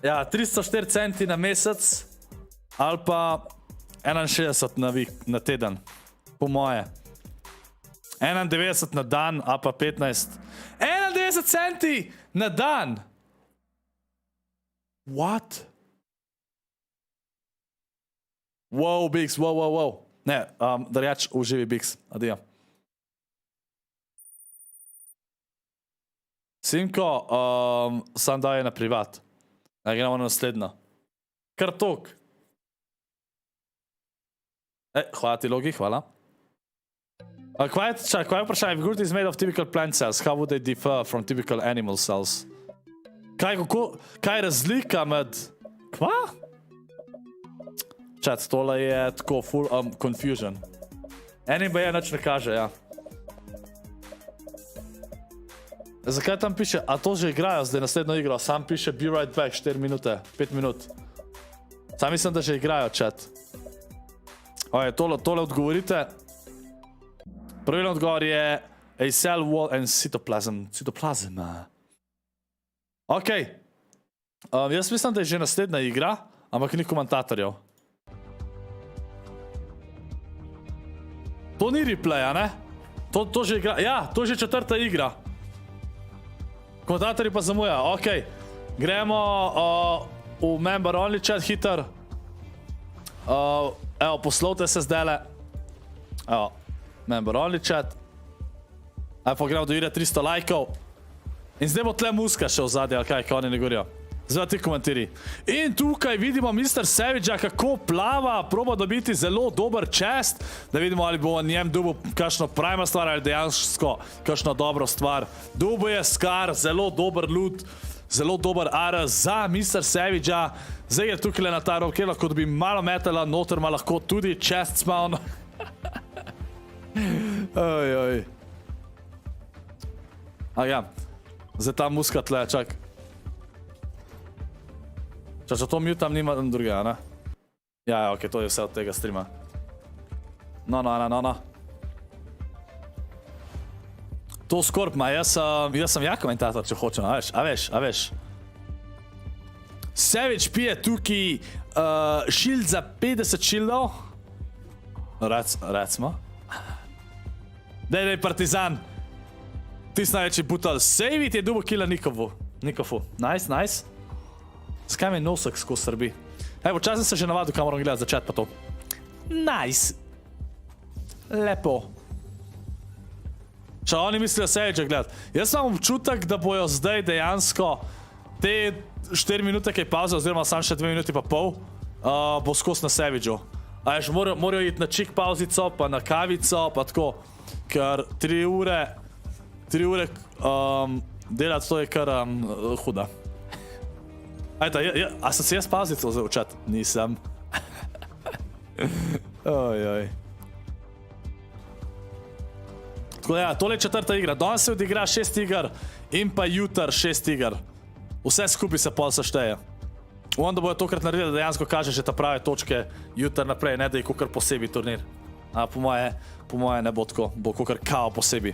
Ja, 304 centi na mesec. Ali pa 61 na teden. Po moje. 91 na dan, ali pa 15. 91 centi na dan! What? Wow, Bix, wow. Ne, da reč, uživi Bix. Adijo. Simko, sam daje na privat. Gremo na naslednjo. Kar tok. Hvala ti, Logi, hvala. Kva je vprašanje? If Groot is made of typical plant cells, how would they differ from typical animal cells? Kaj je razlika med... Kva? Chat, tole je tako full confusion. Enim pa je nič ne kaže, ja. Zakaj tam piše, a to že igrajo zdaj naslednjo igro? Sam piše be right back, 4 minute, 5 minut. Sam mislim, da že igrajo, chat. Oje, tole odgovorite. Pravilno odgovor je a cell wall and cytoplasm. Ok. Jaz mislim, da je že naslednja igra, ampak ni komentatorjev. To ni replaya, ne? To že igra, ja, to je že 4. igra. Komentatorji pa zamuja, ok. Gremo v member only chat hiter. Evo, poslovite se zdajle. Evo, member only chat. Evo, pa gremo do videa 300 lajkov. In zdaj bo tle muska še v zadnje, ali kaj oni ne govorijo. Zdaj ti komentiri. In tukaj vidimo Mr. Savage-a, kako plava, proba dobiti zelo dober chest, da vidimo, ali bo njem dobil kakšno prima stvar, ali dejansko kakšno dobro stvar. Dobil je Scar, zelo dober loot, zelo dober AR za Mr. Savage-a. Zdaj je tukaj na ta rob, kjer lahko dobi malo metala, noter ima lahko tudi chest spawn. Ojoj. A ja, zdaj ta muska tle, čak. Če to mutam, nima drugega, ne? Ja, ok, to je vse od tega streama. No. To Scorp ima, jaz sem ja komentator, če hočem, a veš. Savage pije tukaj shield za 50 shieldov. Recimo. Dej, partizan. Tis največji butal. Savit je dubo killa Nikofu. Nice. Skaj me nosek skozi srbi. Evo, čas sem se že navadil, kam moram gledati za chat pa to. Nice. Lepo. Če oni mislijo Savage gledati. Jaz imam občutek, da bojo zdaj dejansko te 4 minute kaj pauze, oziroma sam še 2 minuti pa pol, bo skos na Savageu. A veš, morajo iti na čik pauzico, pa na kavico, pa tako. Ker 3 ure delati to je kar huda. Ajta, a sem si jaz pauzico vzel v chat? Nisem. Ojoj. Tako da ja, tole je 4. igra. Danes se odigra 6 iger in pa jutr 6 iger. Vse skupaj se pol sešteje. Onda bojo tokrat naredili, da dejansko kaže že ta prave točke jutr naprej, ne da je kakor posebej turnir. A po moje ne bo tako, bo kakor kao posebej.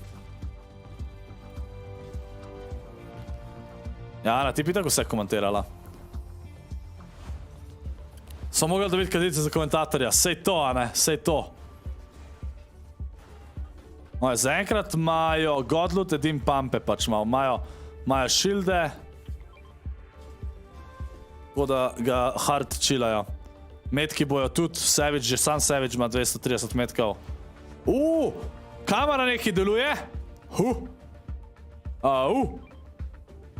Ja, Ana, ti bi tako vse komentirala. Sem mogel dobiti kredice za komentatorja. Sej to, a ne? Sej to. Zaenkrat imajo Godlut, edin pampe pač imajo. Imajo šilde. Tako da ga hard chillajo. Metki bojo tudi, Savage, že sam Savage ima 230 metkov. Kamera nekaj deluje?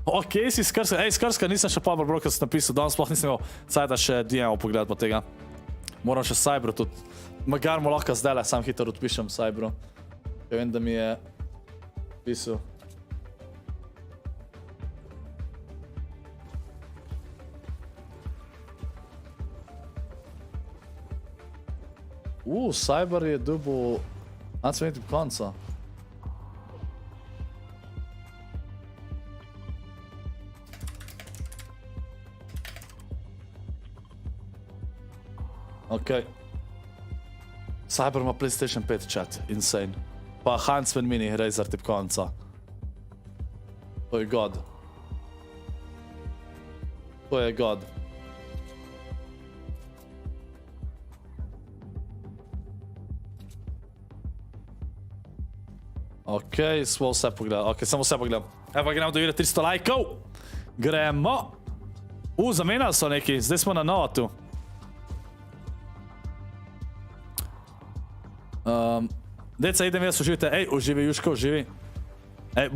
Ok, si Skrska. Ej, Skrska, nisem še pa bral, kad sem napisal. Danes sploh nisem imel cajta še DM-ov pogledati po tega. Moram še Cybru tudi. Magar mu lahko zdaj, sam hitro odpišem Cybru. Ja vem, da mi je pisal. Cyber je dobil... Nadam se konca. Ok. Cyber ima PlayStation 5 chat, insane. Pa Huntsman mini Razer tip konca. To je god. To je god. Ok, smo vse pogledali. Ok, samo vse pogledam. Evo, gremo do 300 lajkov. Gremo. Zamenjali so neki, zdaj smo na novo tu. Deca, idem jaz, uživite. Ej, uživi, Juško, uživi. Ej,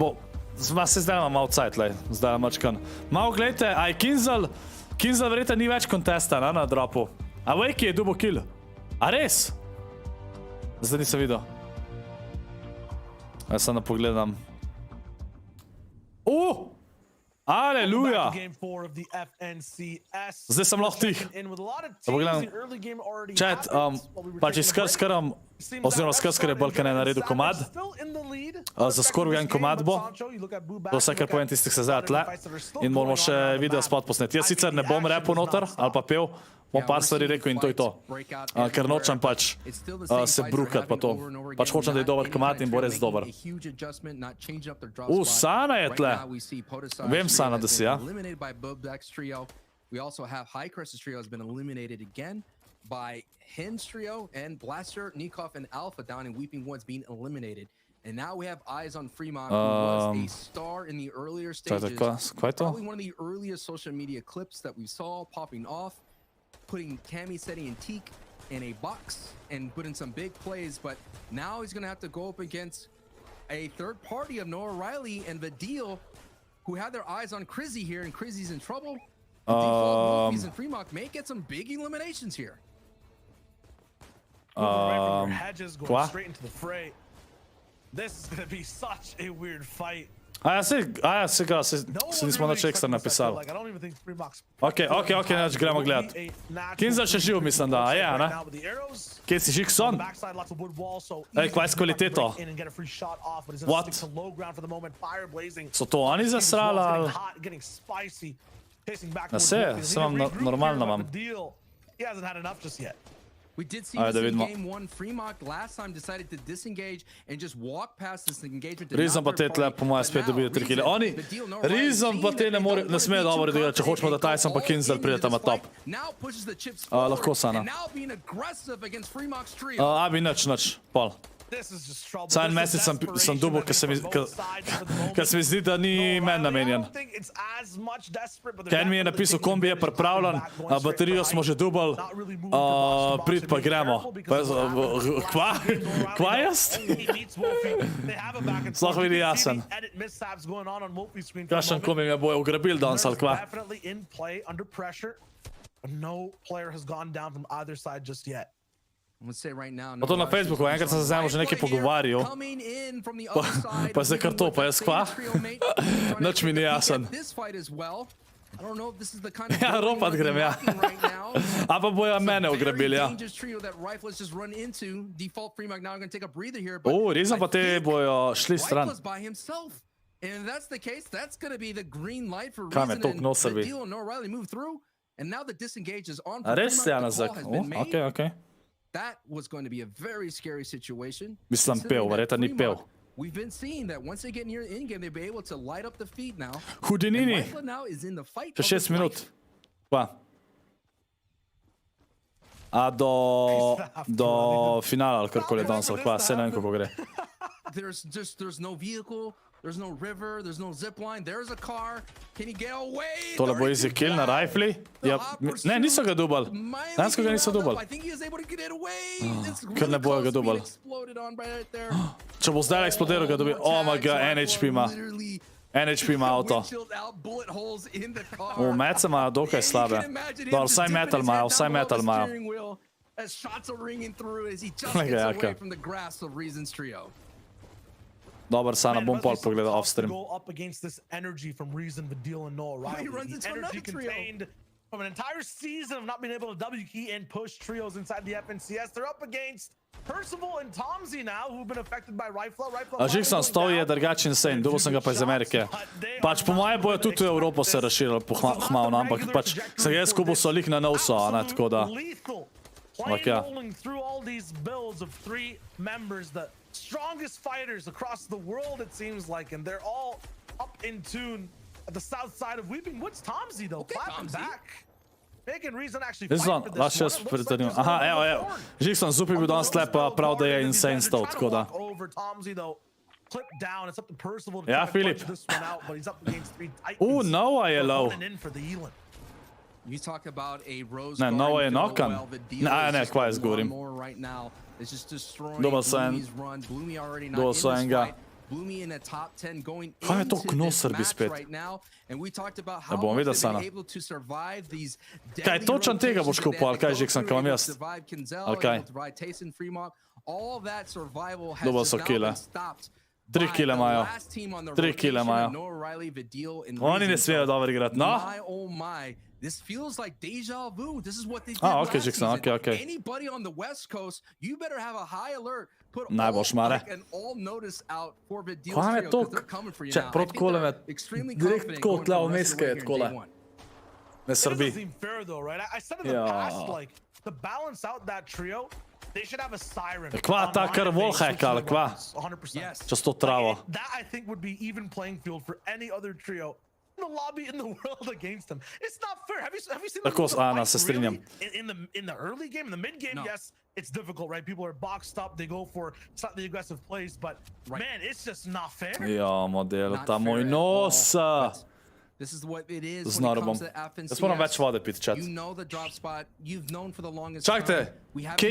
se zdaj imam malo cajt, lej. Zdaj imam mačkan. Malo gledajte, aj K1nzell verjetno ni več kontesta na dropu. A Wakey je dubo kill. A res? Zdaj nisem videl. Jaz samo pogledam. Aleluja! Zdaj sem lahko tih. Da pogledam. Chat, pač iz Skrskarom, oziroma Skrskar je bolj kaj ne naredil komad. Za skoraj en komad bo. To vse, kar povem tistih se zdaj tle. In moramo še video spot posneti. Jaz sicer ne bom rapil noter, ali pa pel. Bom par stvari rekel in to je to. Ker nočem pač se brukat pa to. Pač hočem, da je dober komad in bo res dober. Sana je tle. Vem Sana, da si, ja. We also have High Crest's trio has been eliminated again by Hin's trio and Blaster, Nikov, and Alpha down in Weeping Woods being eliminated. And now we have eyes on Fremont, who was a star in the earlier stages. Probably one of the earliest social media clips that we saw popping off, putting Cammy, Seti, and Teak in a box and putting some big plays. But now he's going to have to go up against a third party of Noah Riley and Vadil, who had their eyes on Crizzy here, and Crizzy's in trouble. Wolfies and Fremont may get some big eliminations here. Hedges going straight into the fray. This is going to be such a weird fight. Se nismo na Čekstar napisali. Ok, neč gremo gledat. K1nzell še živ, mislim, da je, ne? Kje si Žikson? Ej, kaj s kvaliteto? What? So to oni zasrali, ali? Ja se vam normalno imam. We did see this in game 1. Fremont last time decided to disengage and just walk past this engagement. Rizom pa te tle po moje spet dobijo 3 kile. Oni, Rizom pa te ne smejo dobro odigrati, če hočemo, da TaySon pa K1nzell pride tam na top. Lahko Sana. Abi nič, pol. Saj en mesec sem dubo, ker se mi zdi, da ni men namenjen. it's as much desperate, but Ken mi je napisal, kombi je pripravljen, baterijo smo že dubali, prid pa gremo. Kva jaz? Sploh vidi jasen. Kakšen kombi me bojo ugrabil danes ali kva? Definitely in play under pressure. No player has gone down from either side just yet. Pa to na Facebooku, enkrat sem se z njim že nekaj pogovarjal, pa zdaj kar to, pa jaz kva? Nič mi ni jasen. Ja, ropat grem, ja. A pa bojo mene ugrabili, ja. Res pa te bojo šli stran. Kaj me toliko noserbi? A res je, Nazak? Ok. That was going to be a very scary situation. Mislim, pel, verjetno ni pel. We've been seeing that once they get near the in game, they'll be able to light up the feed now. Hudinini. Now is in the fight. Še 6 minut. Pa. A do finala, ali karkoli je danes, ali kva, se ne vem, kako gre. There's no vehicle. There's no river, there's no zip line, there's a car. Can he get away? Tole bo easy kill na rifli. Ja, ne, niso ga dubal. Dansko ga niso dubal. I think he is able to get it away. Ker ne bojo ga dubal. Če bo zdaj eksplodiral, ga dobi. Oh my god, NHP ima. NHP ima avto. Mece imajo dokaj slabe. Dobro, vsaj metal imajo, vsaj metal imajo. Glej ga, jaka. Dobar, Sana, bom pol pogledal off-stream. Go up against this energy from Reason, Vidil, and Noah Riley. He runs into energy another trio. contained from an entire season of not being able to W key and push trios inside the FNCS. They're up against Percival and Tomzy now, who've been affected by Rifle. A Žikson, stol je drugačen insane, dobil sem ga pa iz Amerike. Pač po moje bojo tudi v Evropo se razširili pohmalno, ampak pač se jaz kupil so lik na novso, a ne, tako da. Rolling through all these builds of 3 members, the strongest fighters across the world, it seems like, and they're all up in tune at the south side of Weeping Woods. Tomzy, though, clapping back. Making Reason actually fight for this one. Aha, evo. Žikson, super bil danes tle, pa prav, da je insane stol, tako da. Ja, Filip. Nova je low. You talk about a Rose Ne, Nova je nokan. Ne, kva jaz govorim. Dobar sem. Dobar sem ga. Kaj je to Knosrbi spet? Ne bom videl, Sana. Kaj, točan tega boš kupil, ali kaj, Žikson, kaj vam jaz? Ali kaj? Dobar so kile. 3 kile imajo. 3 kile imajo. Oni ne smejo dobro igrati, no? This feels like deja vu. This is what they did okay, last Jackson, season. okay. Anybody on the West Coast, you better have a high alert. Put all notice out for Vidil's trio because they're coming for you now. I think they're extremely confident going for the rest of the way here in day 1. Ne srbi. It doesn't seem fair though, right? I said in the past, like, to balance out that trio, they should have a siren. Kva ta kar wallhack, ali kva? 100%. Čez to travo. That I think would be even playing field for any other trio in the lobby in the world against them. It's not fair. Have you seen the fights really? In the early game, in the mid game, yes, it's difficult, right? People are boxed up, they go for slightly aggressive plays, but man, it's just not fair. Ja, model, ta moj nos. This is what it is Z when it narobom. comes to FNCS. Jaz moram več vode piti, čat. You know the drop spot. You've known for the longest Čakajte, time. We kje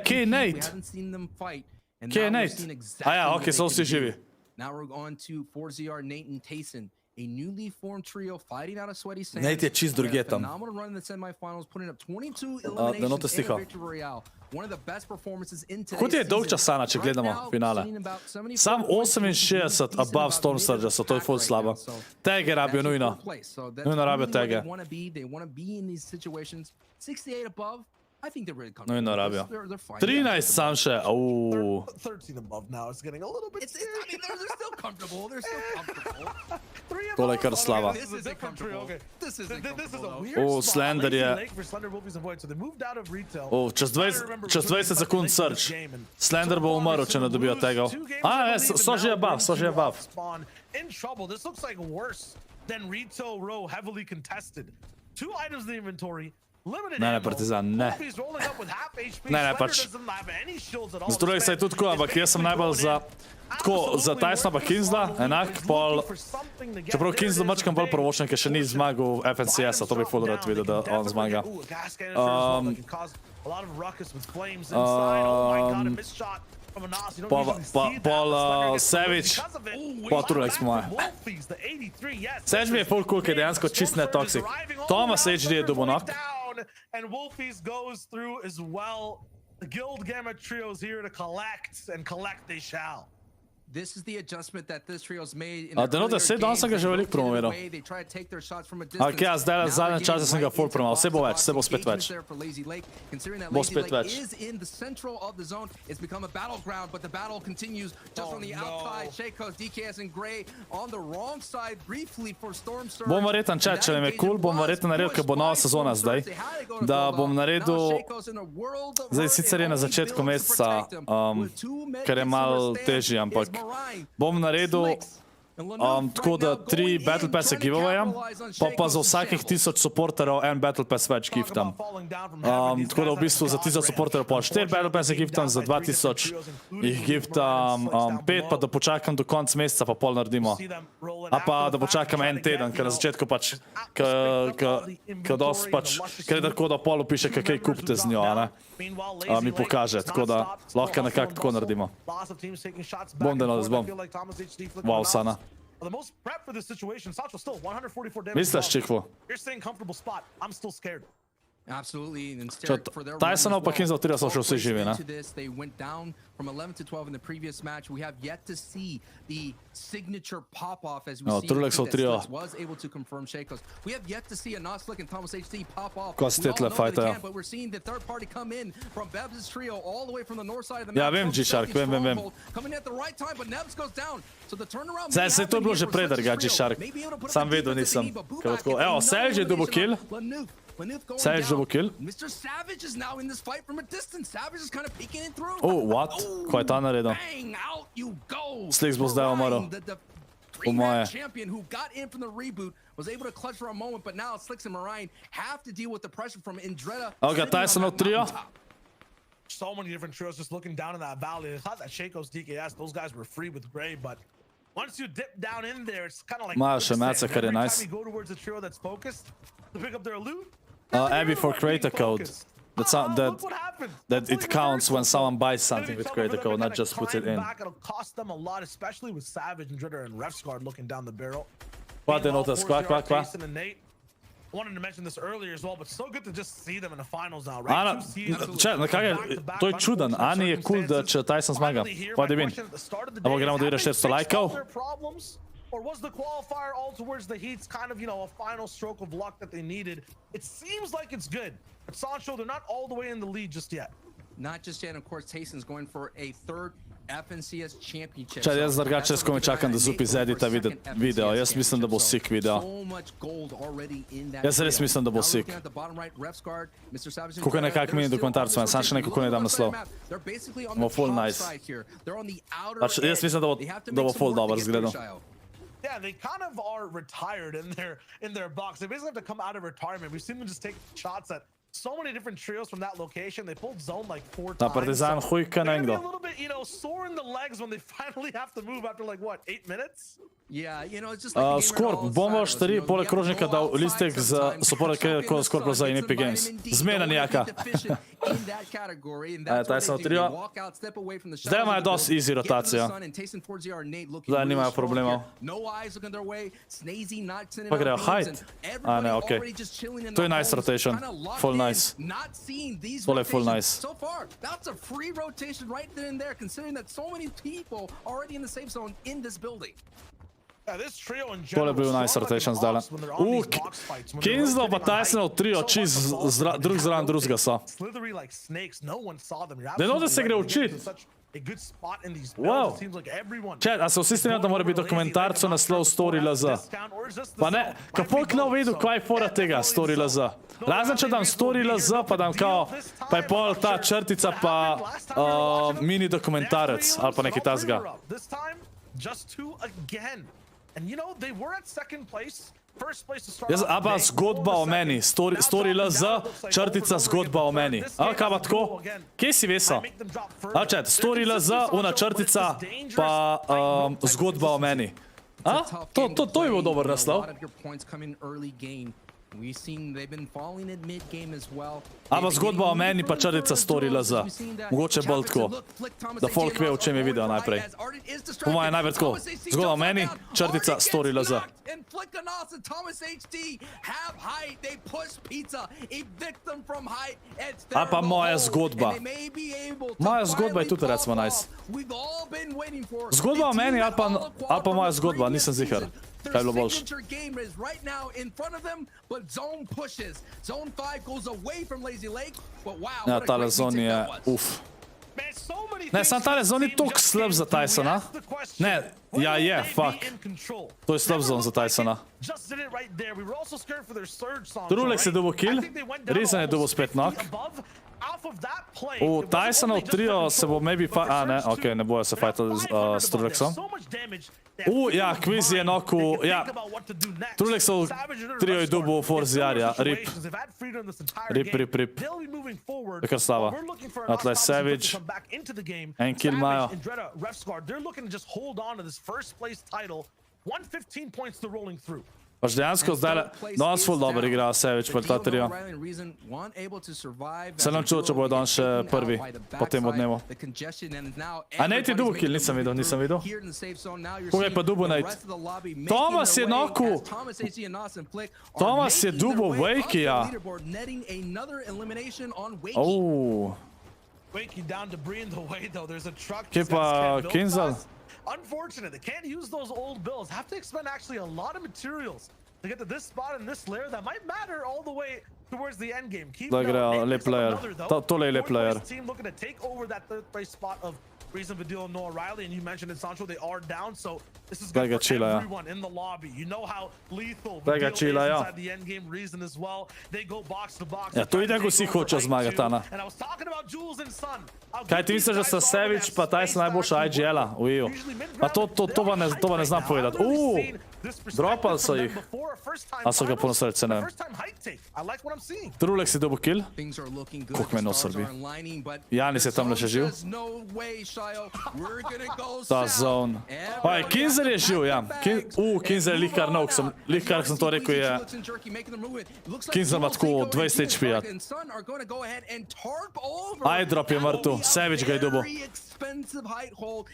je Nate? We haven't seen them fight. And Kje je now we've Nate? seen exactly A ja, what ok, they so can vsi do. živi. Now we're on to 4ZR, Nate and TaySon. A newly formed trio fighting out of Sweaty Sands. Nate je čist drugje tam. Phenomenal run in the semifinals, putting up 22 Denotes eliminations in tiho. a victory royale. One of the best performances in today's Kot je dolg season. čas, Sana, če gledamo finale. Sam 68 above Storm Surge, so to je full slabo. Tege rabijo nujno. Nujno rabijo tege. They want to be in these situations. 68 above. I think they're really comfortable. Nujno rabijo. They're fine. 13 sam še. 13 above now. It's getting a little bit scary. I mean, they're still comfortable. They're still comfortable. Tole je kar slava. This is a comfortable. Okay. This is a This is a comfortable. weird spot. Slender je. Lazy Lake for Slender Wolfies and Void. So they moved out of retail. Čez 20 sekund Surge. Slender bo umrl, če ne dobijo tega. So že above, so že above. In trouble. This looks like worse than retail row heavily contested. 2 items in the inventory. Ne, Partizan, ne. Ne, pač. Strojek se je tudi tako, ampak jaz sem najbolj za TaySona pa K1nzella, enak, pol, čeprav K1nzell mačkam bolj prvočen, ker še ni zmagal FNCS-a, to bi ful rad videl, da on zmaga. Pol Savage, pol Trulek smo moje. Savage mi je full cool, ker je dejansko čist ne toxic. Thomas HD je dobil knock. And Wolfies goes through as well. The Guild Gamma Trio's here to collect, and collect they shall. This is the adjustment that this trio's made in Denotes, vse danes sem ga že veliko promoviral. Ok, ja, zdaj zadnje čase sem ga full promoval, vse bo več, vse bo spet več. Bo spet več. Bom verjeten, če mi je cool, bom verjeten naredil, ker bo nova sezona zdaj, da bom naredil, zdaj sicer je na začetku meseca, ker je malo težji, ampak bom naredil tako da 3 Battle Pass-e giveawayam, pa za vsakih 1000 supporterov en Battle Pass več giftam. Tako da v bistvu za 1000 supporterov pa 4 Battle Pass-e giftam, za 2000 jih giftam 5, pa da počakam do konca meseca, pa pol naredimo. A pa da počakam en teden, ker na začetku pač, ker je tako da pol piše, kaj kupite z njo, ne? Mi pokaže, tako da lahko nekako tako naredimo. Bom Denotes, bom. Wow, Sana. The most prep for this situation, Sancho still 144 damage. Misliš, Čikvo? You're staying comfortable spot. I'm still scared. Absolutely. TaySonov pa K1nzell 3 so še vsi živi, ne? They went down from 11 to 12 in the previous match. We have yet to see the signature pop-off as we see that was able to confirm Shakos. We have yet to see a Noslick and Thomas HD pop off. We all know they can, but we're seeing the third party come in from Beb's trio all the way from the north side of the map. Ja, vem, G-Shark, vem. Coming at the right time, but Nebs goes down. So the turnaround Zdaj se je to bilo že predrga, G-Shark. Sam vedel nisem. Evo, Savage je dobil kill. Savage dobil kill. Mr. Savage is now in this fight from a distance. Savage is kind of peeking it through. Oh, what? Ko je ta naredil? Slicks bo zdaj umrl. Po moje. Champion who got in from the reboot was able to clutch for a moment, but now Slicks and Marine have to deal with the pressure from Indreda. Ok, TaySonov trio. So many different trios just looking down in that valley. It's not that Shakos, DKS, those guys were free with Gray, but once you dip down in there, it's kind of like every time you go towards a trio that's focused to pick up their loot. Abby for creator code. That it counts when someone buys something with creator code, not just puts it in. It'll cost them a lot, especially with Savage and Dritter and Refsguard looking down the barrel. Qua Denotes, qua. I wanted to mention this earlier as well, but so good to just see them in the finals now, right? To je čudan, Ani je cool, da če TaySon zmaga. What do you mean? Amo gremo da igraš 400 lajkov? Or was the qualifier all towards the Heat's kind of, you know, a final stroke of luck that they needed? It seems like it's good, but Sancho, they're not all the way in the lead just yet. Not just yet, and of course, TaySon's going for a third FNCS championship. Čaj, jaz drugače skome čakam, da Zupi zedita video. Jaz mislim, da bo sick video. Jaz res mislim, da bo sick. Kako nekak mini dokumentarcu, sam še nekako ne dam naslov. Bo full nice. Jaz mislim, da bo full dober zgledal. Yeah, they kind of are retired in their box. They basically have to come out of retirement. We've seen them just take shots at so many different trios from that location. They pulled zone like 4 times. Partizan hujka nekdo. They're a little bit, you know, sore in the legs when they finally have to move after like what, 8 minutes? Yeah, you know, it's just like Scorp, bomo štiri poleg krožnika dal listek za support ScorpLZ in Epic Games. Zmena nijaka. TaySonov trio. Zdaj imajo dosti easy rotacijo. Zdaj nimajo problemov. Pa grejo hide. A ne, okej. To je nice rotation. Full nice. Tole je full nice. So far, that's a free rotation right there and there, considering that so many people already in the safe zone in this building. Tole je bil nice rotation zdaj. K1nzell pa TaySonov trio čist drug zraven drugega so. Denotes se gre učit. Wow. Čet, a se vsi strinjajo, da mora biti dokumentarcu naslov ScorpLZ? Pa ne, kapok ne videl, kaj je fora tega ScorpLZ. Razen, če dam ScorpLZ, pa dam kao, pa je pol ta črtica pa mini dokumentarec, ali pa nekaj tasga. And you know, they were at second place First place to start Jaz, off a pa the day. zgodba o meni, story LZ, črtica zgodba o meni. A, kaj pa tako? Kje si veso? A, čet, story LZ, una črtica, pa zgodba o meni. A, to je bil dober naslov. We've seen they've been falling in mid game as well. A pa zgodba o meni, pa črtica story LZ. Mogoče bolj tako, da folk ve, o čem je video najprej. Po moje najbolj tako, zgodba o meni, črtica story LZ. A pa moja zgodba. Moja zgodba je tudi recimo nice. Zgodba o meni ali pa moja zgodba, nisem zihar. Kaj je bilo boljše? Ja, tale zon je, uf. Ne, sam tale zon je toliko slab za TaySona. Ne, ja je, fuck. To je slab zon za TaySona. Trulek je dobil kill, Reason je dobil spet knock. V TaySonov trio se bo maybe a ne, okej, ne bojo se fightali s Truleksom. Ja, Quiz je knockul, ja. Truleksov trio je dobil Forziarja, rip. Rip. Je kar slava. Atle Savage, en kill imajo. Pač dejansko zdaj, danes ful dobro igra Savage pa ta trio. Se nam čudo, če bojo danes še prvi po tem odnevu. A Nate je dobil kill, nisem videl. Koga je pa dobil Nate? Thomas je knockul! Thomas je dobil Wakey-ja. Kje pa K1nzell? Unfortunate, they can't use those old builds. Have to expend actually a lot of materials to get to this spot and this layer that might matter all the way towards the end game. Keep lep player. Tole je lep player. Team looking to take over that third place spot of Reason, Vidil, Noah Riley, and you mentioned in Sancho they are down, so this is good for everyone in the lobby. You know how lethal Vidil is inside the end game. Reason as well. They go box to box. Ja, to itak vsi hočejo zmagati, Ana. And I was talking about Jules and Sun. Kaj ti misliš, da sta Savage pa TaySon najboljša IGL-a v EU? Pa to pa ne znam povedati. Dropali so jih. A so ga ponosili, se ne vem. Trulek si dobil kill? Koliko me nos srbi. Janis je tamle še živ? Ta zone. Oj, K1nzell je živ, ja. K1nzell je lihkar sem to rekel je. K1nzell ima tako 20 HP-ja. Eyedrop je mrtev, Savage ga je dobil.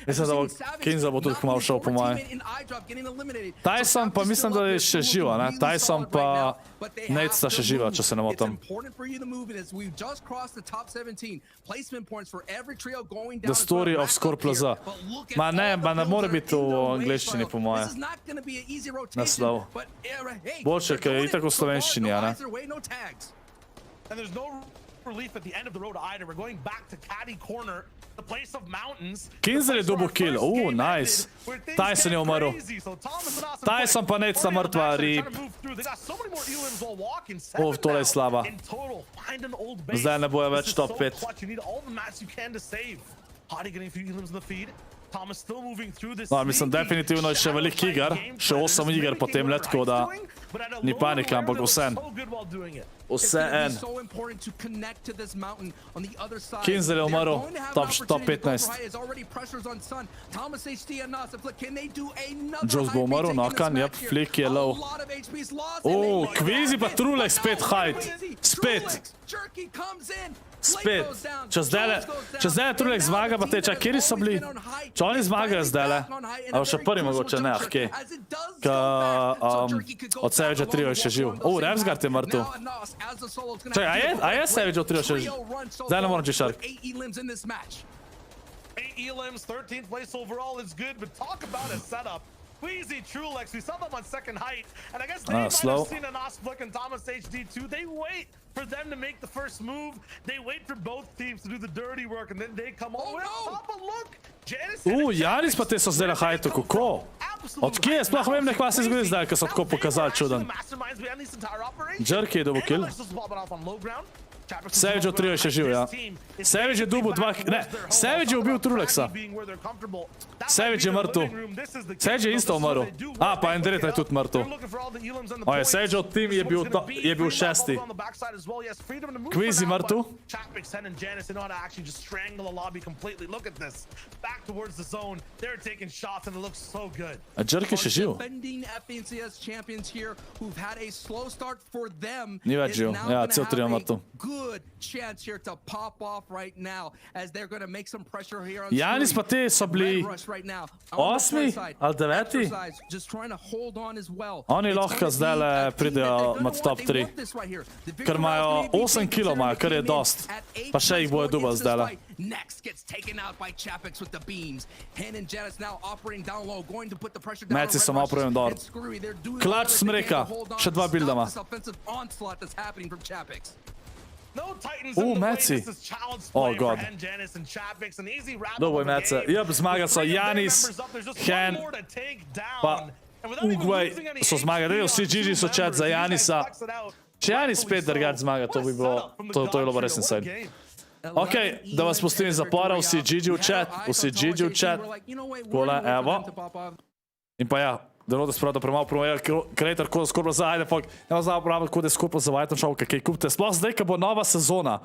Mislim, da bo K1nzell bo tudi kmalu šel po moje. TaySon pa mislim, da je še živa, ne? TaySon pa Nate sta še živa, če se ne motim. The story of ScorpLZ. Ma ne more biti v angleščini po moje. Naslov. Boljše, ker je itak v slovenščini, a ne? Relief at the end of the road either. We're going back to Caddy Corner, the place of mountains. K1nzell je dobil kill. Nice. TaySon je umrl. TaySon pa Nate sta mrtva, rip. Tole je slaba. Zdaj ne bojo več top 5. No, mislim, definitivno je še velik iger. Še 8 iger po tem let, tako da ni panika, ampak vsem. Vsem. K1nzell je umrl, top 15. Jules bo umrl, Nokan, jep, Flick je low. Quizy pa Trulek spet hide. Spet. Če zdaj Trulek zmaga, pa te čak, kjeri so bili? Če oni zmagajo zdaj, ali še prvi mogoče, ne, ahkej. Od Savage trio je še živ. Ravsgard je mrtev. Čakaj, a je Savage trio še živ? Zdaj ne moram G-Shark. 8 elims, 13th place overall is good, but talk about a setup. Queasy Trulex, we saw them on second height, and I guess they might have seen a Nos Flick and Thomas HD2. They wait for them to make the first move. They wait for both teams to do the dirty work, and then they come all the way up top. But look, Janis pa te so zdaj na hajtu, kako? Od kje? Sploh vem, nekva se zgodi zdaj, ko so tako pokazali čuden. Jerky je dobil kill. Savage je v trio še živ, ja. Savage je dubil dva... Ne, Savage je ubil Truleksa. Savage je mrtev. Savage je isto umrl. A, pa Endreta je tudi mrtev. Oje, Savage od tim je bil šesti. Quizy mrtev. A Jerk je še živ. Ni več živ. Ja, cel trio mrtev. Janis pa te so bili 8. ali 9. Oni lahko zdaj pridejo med top 3. Ker imajo 8 kilo, kar je dost. Pa še jih bojo dubali zdaj. Meci so malo problem dor. Klač smreka. Še 2 bildama. Meci. Oh god. Dobro je Mece. Jeb, zmagali so Janis, Hen, pa Ugvaj so zmagali. Vsi GG so chat za Janisa. Če Janis 5 drgač zmaga, to bi bilo, to je bilo res insane. Ok, da vas pustim iz zapora, vsi GG v chat, vsi GG v chat. Kole, evo. In pa ja, Denotes prav, da premalo promover, creator kod ScorpLZ, ajde fok, nema znamo pravi kod je ScorpLZ, vajtam šal, kakaj kupite. Sploh zdaj, kad bo nova sezona.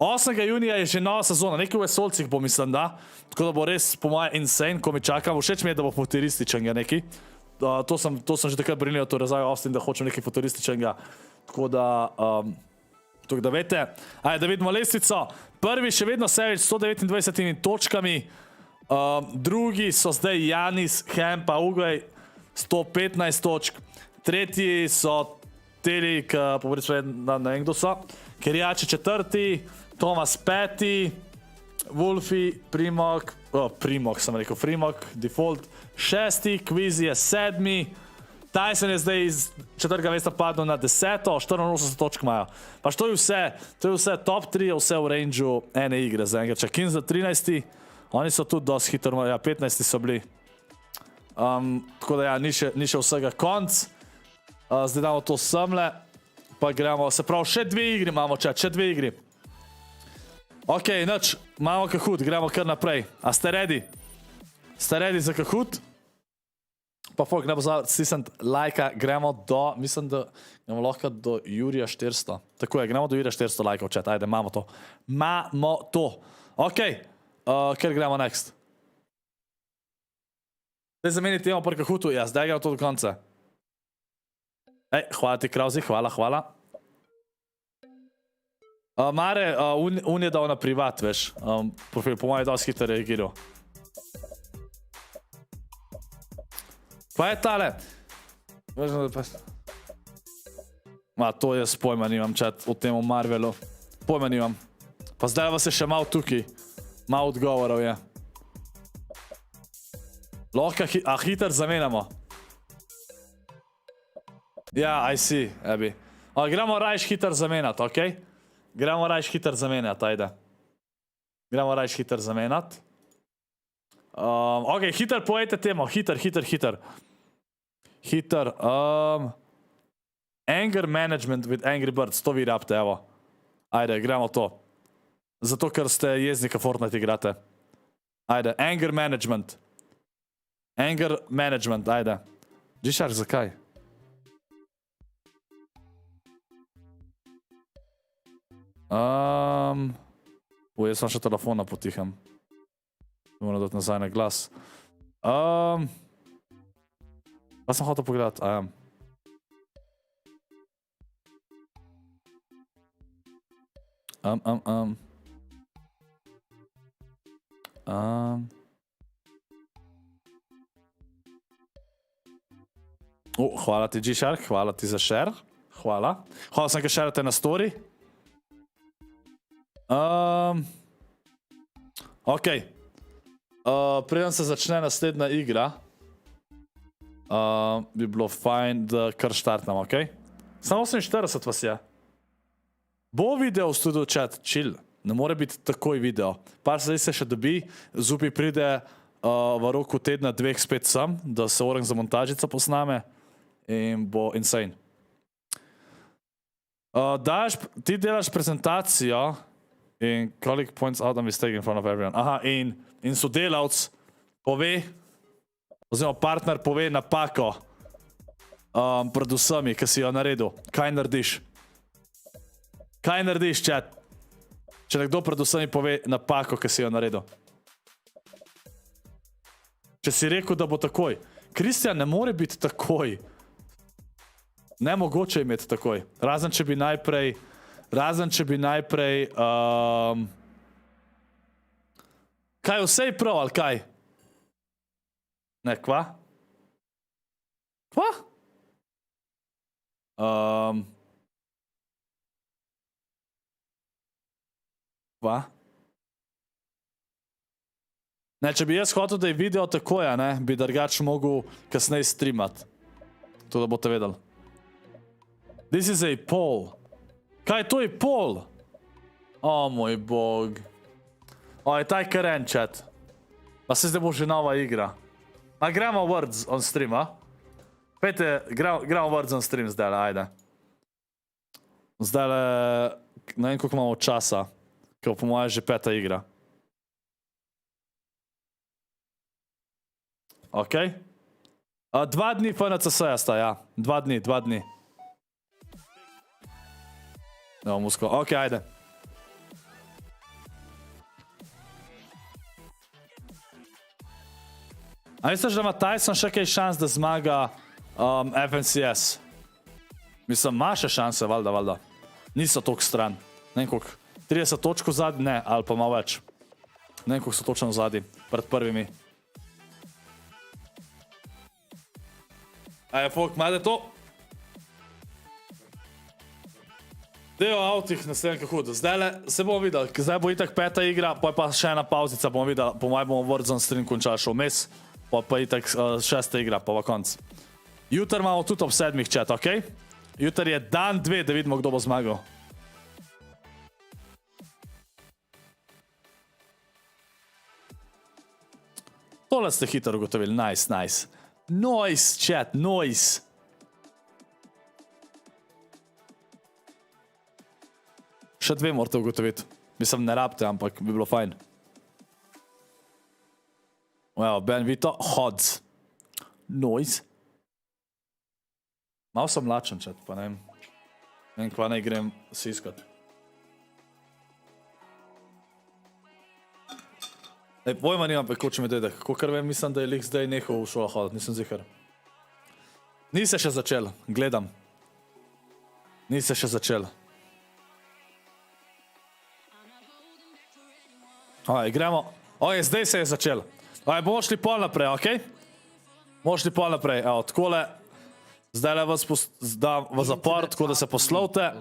8. junija je že nova sezona, nekaj v Vesolcih bo, mislim, da. Tako da bo res, po moje, insane, ko mi čakam. Všeč mi je, da bo futurističen neki. To sem že takrat brinil, to razvajo Austin, da hočem nekaj futurističenga. Tako da vete. Ajde, da vidimo lestvico. Prvi še vedno Savage s 129 točkami. Drugi so zdaj Janis, Hem pa Ugvaj 115 točk. Tretji so Teli, povrečujem, ne vem kdo so. Kerjači 4. Tomas 5. Wolfi, Primok, sem rekel Primok, Default 6. Quizy je 7. TaySon je zdaj iz 4. mesta padel na 10. 84 točk imajo. Pa to je vse top 3, vse v rangeu ene igre za enega. K1nzell 13. Oni so tudi dosti hitro, ja, 15 so bili. Tako da ja, ni še vsega konc. Zdaj damo to semle, pa gremo, se pravi, še 2 igri imamo, še 2 igri. Ok, nič, imamo Kahoot, gremo kar naprej. A ste ready? Ste ready za Kahoot? Pa folk, ne bo stisniti lajka, gremo do, mislim, da gremo lahko do Jurija 400. Tako je, gremo do Jurija 400 lajkov, chat, ajde, imamo to. Imamo to. Ok. Ker gremo next. Zdaj zameniti temo pri Kahootu, ja, zdaj gremo to do konca. Ej, hvala ti, Krauzi, hvala. Mare, un je dal na privat, veš, profil, po mojem dosti hitro reagiral. Pa je tale. Ma, to jaz pojma nimam, chat, v temu Marvelu. Pojma nimam. Pa zdaj vas je še malo tukaj. Malo odgovorov je. Lahko, a hiter zamenjamo. Ja, I see, Ebi. Gremo rajš hiter zamenjati, okej? Gremo rajš hiter zamenjati, ajde. Gremo rajš hiter zamenjati. Ok, hiter povejte temo, hiter. Hiter, anger management with Angry Birds, to vi rabite, evo. Ajde, gremo to. Zato, ker ste jezni, ka Fortnite igrate. Ajde, anger management. Anger management, ajde. G-Shark, zakaj? Jaz sem še telefona potiham. Moram dati nazaj na glas. Pa sem hotel pogledati, hvala ti, G-Shark, hvala ti za share. Hvala. Hvala sem, ker šerate na story. Ok. Preden se začne naslednja igra, bi bilo fajn, da kar štartnemo, ok? Samo 48 vas je. Bo video v studiu, chat, chill. Ne more biti takoj video. Par se zdaj se še dobi, Zupi pride v roku tedna 2 spet sem, da se Urnik za montažico posname in bo insane. Ti delaš prezentacijo in koliko points out of mistake in front of everyone. Aha, in sodelavc pove, oziroma partner pove napako pred vsemi, ki si jo naredil. Kaj narediš? Kaj narediš, chat? Če nekdo pred vsemi pove napako, ki si jo naredil. Če si rekel, da bo takoj. Kristjan ne more biti takoj. Nemogoče imeti takoj. Razen če bi najprej... Kaj, vse je prav, ali kaj? Ne, kva? Kva? Kva? Ne, če bi jaz hotel, da je video takoj, ne, bi drugače mogel kasneje streamati. To, da boste vedeli. This is a poll. Kaj, to je poll? O, moj bog. O, je taj K1nzell, chat. Pa se zdaj bo že nova igra. A gremo Words on stream, a? Pejte, gremo Words on stream zdaj, ajde. Zdaj, ne vem, koliko imamo časa. Ker po moje že 5. igra. Ok. 2 dni FNCS-ja sta, ja. 2 dni. Evo, musko. Ok, ajde. A misliš, da ima TaySon še kaj šans, da zmaga FNCS? Mislim, ima še šanse, valjda. Niso toliko stran. Ne vem, koliko. 30 točk zadnji, ne, ali pa malo več. Ne vem, koliko so točno zadnji, pred prvimi. Ajde, folk, majde to. Deo avtih, ne vem kako hudo. Zdaj se bomo videli, zdaj bo itak 5. igra, pa je pa še ena pauzica, bomo videli, po mojem bomo Words on stream končali še vmes, pa itak 6. igra, pa v konc. Jutr imamo tudi ob 7. chat, ok? Jutr je dan 2, da vidimo, kdo bo zmagal. Tole ste hitro ugotovili, nice. Noise, chat, noise. Še 2 morate ugotoviti. Mislim, ne rabite, ampak bi bilo fajn. Evo, Benvito, Hodz. Noise. Malo sem lačen, chat, pa ne vem, kva ne grem si iskat. Pojma nimam, pa koče mi dede. Kakor vem, mislim, da je lik zdaj nehal v šolo hoditi, nisem zihar. Ni se še začel, gledam. Ni se še začel. Gremo. Zdaj se je začel. Bomo šli pol naprej, okej? Bomo šli pol naprej, evo, takole. Zdaj vas dam v zapor, tako da se poslovite.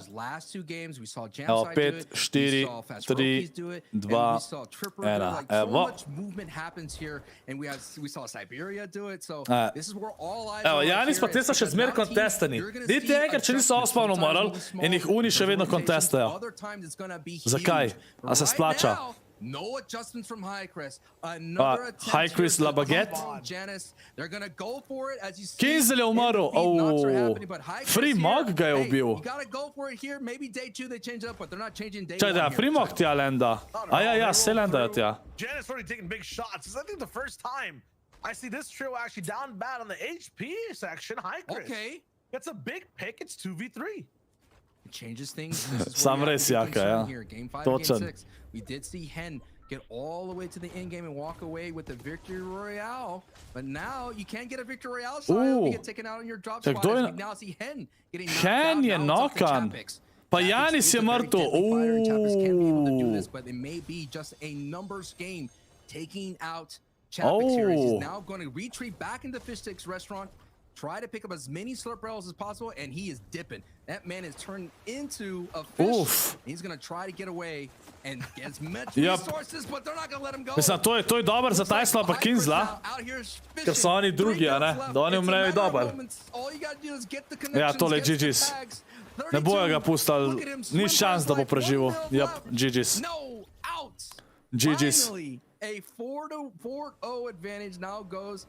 Evo, 5, 4, 3, 2, 1. Evo. Evo, Janis pa te so še zmer kontestani. Niti enkrat, če niso osmavno umrl in jih uni še vedno kontestajo. Zakaj? A se splača? No adjustments from High Chris. High Chris La Baguette. They're gonna go for it as you see. K1nzell je umrl. Free Mog ga je ubil. You gotta go for it here. Maybe day 2 they change it up, but they're not changing day 1. Čaj, da, Free Mog tja lenda. Ja, se lenda tja. Janus already taking big shots. This is, I think, the first time I see this trio actually down bad on the HP section. High Chris. Okay. It's a big pick. It's 2v3. It changes things. Sam res jaka, ja. Točen. We did see Hen get all the way to the end game and walk away with the victory royale, but now you can't get a victory royale shot. You get taken out on your drop spot. We now see Hen getting Hen je nokan. Pa Janis je mrtev. But it may be just a numbers game taking out Chapix here. He's now going to retreat back into Fish Sticks restaurant. Try to pick up as many slurp barrels as possible, and he is dipping. That man is turned into a fish. He's gonna try to get away and get as much resources, but they're not gonna let him go. Mislim, to je dober za TaySona pa K1nzella, ker so oni drugi, a ne? Da oni umrejo je dober. Ja, tole je GG's. Ne bojo ga pustali, ni šans, da bo preživel. GG's. GG's. A 4-0 advantage now goes.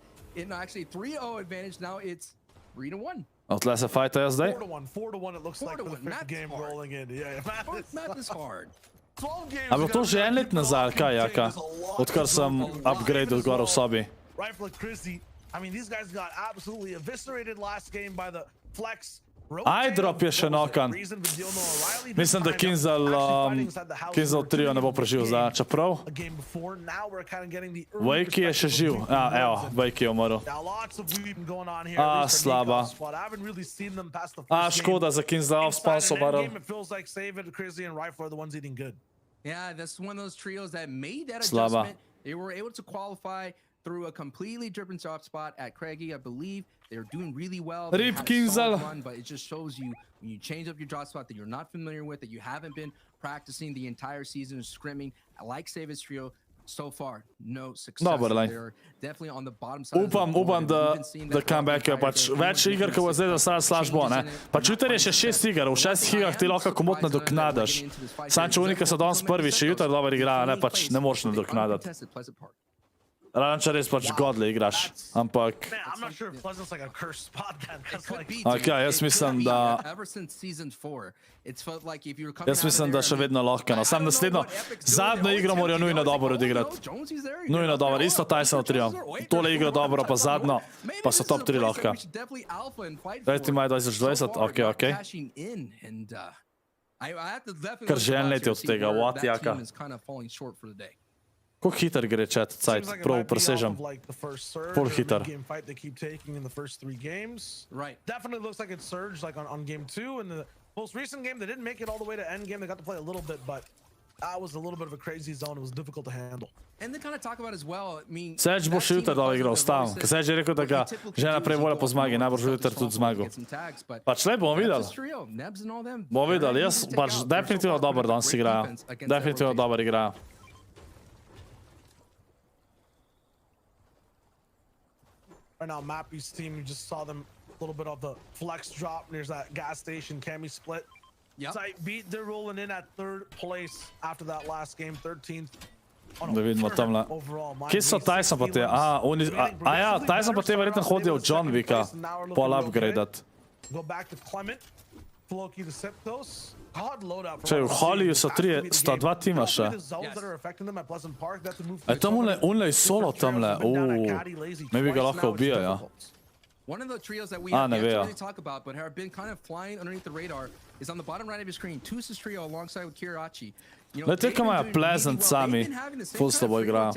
Actually 3-0 advantage. Now it's 3-1. Tle se fajtajo zdaj. 4-1 it looks like for the 4-1, fifth game that's hard. rolling in. Yeah, Math is hard. 12 games. A bilo to že en let nazaj, ali kaj, Jaka? Odkar sem upgradel gor v sobi. Rifle Chrissy. I mean, these guys got absolutely eviscerated last game by the flex. Ajdrop je še nokan. Mislim, da K1nzell trio ne bo preživel za, čeprav Vajki je še živ. Evo, Vajki je umrl. Slaba. Škoda za K1nzell, sponsor barrel. Yeah, that's one of those trios that made that Slaba. adjustment. They were able to qualify through a completely different drop spot at Craigie, I believe. They're doing really well. They Rip had a solid K1nzell. run, but it just shows you when you change up your drop spot that you're not familiar with, that you haven't been practicing the entire season scrimming. I like Savage trio so far. No success. Dobar lane. They're definitely on the bottom side. of the Upam, board, and da we've been seeing that comebackajo, entire pač day. več iger, ko bo zdaj da sad slažbo, ne. Pač jutri je še 6 iger, v 6 igrah ti lahko komot nadoknadaš. Sam če unika so danes prvi, še jutri dobro igrajo, ne, pač ne moreš nadoknadati. Uncontested Pleasant Park. Raden če res pač godle igraš, ampak... Man, I'm not sure if Pleasant's like a cursed spot then. That's like, Okay, jaz mislim, da... Ever since season 4, it's felt like if you were coming Jaz mislim, da še vedno lahko, no. Sam naslednjo, zadnjo igro morajo nujno dobro odigrati. Nujno dobro, isto TaySon trio. Tole igro dobro, pa zadnjo, pa so top 3 lahko. Daj ti maj 2020, okej. Kar že en let je od tega, what, Jaka? Koliko hiter gre chat, cajt, prav presežem. Pol hiter. Right. Definitely looks like it surged like on game 2. In the most recent game, they didn't make it all the way to end game. They got to play a little bit, but that was a little bit of a crazy zone. It was difficult to handle. And they kind of talk about as well, I mean, Sedž bo še jutri dal igro, stavim. Ker Sedž je rekel, da ga že naprej volja po zmagi, najbolj že jutri tudi zmagal. Pač le, bomo videli. Bomo videli, jaz pač definitivno dobro danes igrajo. Definitivno dobro igrajo. Right now, Mappy's team, you just saw them a little bit of the flex drop. There's that gas station Cammy split. Yep. Tight beat. They're rolling in at 3rd place after that last game, 13th. Da vidimo tamle. Kje so TaySon pa te? Ja, TaySon pa te verjetno hodijo v John Wicka pol upgradat. Go back to Clement. Floki the Septos. God loadout. Če v Hollyu so 2 tima še. A je tam unlej solo tamle? Ne bi ga lahko ubijal, ja. One of the trios that we have ne yet to vejo. really talk about, but have been kind of flying underneath the radar, is on the bottom right of your screen. Tusa's trio alongside with Kirachi. Le te, ko imajo Pleasant sami, ful s teboj igrajo.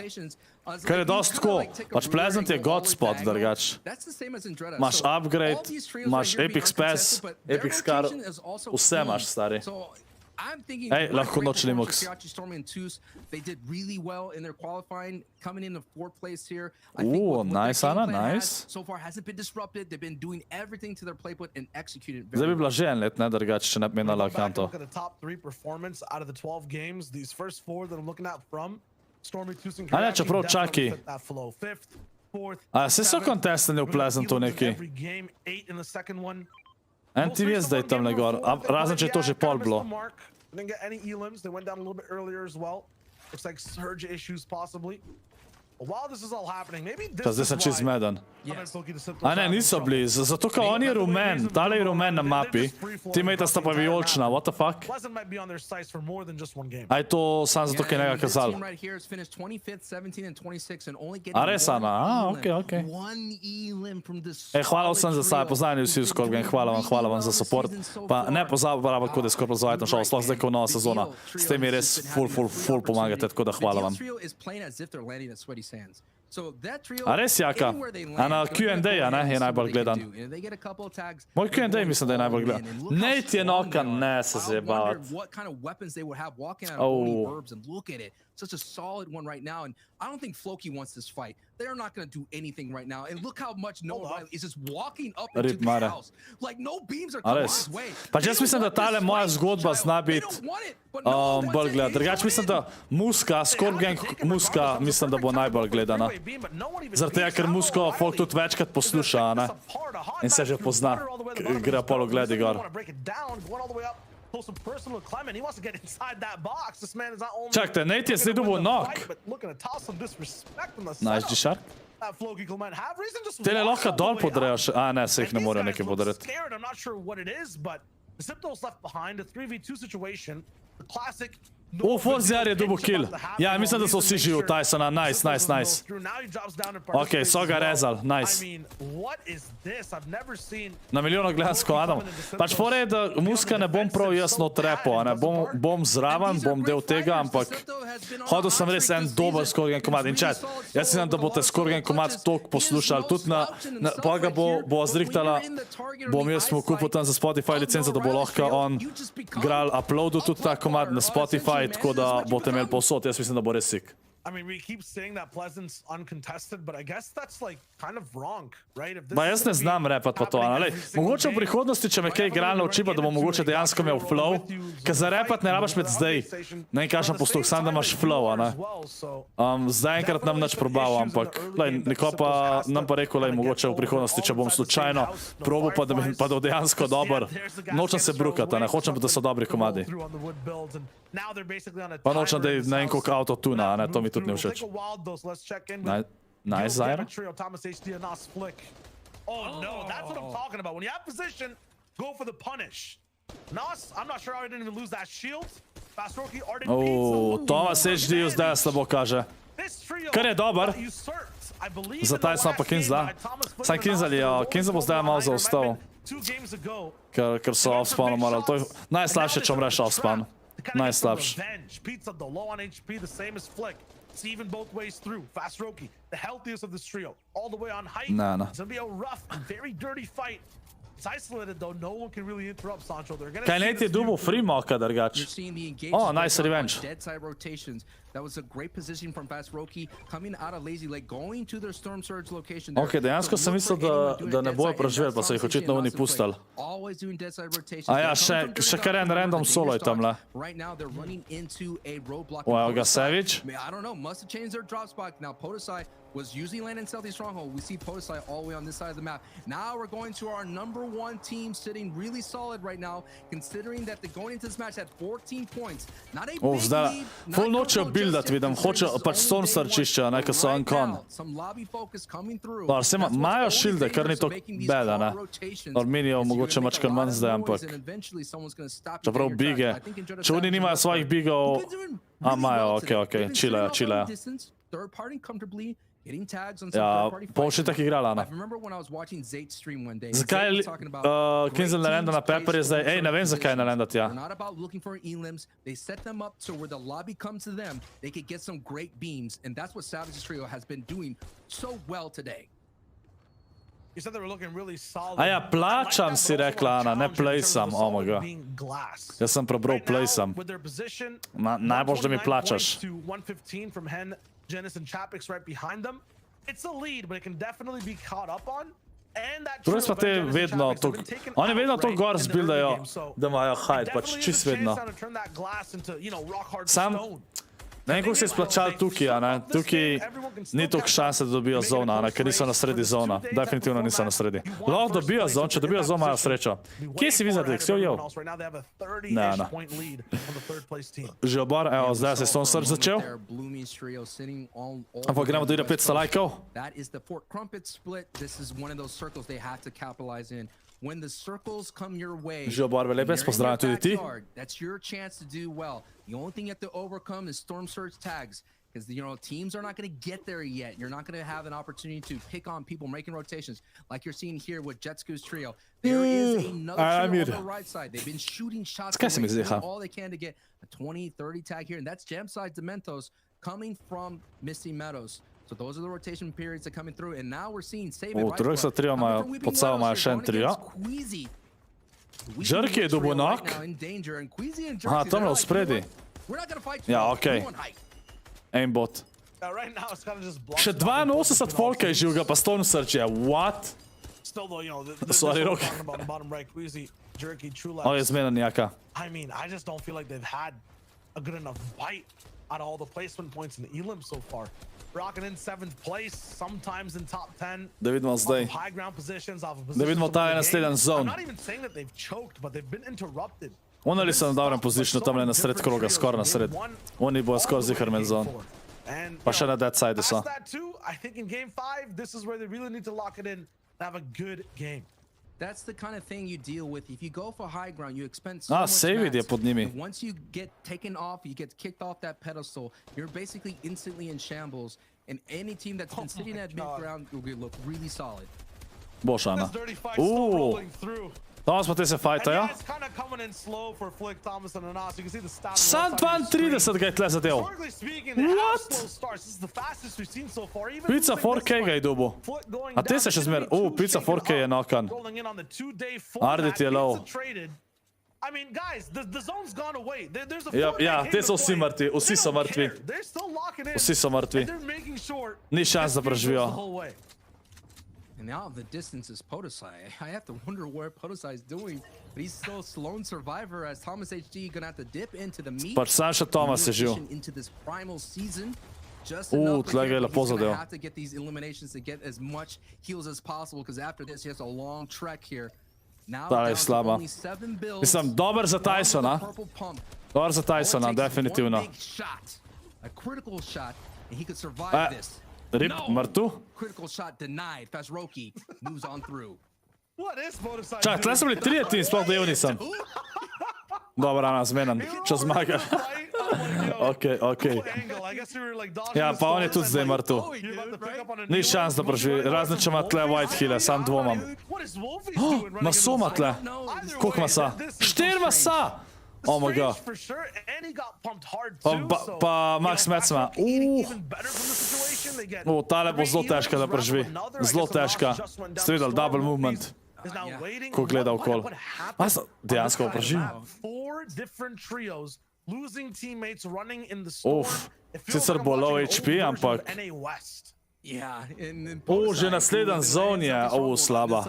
Kar je dost tako, pač Pleasant je god spot, drugač. Imaš upgrade, imaš Epic Spec, Epic Scar, vse imaš, stari. Ej, lahko noč Linux. They did really well in their qualifying, coming into 4th place here. Nice, Ana, nice. So far hasn't been disrupted. They've been doing everything to their playbook and executed Zdaj very bi bila že en let, ne, drugač, če ne bi menala kanto. Look at the top 3 performance out of the 12 games. These first 4 that I'm looking at from Stormy, TaySon, A ne, čeprav čaki. 5th, 4th. A vse so contestani v Pleasantu neki. Every game, 8 in the second one. En tim je zdaj tamle gor, razen če je to že pol bilo. Didn't get any elims. They went down a little bit earlier as well. Looks like surge issues possibly. But while this is all happening, maybe this Zdaj sem čist zmeden. A ne, niso bili, zato ker on je rumen, tale je rumen na mapi, teammate sta pa vijolična, what the fuck? Pleasant might be on their sights for more than just one game. A je to sam zato, ker je njega kazal. A res, Ana? Okej. Hvala vsem za saj, poznani vsi v ScorpLZ, hvala vam za support. Pa ne pozabite, kod je ScorpLZ šel, sploh zdaj, ko nova sezona. S tem mi res ful pomagate, tako da hvala vam. A res, Jaka? A na Q&A, ne, je najbolj gledan. Moj Q&A mislim, da je najbolj gledan. Nate je nokan, ne se zjebavati. Such a solid one right now, and I don't think Floki wants this fight. They're not going to do anything right now. And look how much Noah Riley is just walking up into the house. Like no beams are coming his way. Pa jaz mislim, da tale moja zgodba zna biti bolj gledana. Drugač mislim, da Muska, ScorpLZ Muska, mislim, da bo najbolj gledana. Zaradi tega, ker Musko folk tudi večkrat posluša, ne? In se že pozna, gre polo gledi gor. Čakajte, Nate je zdaj dobil knock. Nice, G-Shark. that Floki Clement have reason just Tele walk lahko all the dol way podrejo up. še. A ne, se jih ne And more these nekaj guys look podariti. scared. I'm not sure what it is, but the Sipto's left behind a 3v2 situation. The classic. O, Forziar je dobil kill. Ja, mislim, da so vsi živi od Taysona. Nice, nice, nice. Ok, so ga rezali, nice. Na milijono gledam s K1-om. Pač fora je, da muska ne bom prav jaz not repo, ne. Bom zraven, bom del tega, ampak hodil sem res en dober skorgen komad. In čet, jaz mislim, da boste skorgen komad toliko poslušali. Tudi pa ga bo zrihtala, bom jaz mu kupil tam za Spotify licenco, da bo lahko on gral uploadu tudi ta komad na Spotify, tako da boste imeli povsod. Jaz mislim, da bo res sick. I mean, we keep saying that Pleasant's uncontested, but I guess that's like kind of wrong, right? If this Ba jaz ne znam repat pa to, ali? Mogoče v prihodnosti, če me kaj igralno uči, pa da bom mogoče dejansko imel flow, ker za repat ne rabaš med zdaj. Ne vem, kakšen posluh, sam da imaš flow, ne? Zdaj enkrat nam nič probal, ampak neko pa nam pa rekel, mogoče v prihodnosti, če bom slučajno probil, pa da bo dejansko dober. Nočem se brukati, ne? Hočem pa, da so dobri komadi. Pa nočem, da je na en koliko autotuna, ne? To mi tudi ne všeč. Nice, Zaira. Oh no, that's what I'm talking about. When you have position, go for the punish. Nas, I'm not sure how he didn't even lose that shield. Fastroki already beats Thomas HD zdaj slabo kaže. Kar je dober. Za TaySona pa K1nzella. Sam K1nzell bo zdaj malo zaostal. Ker so off-spawnu morali. To je najslabše, če umreš off-spawn. Najslabše. It's even both ways through. Fastroki, the healthiest of this trio, all the way on height. Nah. It's gonna be a rough and very dirty fight. It's isolated though. No one can really interrupt Sancho. They're gonna. Kaj je dubo free moka drugač. Oh, nice revenge. Dead side rotations. That was a great position from Fastroki coming out of Lazy Lake, going to their Storm Surge location. Ok, dejansko sem mislil, da ne bojo preživeli, pa so jih očitno oni pustili. A ja, še kar en random solo je tam le. Wow, ga Savage. I don't know, must have changed their drop spot. Now Podosai was usually landing Stealthy Stronghold. We see Podosai all the way on this side of the map. Now we're going to our #1 team sitting really solid right now, considering that they're going into this match at 14 points. Not a big lead. Full nočejo buildat, vidim. Hočejo pač Storm Surge iščejo, ne, ker so uncon. Dobar, se imajo šilde, kar ni to beda, ne. Arminijo mogoče mačkar manj zdaj, ampak. Čeprav bige. Če oni nimajo svojih bigov. A, imajo, ok, chillajo. Ja, bom še tako igrala, ne. Zakaj K1nzell ne lenda na Pepper je zdaj? Ej, ne vem zakaj ne lenda tja. A ja, plačam si rekla, Ana, ne playsam, oh my god. Jaz sem prebral playsam. Najbolj, da mi plačaš. Genesis and Chapix right behind them. It's a lead, but it can definitely be caught up on. And that Oni vedno to gor zbildajo, da imajo hide, pač čist vedno. Sam, ne vem, kako se je splačal tukaj, ne? Tukaj ni toliko šanse, da dobijo zona, ne? Ker niso na sredi zona. Definitivno niso na sredi. Lahko dobijo zon, če dobijo zon, imajo srečo. Kje si Wizard League? Si jo? Ne. Že obor, evo, zdaj se je Storm Surge začel. Ampak gremo do 500 lajkov. When the circles come your way, pozdravljam tudi ti. That's your chance to do well. The only thing you have to overcome is Storm Surge tags, because teams are not going to get there yet. You're not going to have an opportunity to pick on people making rotations like you're seeing here with Jetsku's trio. There is another trio on the right side. They've been shooting shots away, doing all they can to get a 20-30 tag here, and that's Jamside Dementos coming from Misty Meadows. So those are the rotation periods that are coming through, and now we're seeing save it. Trojk sa trio imajo, pod sabo imajo še en trio. Jerky je dobil knock. Aha, tam je v spredi. Ja, okej. Aimbot. Še 82 folka je živega, pa Storm Surge je. What? Sorry, Rok. O, je zmena nijaka. I mean, I just don't feel like they've had a good enough bite out of all the placement points in the Elim so far. Rocking in 7th place, sometimes in top 10. Da vidimo zdaj. High ground positions, off of Da vidimo ta je naslednjen zone. I'm not even saying that they've choked, but they've been interrupted. Oni so na dobrem pozicionu, tam le na sred kroga, skoraj na sred. Oni bojo skoraj zihar med zone. And Pa še na dead side so. past that too, I think in game 5, this is where they really need to lock it in and have a good game. That's the kind of thing you deal with. If you go for high ground, you expend so Ah, much Savid je mats, pod njimi. and once you get taken off, you get kicked off that pedestal, you're basically instantly in shambles. And any team that's been sitting at mid ground will look really solid. Boš, Ana. This dirty fight still rolling through. Tam smo te se And fajta, yeah, ja? it's kind of coming in slow for Flick, Thomas, and Anas. You can see the stats. Sam 32 ga je tle zadev. Historically speaking, they have What? slow starts. This is the fastest we've seen so far. Even Pizza losing this 4K ga je fight, dobil. Flick going A te down, se še it's gonna zmer... be two Pizza shaken 4K je up, nokan. rolling in on the 2-day Ardit format. je low. Pizza traded. I mean, guys, the zone's gone away. There's a Ja, 4-day ja, game te so to vsi play. mrtvi, vsi They so don't mrtvi. care. They're still locking in. Vsi so mrtvi. And they're making sure Ni šans, da this feud goes the preživijo. whole way. And now the distance is Podosai. I have to wonder what Podosai is doing. But he's still a lone survivor as Thomas HD gonna have to dip into the meat. Pač sam še Thomas je živ. Into this primal season. Just Tle enough ga je here, lepo he's gonna zadel. have to get these eliminations to get as much heals as possible because after this he has a long trek here. Now Ta down je to slaba. only 7 builds. Mislim, dober za Tysona. Purple pump. Dober za Tysona, All it takes is one definitivno. big shot, a critical shot, and he could survive this. Rip, No! mrtu. Critical shot denied. Fazroki moves on through. What is Bodosai Čak, tle so bili 3 tim, sploh dojel nisem. Dobar, Ana, zmenen. Če zmaga. Okej. Ja, pa on je tudi zdaj mrtev. Ni šans, da preživi. Razen, če ima tle Whitehille, sam dvomam. Maso ima tle. Koliko masa? 4 masa! Oh my god. Pa Max Metz ima. Tale bo zelo težka, da preživi. Zelo težka. Ste videli, double movement. Ko gleda okol. Dejansko bo preživel. Sicer bo low HP, ampak... Že naslednji zon je, slaba.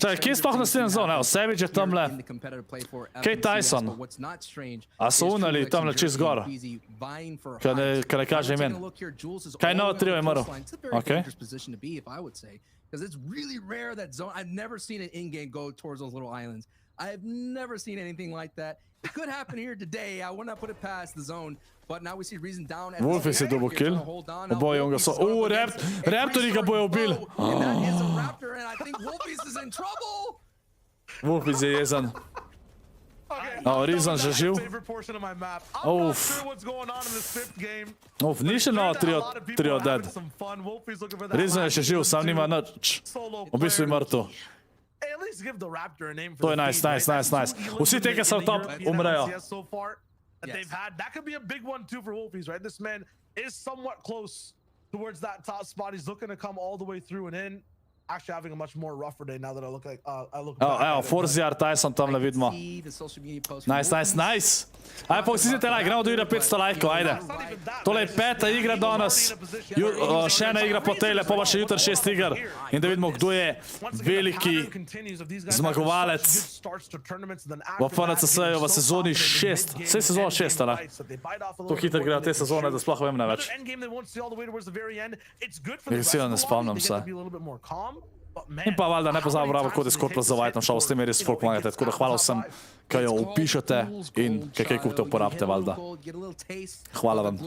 Čakaj, kje je sploh naslednji zon? Evo, Savage je tamle. Kaj TaySon? A so unali tamle čez gor? Kaj ne kaže imen? Kaj novo trio je mrl? Okej. Because it's really rare that zone. I've never seen an in-game go towards those little islands. I've never seen anything like that. It could happen here today. I would not put it past the zone. But now we see Reason down. Wolfie si dobil kill. Oboje on ga so... Raptori ga bojo ubili. And that is a raptor, and I think Wolfie is in trouble. Wolfie je jezen. Reason že živ. Ni še novo trio dead. Reason je še živ, sam nima nič. V bistvu je mrtev. To je nice. Vsi te, ki so v top, umrejo. That could be a big one too for Wolfies, right? This man is somewhat close towards that top spot. He's looking to come all the way through and in. Actually having a much more rougher day now that I look back at it. Forziar, TaySon tamle vidimo. Nice. Ajde, pokusite like, gremo do igra 500 lajkov, ajde. Tole je 5. igra danes. Še ena igra po tejle, pa še jutri 6 iger. In da vidimo, kdo je veliki zmagovalec v FNCS-ju v sezoni 6. Vse sezona 6, ali? To hitro gre te sezone, da sploh vem ne več. Ne spomnim se. In pa valjda ne poznam bravo kod je ScorpLZ za White, šal s tem je res folk pomagate, tako da hvala vsem, ki jo upišete in kaj kupite uporabite valjda. Hvala vam.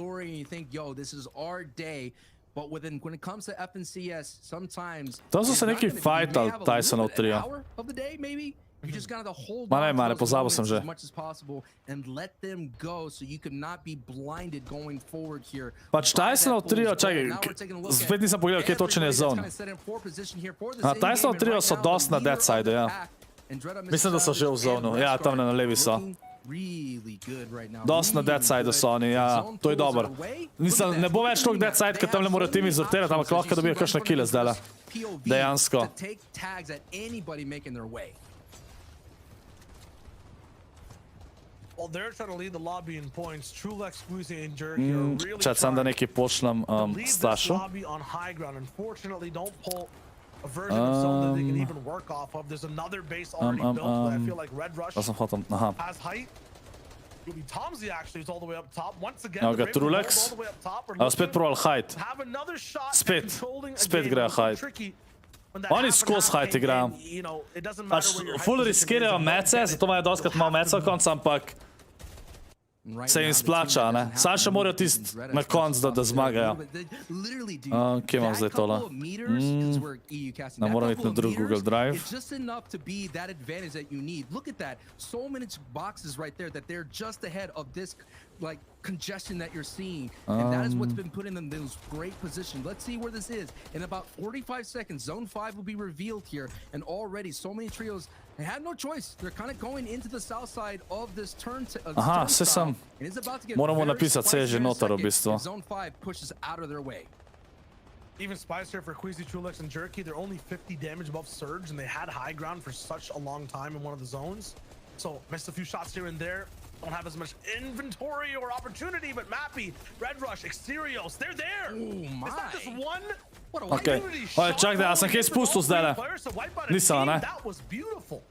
Tam so se neki fajtali TaySonov trio. Ne, pozabil sem že. Pač TaySonov trio, čakaj, spet nisem pogledal, kje točen je zone. TaySonov trio so dost na dead side, ja. Mislim, da so že v zonu, ja, tam na levi so. Dost na dead side so oni, ja, to je dober. Mislim, ne bo več toliko dead side, ker tam ne morajo timi izrotirati, ampak lahko dobijo kakšne kile zdajle. Dejansko. Well, they're trying to lead the lobby in points. Trulek, Squeezy, and Jerk are really Čet, sam da nekaj pošlem Stašu. lobby on high ground. Unfortunately, don't pull a version of zone that they can even work off of. There's another base already built, but I feel like Red Rush Pa sem hotel, aha. has height. It'll be Tomzy actually who's all the way up top. Once again, Evo the ga, Ravens hold Trulex. all the way up top. We're Spet looking proval hide. to have another shot at Spet controlling a spet game. grejo It's so hide. tricky when that Oni half and skozi half hide game, igrajo. you know, it doesn't Pač matter where your full height position is, riskirajo if you don't mece, get it, zato imajo doskrat malo meca v koncu, ampak se jim splača, ne. Saj še morajo tist na koncu, da zmagajo. Kje imam zdaj tole? Ne moram iti na drug Google Drive. It's just enough to be that advantage that you need. Look at that. So many boxes right there that they're just ahead of this like congestion that you're seeing. And that is what's been putting them in those great positions. Let's see where this is. In about 45 seconds, Zone 5 will be revealed here. And already so many trios, they had no choice. They're kind of going into the south side of this turn. Aha, se sem. Moramo napisati, se je že notar v bistvu. Zone 5 pushes out of their way. Even Spice here for Queasy, Trulex, and Jerky, they're only 50 damage above Surge, and they had high ground for such a long time in one of the zones. So missed a few shots here and there. Don't have as much inventory or opportunity, but Mappy, Red Rush, Exterios, they're there. Oh my. It's not just one. What a Okay. Oj, čak da, ja sam kaj spustil zdaj. Nisem, ne? That was beautiful.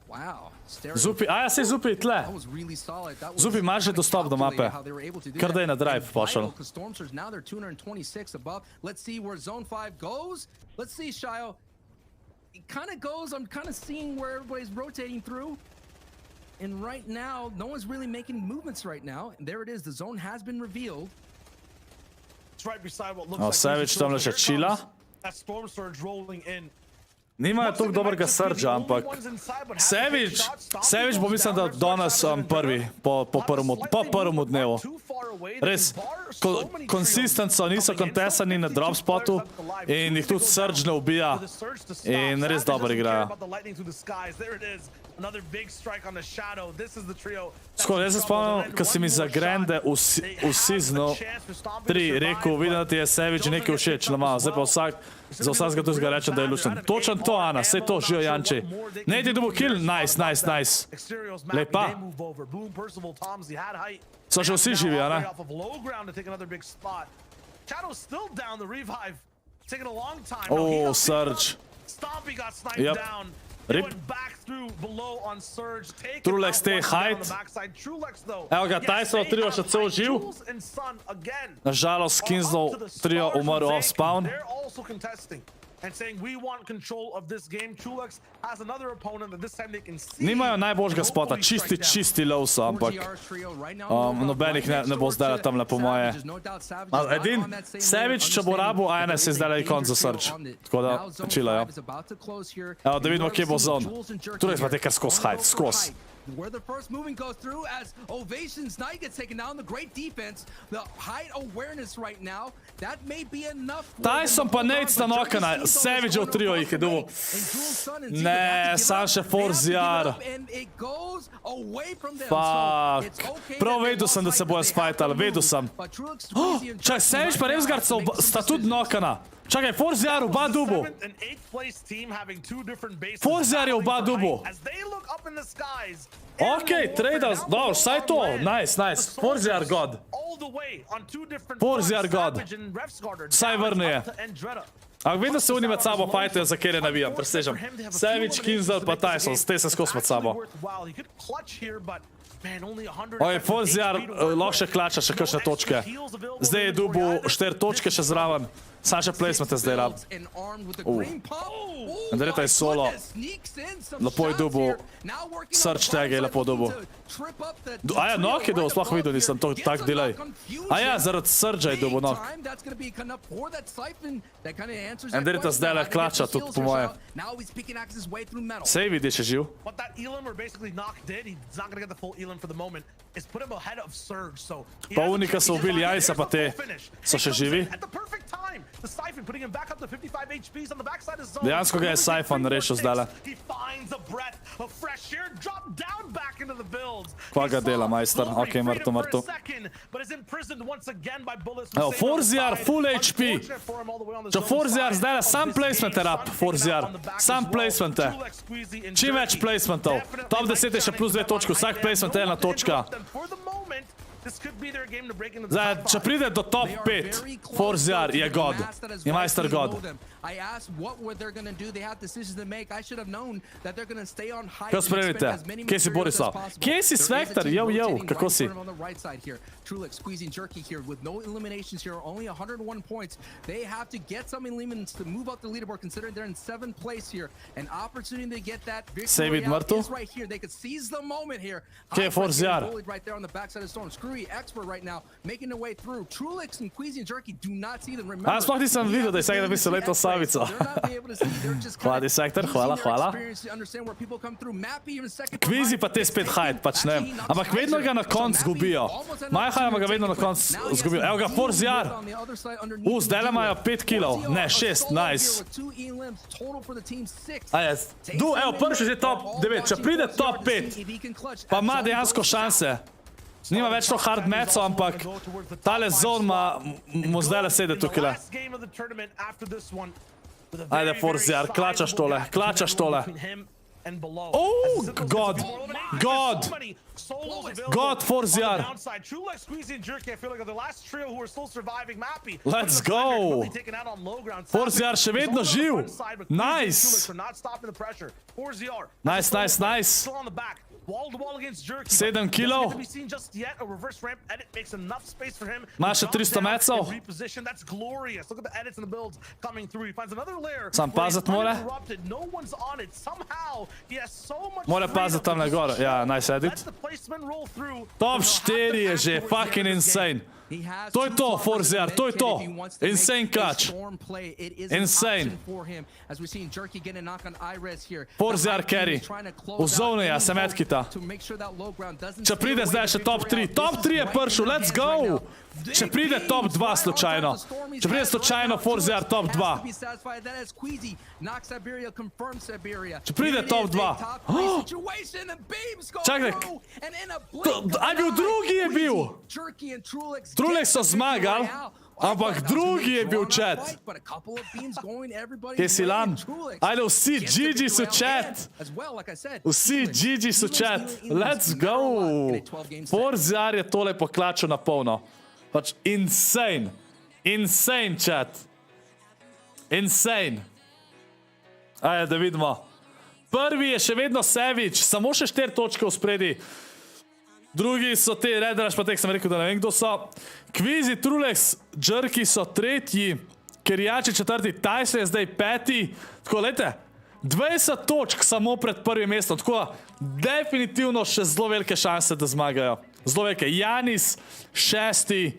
Wow. Zupi, a ja, sej Zupi tle. That was really solid. That was Zupi ima že dostop do mape. Kar da je na drive pošel. Stormsurge, now they're 226 above. Let's see where Zone 5 goes. Let's see, Shio. It kind of goes. I'm kind of seeing where everybody's rotating through. And right now, no one's really making movements right now. And there it is. The zone has been revealed. It's right beside what looks like Savage tam le še chila. that Stormsurge rolling in. Nimajo toliko dobrega Surgea, ampak Savage bo mislim, da danes prvi po prvemu dnevu. Res, konsistent so, niso kontesani na drop spotu in jih tudi Surge ne ubija in res dobro igrajo. Skoro, jaz se spomnim, ko si mi za Grande v Seasonu 3 rekel, vidim, da ti je Savage nekaj všeč, zdaj pa za vsakega tu ga rečem, da je lušten. Točen to, Ana, sej to, žijo Janči. Ne ti dobo kill, nice. Lepa. So še vsi živi, a ne? Oh, Surge. Yep. Rip. Trulex te hide. Evo ga, TaySon trio še cel živ. Nažalost, K1nzell trio umrl off spawn. And saying we want control of this game. Trulex has another opponent that this time they can see. Nimajo najboljšega spota, čisti low so, ampak nobenih ne bo zdaj tam le po moje. Edin, Savage, če bo rabu, ANS je zdaj konc za Surge. Tako da, čilajo. Evo, da vidimo, kje bo zon. Trulex pa te kar skos hide, skos. Where the first movement goes through as Ovation's Knight gets taken down. The great defense, the height awareness right now, that may be enough. TaySon pa Nates na nokana, Savage v trio jih je dobil. Ne, sam še ForZR. Fuck. Prav vedel sem, da se bojo spajtali, vedel sem. Čak, Savage pa Remsgard sta tudi nokana. Čakaj, ForZR oba dubu. ForZR je oba dubu. Okej, trade, dobro, saj to, nice. ForZR God. ForZR God. Saj vrne je. Ampak vem, da se oni med sabo fajtajo, za kjer je navijam, presežem. Savage, K1nzell pa TaySon, ste se skos med sabo. Oj, ForZR lahko še klača še kakšne točke. Zdaj je dubu 4 točke še zraven. Sam še placement je zdaj rab. Andreta je solo. Lepo je dubu. Surge tag je lepo dubu. Aja, nok je dubu, sploh videl nisem to tak delay. Aja, zaradi Surgea je dubu nok. Andreta zdaj le klača tudi po moje. Sej vidi še živ. Pa unika so ubili jajca, pa te so še živi. Dejansko ga je Siphon rešil zdaj. Kva ga dela, majster? Ok, mrtu. Evo, ForZR, full HP. Če ForZR zdaj sam placement je rab, ForZR. Sam placement je. Čim več placementov. Top 10 je še plus 2 točke, vsak placement je 1 točka. This could be their game to break into the Zdaj, top če 5. pride do top 5, ForZR je god. Je majster god. I asked what were they going to do. They have decisions to make. I should have known that they're going to stay on high. Kaj spremite? Kje si Borislav? Kje si Svektor? Kako si? On the right side here. Trulik squeezing Jerky here with no eliminations here. Only 101 points. They have to get some eliminations to move up the leaderboard considering they're in 7th place here. An opportunity to get that victory out is right here. They could seize the moment here. Kje je ForZR? Right there on the backside of the storm. Screwy expert right now making their way through. Trulix and Queasy and Jerky do not see them. Remember, sploh nisem videl, da je vsak, da bi se letel Savico. Hvala, Sektor, hvala. Queasy pa te spet hajt, pač ne vem. Ampak vedno ga na koncu zgubijo. Majhajama ga vedno na koncu zgubijo. Evo ga, ForZR. Zdaj imajo 5 kilov. Ne, 6, nice. Evo, prvi že top 9. Če pride top 5, pa ima dejansko šanse. Nima več to hard matchov, ampak tale zon mu zdaj le sede tukaj. Ajde, ForZR, klačaš tole. Oh, God! God, ForZR! Let's go! ForZR še vedno živ! Nice! Nice. 7 kilov. Ima še 300 mecov. Sam pazit mora. Mora pazit tam na gor. Ja, nice edit. Top 4 je že fucking insane. To je to, ForZR, to je to. Insane clutch. Insane. ForZR carry. V zonu je, sem edkita. Če pride zdaj še top 3. Top 3 je pršel, let's go! Če pride top 2 slučajno. Če pride slučajno ForZR top 2. Če pride top 2. Čakaj. A bil drugi je bil. Trulek so zmagali, ampak drugi je bil chat. Kje si lan? Ajde, vsi GG so chat. Vsi GG so chat. Let's go. ForZR je tole poklačil na polno. Pač insane. Insane chat. Insane. Ajde, da vidimo. Prvi je še vedno Savage, samo še 4 točke v spredi. Drugi so te Red Rush, pa tek sem rekel, da ne vem, kdo so. Queasy, Trulex, Jerky so 3, Kerjači 4, TaySon je zdaj 5. Tako, lejte, 20 točk samo pred prvim mestom. Tako, definitivno še zelo velike šanse, da zmagajo. Zelo velike. Janis 6,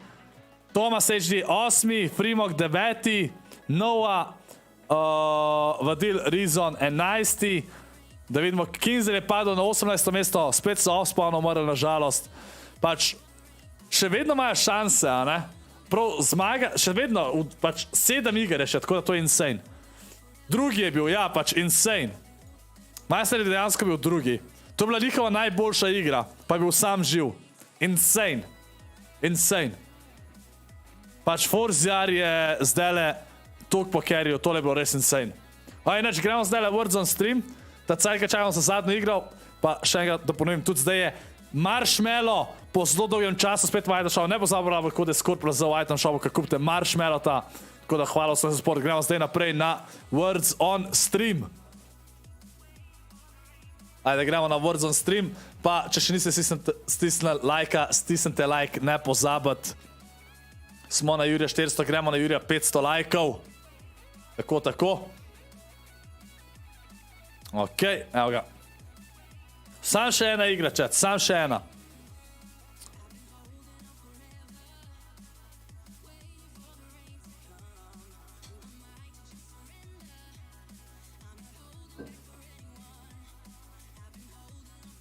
Thomas HD 8, Frimok 9, Noah, Vadil Rizon 11. Da vidimo, K1nzell je padel na 18. mesto, spet so off-spawno umrli na žalost. Pač, še vedno imajo šanse, a ne? Prav zmaga, še vedno, pač 7 iger je še, tako da to je insane. Drugi je bil, ja, pač insane. Majster je dejansko bil drugi. To je bila njihova najboljša igra, pa je bil sam živ. Insane. Insane. Pač ForZR je zdajle tok po carryju, tole je bilo res insane. Inač, gremo zdajle Words on Stream. Ta cajka čakam sem zadnjo igral, pa še enkrat da ponovim, tudi zdaj je Marshmallow po zelo dolgem času spet v item shopu, ne bo zaboravil, kako je ScorpLZ v item shopu, kako kupite Marshmallow ta, tako da hvala vsem za support, gremo zdaj naprej na Words on Stream. Ajde, gremo na Words on Stream, pa če še niste stisnili lajka, stisnite like, ne pozabiti. Smo na Jurija 400, gremo na Jurija 500 lajkov. Tako. Ok, evo ga. Sam še ena igra, chat, sam še ena.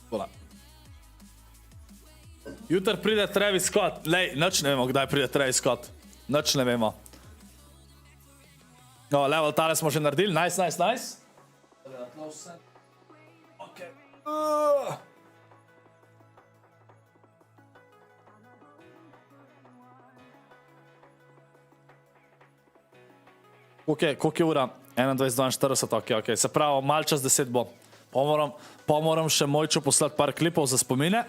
Vola. Jutr pride Travis Scott. Lej, nič ne vemo, kdaj pride Travis Scott. Nič ne vemo. No, level tale smo že naredili, nice. Okay. Koliko je ura? 21:42, ok. Se pravi, malo čas 10 bo. Pa moram še Mojču poslati par klipov za spomine.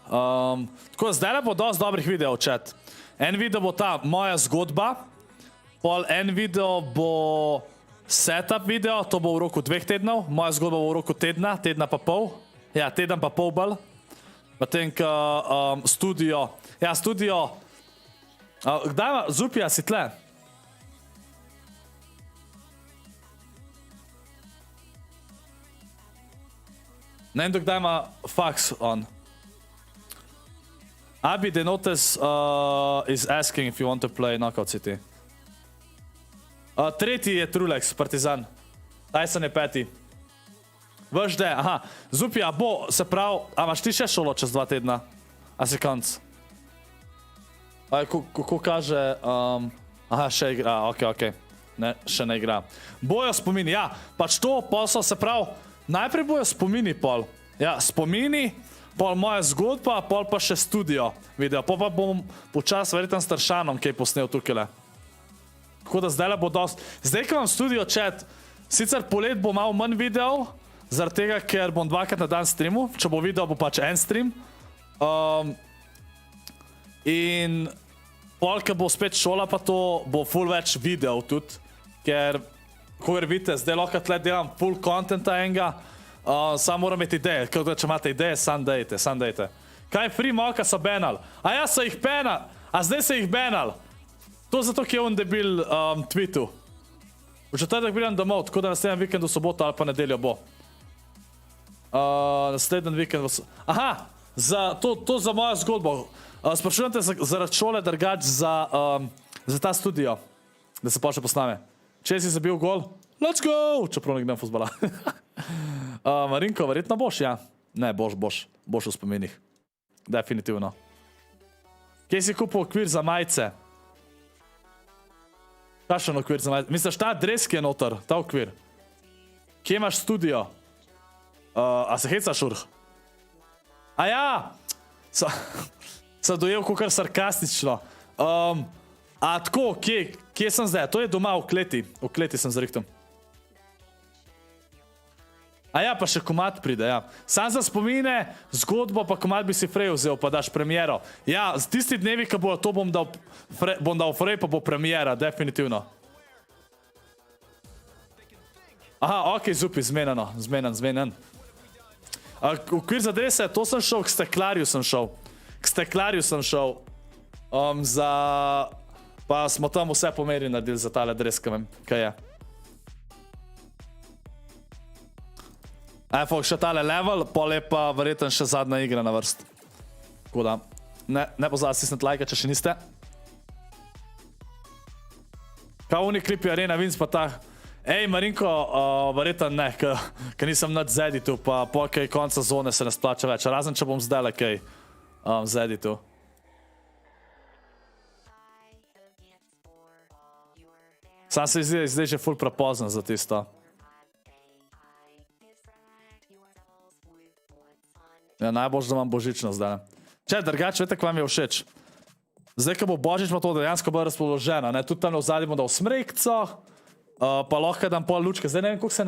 Tako, zdaj bo dosti dobrih videov, chat. En video bo ta moja zgodba, pol en video bo setup video, to bo v roku 2 tednov, moja zgodba bo v roku tedna, tedna pa pol. Ja, teden pa pol bolj. Potem, ko studio, ja, studio, kdaj ima, Zupija, si tle? Ne vem, dokdaj ima fax on. Abi Denotes is asking if you want to play Knockout City. Tretji je Trulex, Partizan. TaySon je 5. Veš da, aha. Zupija, bo, se pravi, a imaš ti še šolo čez 2 tedna? A si konc? Kako kaže, aha, še igra, okej. Ne, še ne igra. Bojo spomini, ja, pač to posel, se pravi, najprej bojo spomini pol. Ja, spomini, pol moja zgodba, pol pa še studio video. Pol pa bom počas verjetno s Tršanom kaj posnel tukaj. Tako da zdaj bo dost. Zdaj, ko imam studio chat, sicer polet bo malo manj videov, zaradi tega, ker bom 2krat na dan streamu. Če bo video, bo pač en stream. In pol, ko bo spet šola pa to, bo ful več videov tudi. Ker, ko vidite, zdaj lahko tle delam full contenta enega. Samo moram imeti ideje. Če imate ideje, sam dejte. Kaj free moka so banal? A ja, so jih banal. A zdaj so jih banal. To zato, ki je on debil tweetu. V četrtek pridem domov, tako da naslednjem vikendu soboto ali pa nedeljo bo. Naslednjem vikendu... Aha, to za mojo zgodbo. Sprašujem te zaradi šole, drugač za ta studio, da se počne posname. Če si zabil gol, let's go! Čeprav ne gledam fuzbala. Marinko, verjetno boš, ja? Ne, boš v spomenih. Definitivno. Kje si kupil okvir za majice? Kakšen okvir za majice? Misliš, ta dres, ki je noter, ta okvir? Kje imaš studio? A se hecaš, Urh? A ja! Sem dojel kakor sarkastično. A tako, kje sem zdaj? To je doma v kleti. V kleti sem zrihtom. A ja, pa še komad pride, ja. Sam za spomine, zgodbo pa komad bi si Frej vzel, pa daš premiero. Ja, z tisti dnevi, ko bojo to, bom dal Frej, pa bo premiera, definitivno. Aha, okej, Zupi, zmenjeno, zmenjen. Okvir za drese, to sem šel, k steklarju sem šel. Pa smo tam vse po meri naredili za tale dres, kaj je. Fok, še tale level, pol je pa verjetno še zadnja igra na vrst. Tako da, ne pozvati stisniti lajka, če še niste. K1nzell klipi arena, Vinc pa ta. Ej, Marinko, verjetno ne, ker nisem nad zeditu, pa pol kaj konca zone se ne splača več. Razen, če bom zdaj le kaj zeditu. Sam se zdaj že ful prepoznan za tisto. Ja, najbolj, da imam božično zdaj. Če, drugače, vete, kaj vam je všeč? Zdaj, ko bo božič, ima to dejansko bolj razpoloženo. Tudi tam v zadnji bom dal smrekco, pa lahko dam pol lučke. Zdaj ne vem, koliko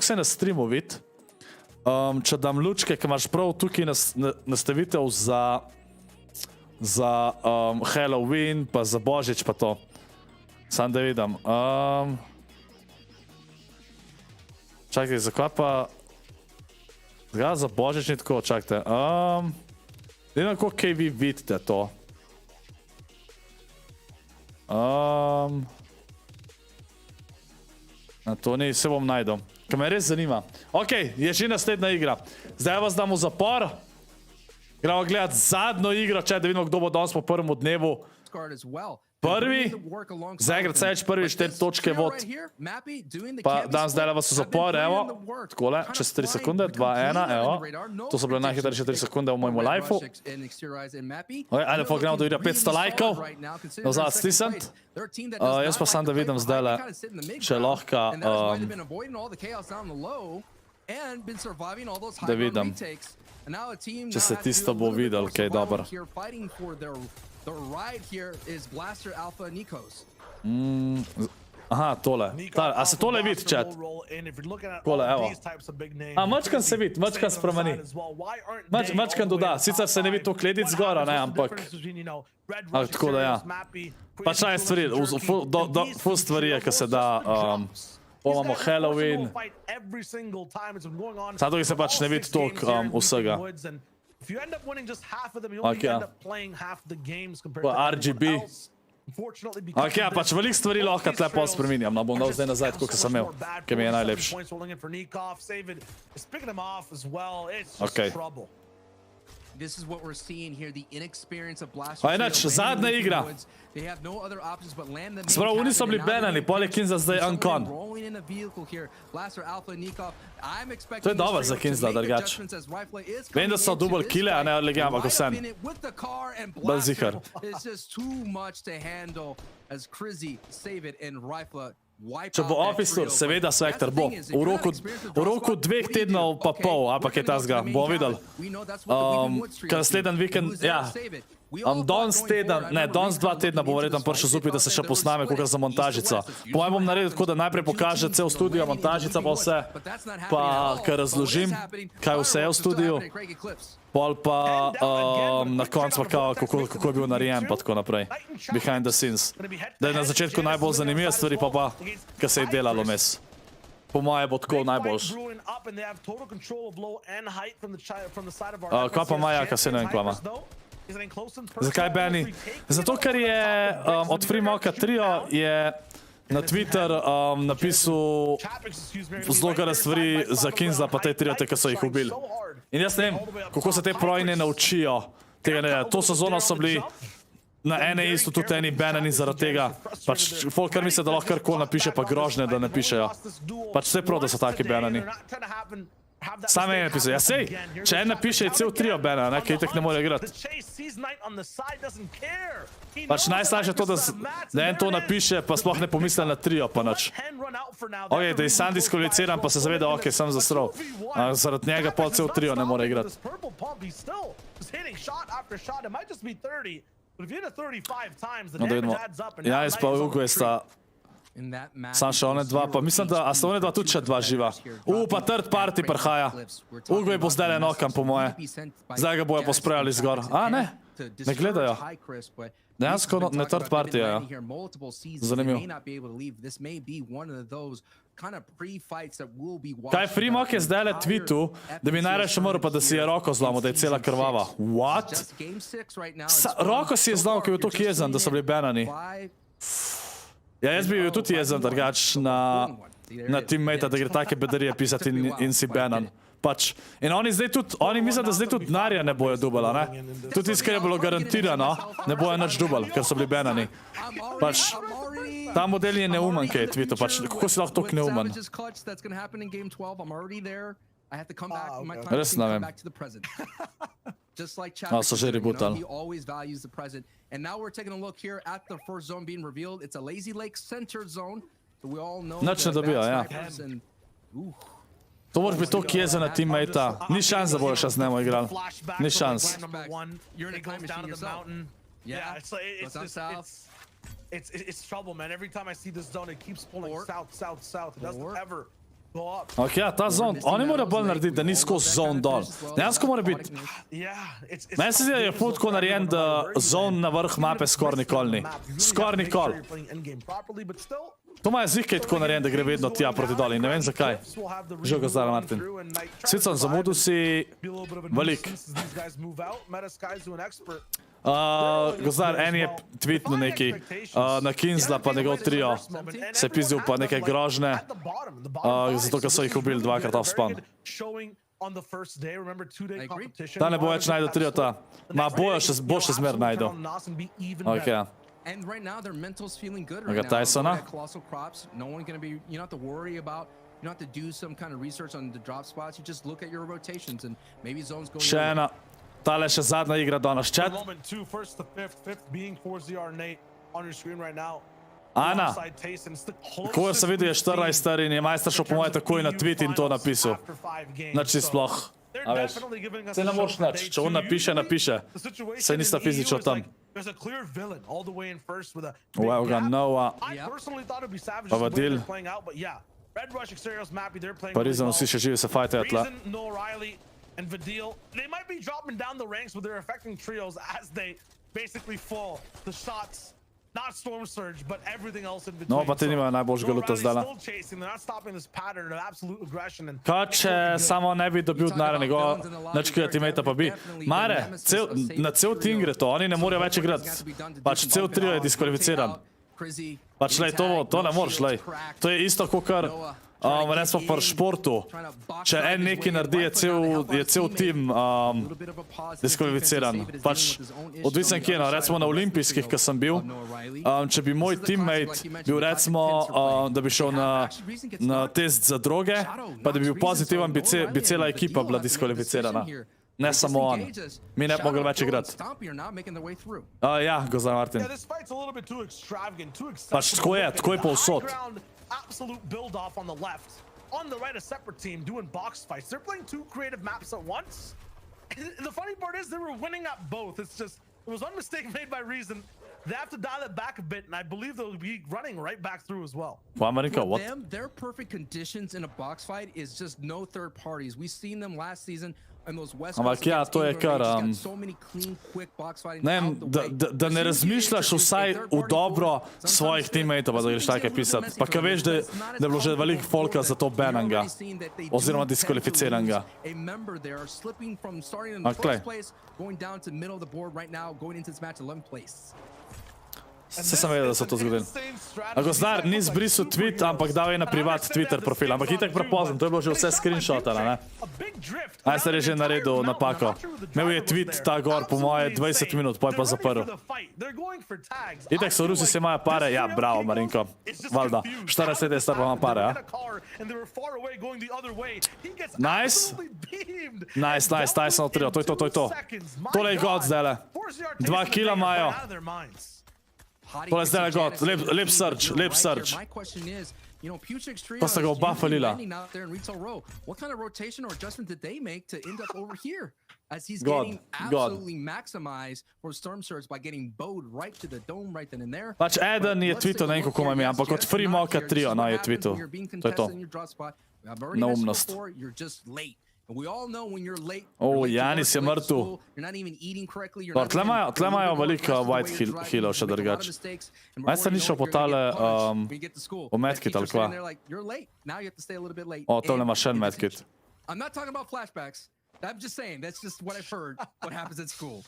se na streamu vidi. Če dam lučke, ker imaš prav tukaj nastavitev za Halloween, pa za božič, pa to. Sam da vidim. Čakaj, zakaj pa... Za božič ni tako, čakajte. Ne vem, kako kaj vi vidite to. To ni, se bom najdel. Kaj me res zanima. Ok, je že naslednja igra. Zdaj vas dam v zapor. Gremo gledati zadnjo igro, če da vidimo, kdo bo danes po prvem dnevu. Prvi, zaenkrat se več prvi 4 točke vod. Pa dam zdaj vas v zapor, evo. Takole, čez 3 sekunde, 2, 1, evo. To so bile najhitrejše 3 sekunde v mojemu lifeu. Ajde, pa gremo, da vidim 500 lajkov. Nazad stisnent. Jaz pa sam da vidim zdaj le, če lahko... Da vidim. Če se tisto bo videl, kaj dobro. Aha, tole. A se tole vidi, chat? Tole, evo. A, mačkan se vidi, mačkan spremeni. Mačkan doda, sicer se ne vidi to kledic zgora, ne, ampak... Tako da ja. Pač naj stvari, ful stvari je, ko se da... Imamo Halloween. Samo tukaj se pač ne vidi toliko vsega. Pa RGB. Ok, ja, pač veliko stvari lahko tle pol spreminjam. No, bom dal zdaj nazaj, tako, kot sem imel, ki mi je najlepši. Ok. This is what we're seeing here, the inexperience of Blaster. Pa inač, zadnja igra. Sprav, oni so bili banani, pol je K1nzell zdaj uncon. To je dobro za K1nzell, drugač. Vem, da so double kille, a ne odlegam, ampak vsem. Bolj zihar. Če bo Officer, seveda Svektor bo. V roku 2 tednov pa pol, ampak je tazga, bomo videli. Ker naslednji vikend, ja. Danes teden, ne, danes 2 tedna bo verjetno prišel zupi, da se še posname, kakor za montažico. Po mojem bom naredil tako, da najprej pokaže cel studio, montažica pa vse, pa kar razložim, kaj vse je v studiu, pol pa na koncu pa kako je bil narejen, pa tako naprej. Behind the scenes. Da je na začetku najbolj zanimive stvari, pa kar se je delalo mes. Po moje bo tako najboljš. Kva pa Maja, kar se ne vem kva ima. Zakaj Benny? Zato, ker je od Freemoka Trio je na Twitter napisal zelo gara stvari za K1nzella pa te triote, ki so jih ubili. In jaz ne vem, kako se te projne naučijo tega ne. To sezono so bili na ene isto tudi eni banani zaradi tega. Pač folk kar misle, da lahko karkoli napiše, pa grožne, da ne pišejo. Pač vse prav, da so taki banani. Sam je napisal, ja sej, če en napiše je cel trio bana, ne, ki itak ne more igrati. Pač najslajše je to, da en to napiše, pa sploh ne pomisle na trio, pa nič. Ok, da je sam diskvalificiran, pa se zaveda, ok, sem zasrov. Zaradi njega pol cel trio ne more igrati. No, da vidimo, Jajs pa Ugo je sta... Sam še one dva, pa mislim, da sta one dva tudi še dva živa. Pa third party prihaja. Ugo je bo zdaj enokam, po moje. Zdaj ga bojo posprejali zgor. A, ne, ne gledajo. Dejansko ne third party, ja. Zanimivo. Kaj Freemok je zdaj le tweetu, da bi najraje še moral, pa da si je roko zlomil, da je cela krvava. What? Roko si je zlomil, ko je bil toliko jezen, da so bili banani. Ja, jaz bi bil tudi jezen, drugač na teammate, da gre take bedarije pisati in si banan. Pač. In oni zdaj tudi, oni misle, da zdaj tudi denarja ne bojo dubala, ne? Tudi tisto, kar je bilo garantirano, ne bojo nič dubal, ker so bili banani. Pač, ta model je neumen, kaj je tweetu, pač, kako si lahko toliko neumen? Res ne vem. So že rebutali. And now we're taking a look here at the first zone being revealed. It's a Lazy Lake centered zone. So we all know Nič ne dobijo, ja. To moraš biti toliko jezena teammate-a. Ni šans, da bojo še z njemu igrali. Ni šans. It's trouble, man. Every time I see this zone, it keeps pulling south. It doesn't ever go up. Ok, ja, ta zone, oni morajo bolj narediti, da ni skozi zone dol. Dejansko mora biti. Meni se zdi, da je ful tako narejen, da zone na vrh mape skor nikoli ni. Skor nikoli. To ima jezik, kaj je tako narejen, da gre vedno tja proti dol in ne vem zakaj. Žal ga zdaj, Martin. Sicer zamudil si velik. Gozdar, en je tweetnil neki na K1nzella, pa njegov trio se je pizdil pa neke grožne, zato ker so jih ubili dvakrat off-spawn. Ta ne bo več najdel triota. Ma bo še zmer najdel. Ok, ja. Aga TaySona. Še ena. Tale še zadnja igra danes. Chat. Ana, ko se vidi, je 14 star in je majster šel po moje takoj na tweet in to napisal. Nač si sploh. A veš, se ne moš nač. Če on napiše, napiše. Se nista fizično tam. There's a clear villain all the way in first with a Evo ga Nova. I personally thought it'd be Savage Pa just the way Vadil. they're playing out, but yeah. Red Rush, Exteriors, Mappy, they're playing Pa really Rizan well. vsi še živi se fajtajo tle. Reason, No Riley, and Vadil, they might be dropping down the ranks, but they're affecting trios as they basically fall. The shots, not Storm Surge, but everything else in between. No, pa ti nimajo najboljšega No luta Riley's zdajle. still chasing, they're not stopping this pattern of absolute aggression. And Kaj če samo ne bi dobil denarja njegova, nič kaj teammatea pa bi. Mare, na cel tim gre to, oni ne morejo več igrati. Pač cel trio je diskvalificiran. Pač lej, to ne moreš, lej. To je isto kot kar, recimo pri športu. Če en nekaj naredi, je cel tim diskvalificiran. Pač odvisen kje, no, recimo na olimpijskih, ko sem bil, če bi moj teammate bil recimo, da bi šel na test za droge, pa da bi bil pozitiven, bi cela ekipa bila diskvalificirana. Ne samo on. Mi ne bi mogli več igrati. Ja, Gozaj Martin. yeah, this fight's a little bit too extravagant, too Pač excessive. tako je povsod. The high ground, absolute build off on the left. On the right, a separate team doing box fights. They're playing two creative maps at once. The funny part is they were winning at both. It's just, it was one mistake made by Reason. They have to dial it back a bit, and I believe they'll be running right back through as well. Pa Amerika, For what? them, their perfect conditions in a box fight is just no third parties. We've seen them last season in those West Ampak Coast ja, against to je England, kar, where he's got so many clean, quick box fighting Ne out vem, the way. da ne razmišljaš vsaj v dobro svojih teammateov, pa da greš take pisati. Pa kaj veš, da je bilo že veliko folka za to bananga, oziroma diskvalificiranega. A member there slipping from starting in Ah, the klej. first place, going down to middle of the board right now, going into this match 11th place. Saj sem vedel, da so to zgodili. A Gozdar ni zbrisal tweet, ampak dal je na privat Twitter profil. Ampak itak prepozno, to je bilo že vse screenshotano, ne? Aj se je že naredil napako. Imel je tweet ta gor, po moje 20 minut, poj pa zaprl. Itak so Rusi se imajo pare, ja, bravo Marinko. Valjda, 40 let je star pa ima pare, ja? Nice, TaySon trio, to je to. Tole je god zdajle. 2 kila imajo. Tole je zdaj god, lep surge. Pa sta ga oba falila. What kind of rotation or adjustment did they make to end up over here? As he's God, getting God. absolutely maximized for Storm Surge by getting bowed right to the dome right then and there. Pač eden je tweetal, ne vem kako ima ime, ampak od Free Moka trio, no, je tweetal. To je to. Neumnost. You're just late. And we all know when you're late. Oh, you're late to Janis work, je late to mrtev. school, you're not even eating correctly, you're Dobro, not tle even imajo- tle imajo a little bit veliko driving white the way you're healov driving, še you make a lot of drugače. mistakes, and Meni se before ni you šel know po it, you're gonna tale, get punished when you get to school. po That medkit teacher's ali sitting kva. there like, you're late. Now you have to stay a little bit late. O, tole And ima še en it's a medkit. teacher. I'm not talking about flashbacks. I'm just saying, that's just what I've heard, what happens at school.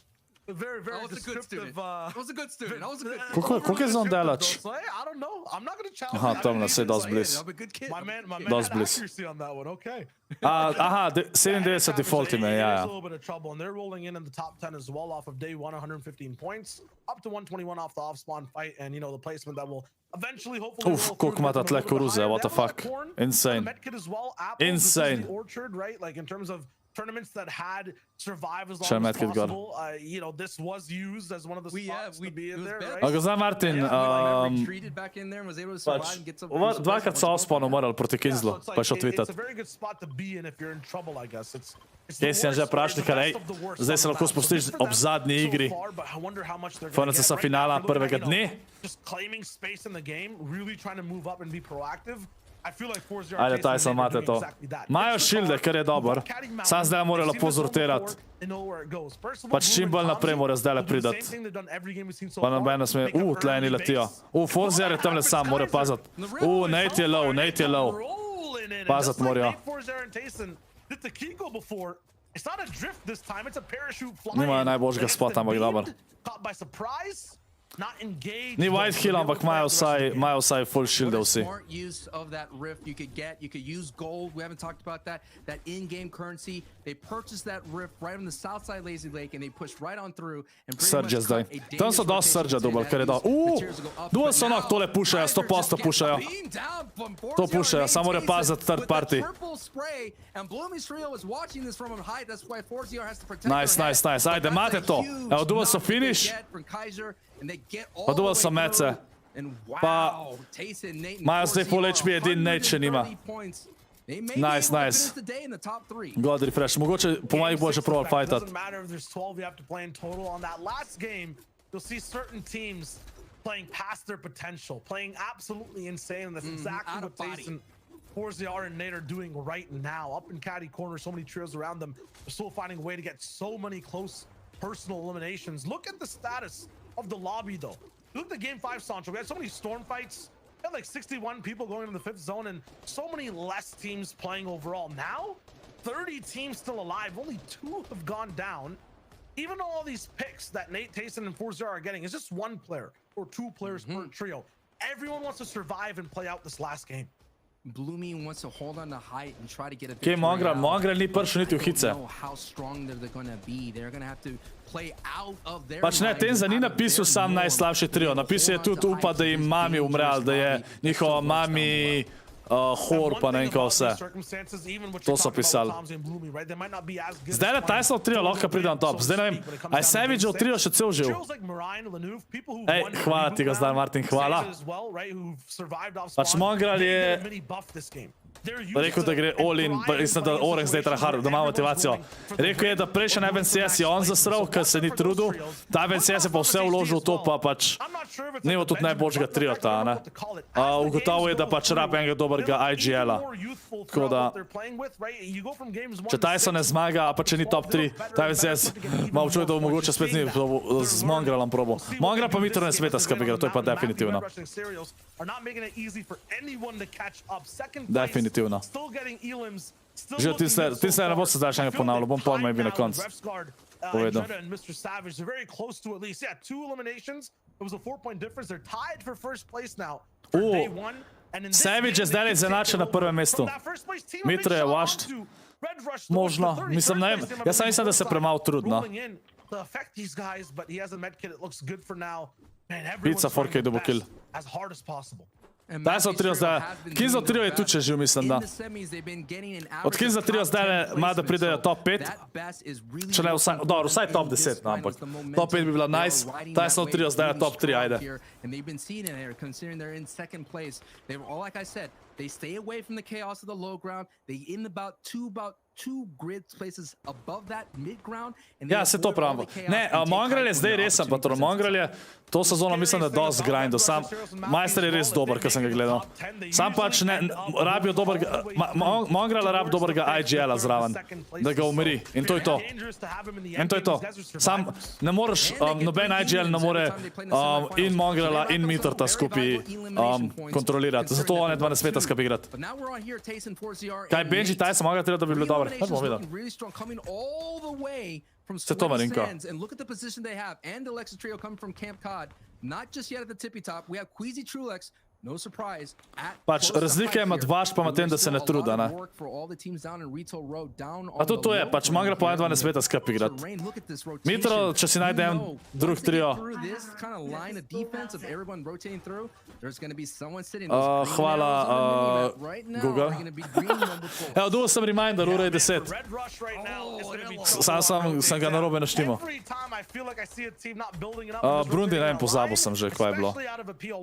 Very, very I was a good student. descriptive. I was a good student. I was a good Koliko je zon delač? I don't know. I'm not going to challenge Aha, that. tam nas je dosti bliz. I'm a good kid. My man Dosti had bliz. accuracy on that one. Okay. Aha, 97 default ime, There's ja, a ja. little bit of trouble, and they're rolling in the top 10 as well off of day one, 115 points, up to 121 off the off-spawn fight, and you know the placement that will eventually, hopefully, Uf, roll koliko through ima ta to tle a little bit koruze, higher. what the They have a lot of fuck. corn, Insane. a medkit as well. Apples, this is Insane. the orchard, right? Like in terms of tournaments that had survive as Še long as medkit gor. possible. You know, this was used as one of the spots to be it in was there, bad. right? A Gozdar Martin, Retreated back in there and was able to survive pač, and get some. dvakrat so ospon umrl proti Yeah, so Kinzlu, it's pa je like, šel it's tweetat. a very good spot to be in if you're in trouble, I guess. It's the Kje si že worst, vprašal, or the kaj, best of the worst zdaj se on the lahko map. So spustiš good for ob them zadnji so igri. far, but I wonder how much they're gonna Konec get. Right finala now, if you're prvega looking at, dne. just claiming space in the game, really trying to move up and be proactive. I feel like 4-0 Ajde, TaySon, imate to. Imajo šilde, kar je dober. Sam zdaj morajo lepo zrotirati. Pač čim bolj naprej morajo zdajle pridati. Pa noben ne sme, tle eni letijo. Forzier je tamle sam, morajo paziti. Nate je low. Paziti morajo. Nimajo najboljšega spota, ampak dober. Ni white hill, ampak imajo vsaj full shielde vsi. Smart use of that rift you could get. You could use gold. We haven't talked about that. That in-game currency. They purchased that rift right on the south side Lazy Lake and they pushed right on through and pretty Surge much zdaj. cut a Tam so dangerous dosti surge rotation dobili, to kar je that dosti. east. Materials will go up, Dual but Sonok now tole pušajo, Kaiser 100% just gets pušajo. beamed down from To 4-0 pušajo, and samo morajo TaySon paziti third with the party. triple spray, and Bloomy's trio is watching this from high. That's why 4-0 has to protect Nice, their nice, head. nice. But Ajde, that's imate a to. huge Evo, dual so knock that they finish. get from Kaiser, and they get all Pa the dual way so mece. through. And Pa wow, TaySon, Nate, and imajo zdaj full 4-0 HP, edini Nate še nima. 130 points. They may Nice, be able to nice. finish the day in the top 3. God refresh. Mogoče po mojih bo že probal fajtat. Doesn't matter if there's 12 you have to play in total on that last game. you'll see certain teams playing past their potential, playing absolutely insane, and that's exactly what TaySon, ScorpLZ, and Nate are doing right now. Up in caddy corner, so many trios around them. They're still finding a way to get so many close personal eliminations. Look at the status of the lobby, though. Look at the game 5, Sancho. We had so many storm fights. We had like 61 people going into the 5th zone, and so many less teams playing overall. Now, 30 teams still alive. Only 2 have gone down. Even all these picks that Nate, TaySon, and ScorpLZ are getting is just 1 player or 2 players per trio. Everyone wants to survive and play out this last game. Bloomy wants to hold on to height and try to get a Kje Mongrel ni prišel niti v hice. how strong they're going to be. They're going to have to play out of their Pač ne, TaySon ni napisal sam najslabši trio. Napisal je tudi upa, da jim mami umrel, da je njihova mami hor, pa ne vem kaj vse. To so pisali. Zdaj le TaySon trio lahko pride na top. Zdaj ne vem, a je Savage trio še cel živ? Ej, hvala ti ga zdaj, Martin, hvala. Pač Mongrel je rekel, da gre all in, mislim, da Urnik zdaj tryhard, da ima motivacijo. Rekel je, da prejšnji FNCS je on zasral, ker se ni trudil. Ta FNCS je pa vse vložil v to, pa pač nima tudi najboljšega triota, ne. Ugotovil je, da pač rab enega dobrega IGL-a. Tako da, če TaySon ne zmaga, pa če ni top 3, ta FNCS ima občutek, da bo mogoče spet ni z Mongrelom probal. Mongrel pa Mitro ne smeta skupaj igra, to je pa definitivno. Definitivno. Že ti se ne bo se zdaj še enega ponavljal, bom pol maybe na koncu povedal. Savage je zdaj izenačen na prvem mestu. Mitro je washed. Možno, mislim, ne vem. Jaz sam mislim, da se premalo trudno. Pizza 4K double kill. TaySon trio zdaj, K1nzell trio je tudi še živ, mislim, da. Od K1nzell trio zdaj ima, da pridejo top 5. Če ne vsaj, dobro, vsaj top 10, no, ampak top 5 bi bila nice. TaySon trio zdaj je top 3, ajde. They stay away from the chaos of the low ground. They in about two grid places above that mid ground. Ja, se to pravim. Ne, Mongrel je zdaj resen patron. Mongrel je to sezono, mislim, da dosti grindal. Sam Majster je res dober, ko sem ga gledal. Sam pač ne, rabijo dobrega, Mongrel rabi dobrega IGL-a zraven, da ga umiri. In to je to. In to je to. Sam ne moreš, noben IGL ne more in Mongrela in Mitrta skupaj kontrolirati. Zato one dva ne smeta skupaj igrati. Kaj Benji, TaySon Mongrel treba, da bi bilo dobro. Kaj bomo videli? Se to Marinko. And look at the position they have. And Alexa Trio coming from Camp Cod. Not just yet at the tippy top. We have Queasy Trulex. No surprise. Pač razlika je med vaš pa med tem, da se ne truda, ne. A tudi to je, pač Mongrel pa ne smeta skupaj igrati. Mitro, če si najde en drug trio. Hvala, Google. Evo, dobil sem reminder, ura je 10. Sam sem ga narobe naštimal. Brundi, ne vem, pozabil sem že, kaj je bilo.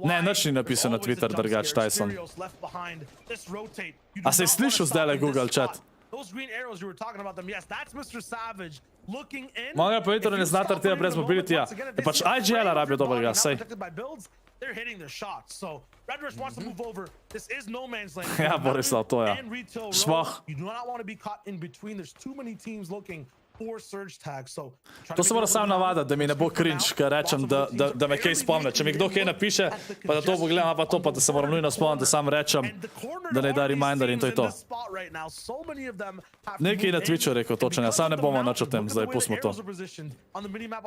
Ne, nič ni napisal na Twitter, drugač TaySon. A se je slišal zdaj Google chat? Mongrel pa Mitro ne zna tartira brez mobilitija. Pač IGL-a rabijo dobrega, sej. Ja, Borislav, to je. Šmoh. To se mora sam navadati, da mi ne bo cringe, ker rečem, da me kaj spomne. Če mi kdo kaj napiše, pa da to pogledam, pa to, pa da se moram nujno spomniti, da sam rečem, da ne da reminder in to je to. Nekaj na Twitchu rekel točno, sam ne bomo nič o tem, zdaj pustimo to.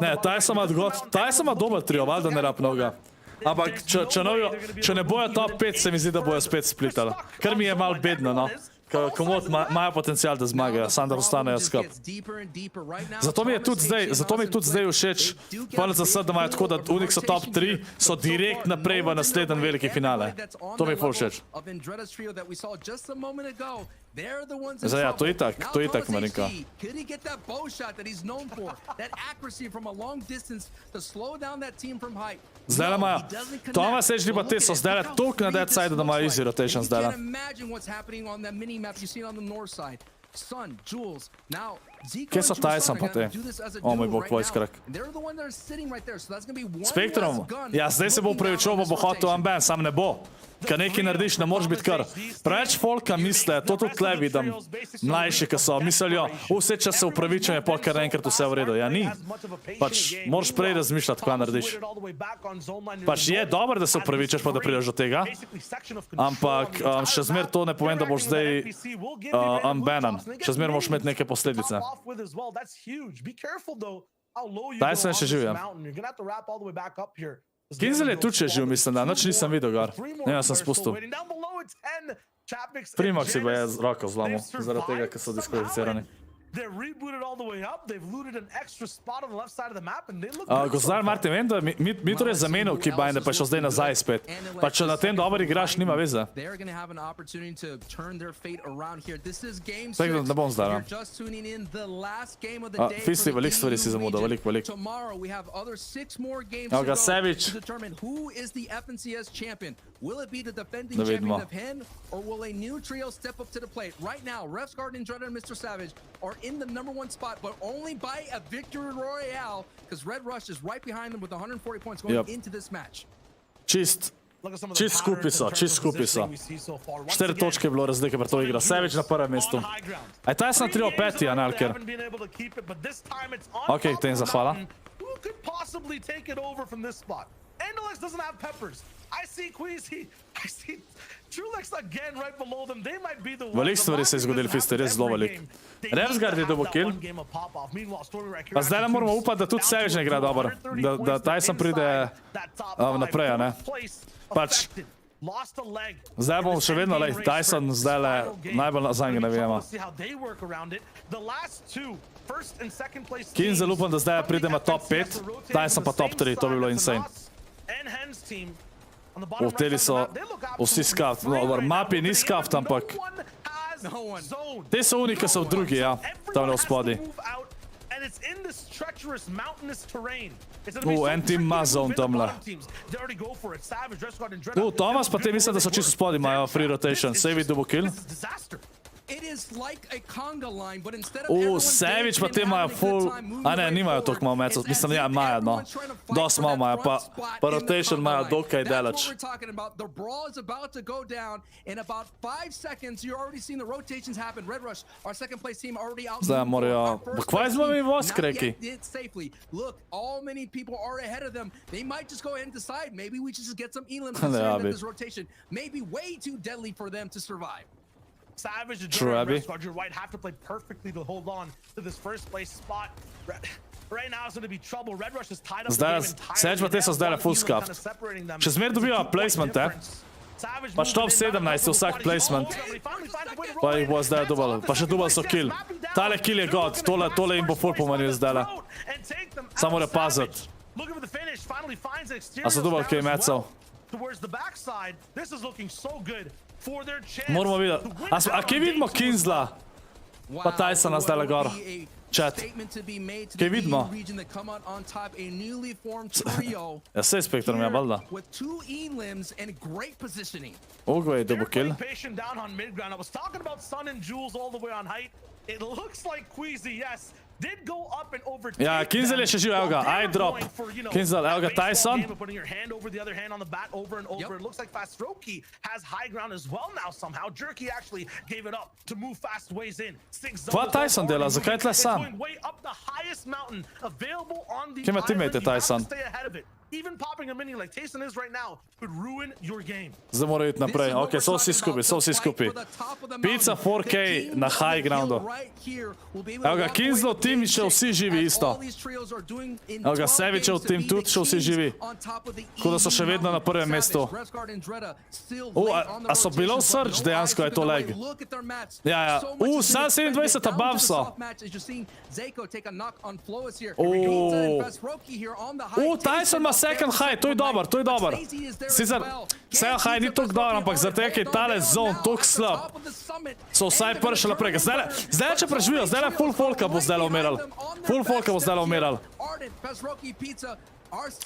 Ne, TaySon ima dober trio, valjda ne rab mnoga. Ampak, če ne bojo top 5, se mi zdi, da bojo spet splitali. Kar mi je malo bedno, no. Komod imajo potencial, da zmagajo, sam da ostanejo skup. Zato mi je tudi zdaj všeč, PLZS, da imajo tako, da Urnik so top 3, so direkt naprej v naslednji veliki finale. To mi je ful všeč. Zdaj, ja, to je tak, Marinka. Zdaj imajo, Toma Sage pa te so zdaj toliko na dead side, da imajo easy rotation zdaj. Son, Jules, now Zico Kje so and Jules TaySon are pa gonna te? do this as a O moj duo bog, right voice now. crack. And they're the one that are sitting right there, so that's gonna be one Spektrum, less gun ja, zdaj se bo looking down upravičil, on bo this hotel rotation. unban, sam ne bo. Kaj nekaj narediš, ne moreš biti kar. Preveč folka misle, to tudi tle vidim. Mlajši, ki so, mislijo, vse čas se upravičujem, je pol kar enkrat vse v redu. Ja, ni. Pač moraš prej razmišljati, kaj narediš. Pač je dobro, da se upravičaš, pa da prideš do tega, ampak še zmer to ne pomeni, da boš zdaj unbanan. Še zmer moraš imeti neke posledice. TaySon je še živ, ja. K1nzell je tudi še živ, mislim, da noč nisem videl gar. Ne, jaz sem spustil. Primak si pa je roko zlomil, zaradi tega, ker so diskvalificirani. They're rebooted all the way up. They've looted an extra spot on the left side of the map and they look Gozdar Martin, vem, da Mitor je zamenil K1nzell, pa je šel zdaj nazaj spet. Pa če na tem dobro igraš, nima veze. Tako da ne bom zdaj. Fisti, velik stvari si zamudil, velik. Evo ga, Savić. Da vidimo. Or will a new trio step up to the plate? Right now, Vsak and Mr. Savage are in the #1 spot, but only by a victory royale, because Red Rush is right behind them with 140 points going into this match. Čist skupaj so. 4 točke je bilo razlike pred to igro. Savić na prvem mestu. A je TaySon 3-5, Analker? Ok, TaySon, hvala. Who could possibly take it over from this spot? Denotes doesn't have peppers. I see Queasy. I see Trulex again right below them. They might be the ones. Velik stvari se je zgodil, Fisti, res zelo velik. Revsgard je dobil kill. Pa zdaj ne moramo upati, da tudi Savić ne igra dobro. Da TaySon pride naprej, ne? Pač, zdaj bomo še vedno, TaySon zdaj najbolj nazaj ne vemo. K1nzell upam, da zdaj pridemo top 5, TaySon pa top 3, to bi bilo insane. Hoteli so vsi skaft, mapi ni skaft, ampak te so oni, ki so v drugi, ja, tam v spodaj. En tim ima zone tamle. Thomas pa te mislim, da so čisto spodaj, imajo free rotation, save it, double kill. It is like a conga line, but instead of everyone Savić pa te imajo full, a ne, nimajo toliko malo mecov, mislim, ja, imajo, no. Dost malo imajo, pa rotation imajo dokaj daleč. The brawl is about to go down in about 5 seconds. You're already seeing the rotations happen. Red Rush, our second place team, already out. Zdaj morajo, kvaj smo mi Vsak reki? Safely. Look, all many people are ahead of them. They might just go ahead and decide, maybe we should just get some elims in this rotation. Maybe way too deadly for them to survive. Savage and Vsak White have to play perfectly to hold on to this first place spot. Right now it's going to be trouble. Red Rush is tied up the game entirely. Savić pa te so zdaj full scuffed. Še zmer dobijo placement, Pač top 17 je vsak placement. Pa jih bo zdaj dubal. Pa še dubal so kill. Tale kill je god. Tole jim bo full pomenil zdaj. Samo mora paziti. A so dubal kaj mecov? Moramo videti. A kje vidimo K1nzella? Pa TaySona zdaj gor. Chat. Kaj vidimo? Ja, sej Spektrum, ja, valjda. Ogve je double kill. Ja, K1nzell je še živ, evo ga, I drop. K1nzell, evo ga, TaySon. Kva TaySon dela, zakaj tle sam? Kje ima teammate TaySon? Zdaj mora iti naprej, ok, so vsi skupaj. Pizza 4K na high groundu. Evo ga, K1nzell tim še vsi živi isto. Evo ga, Savićev tim tudi še vsi živi. Tako da so še vedno na prvem mestu. A so below surge dejansko je to lag? Ja. Sam 27 above so. TaySon ima second high, to je dober. Sicer, second high ni toliko dober, ampak zaradi tega je tale zone toliko slab. So vsaj pršali naprej. Zdaj če preživijo, zdaj full folka bo zdaj umiral.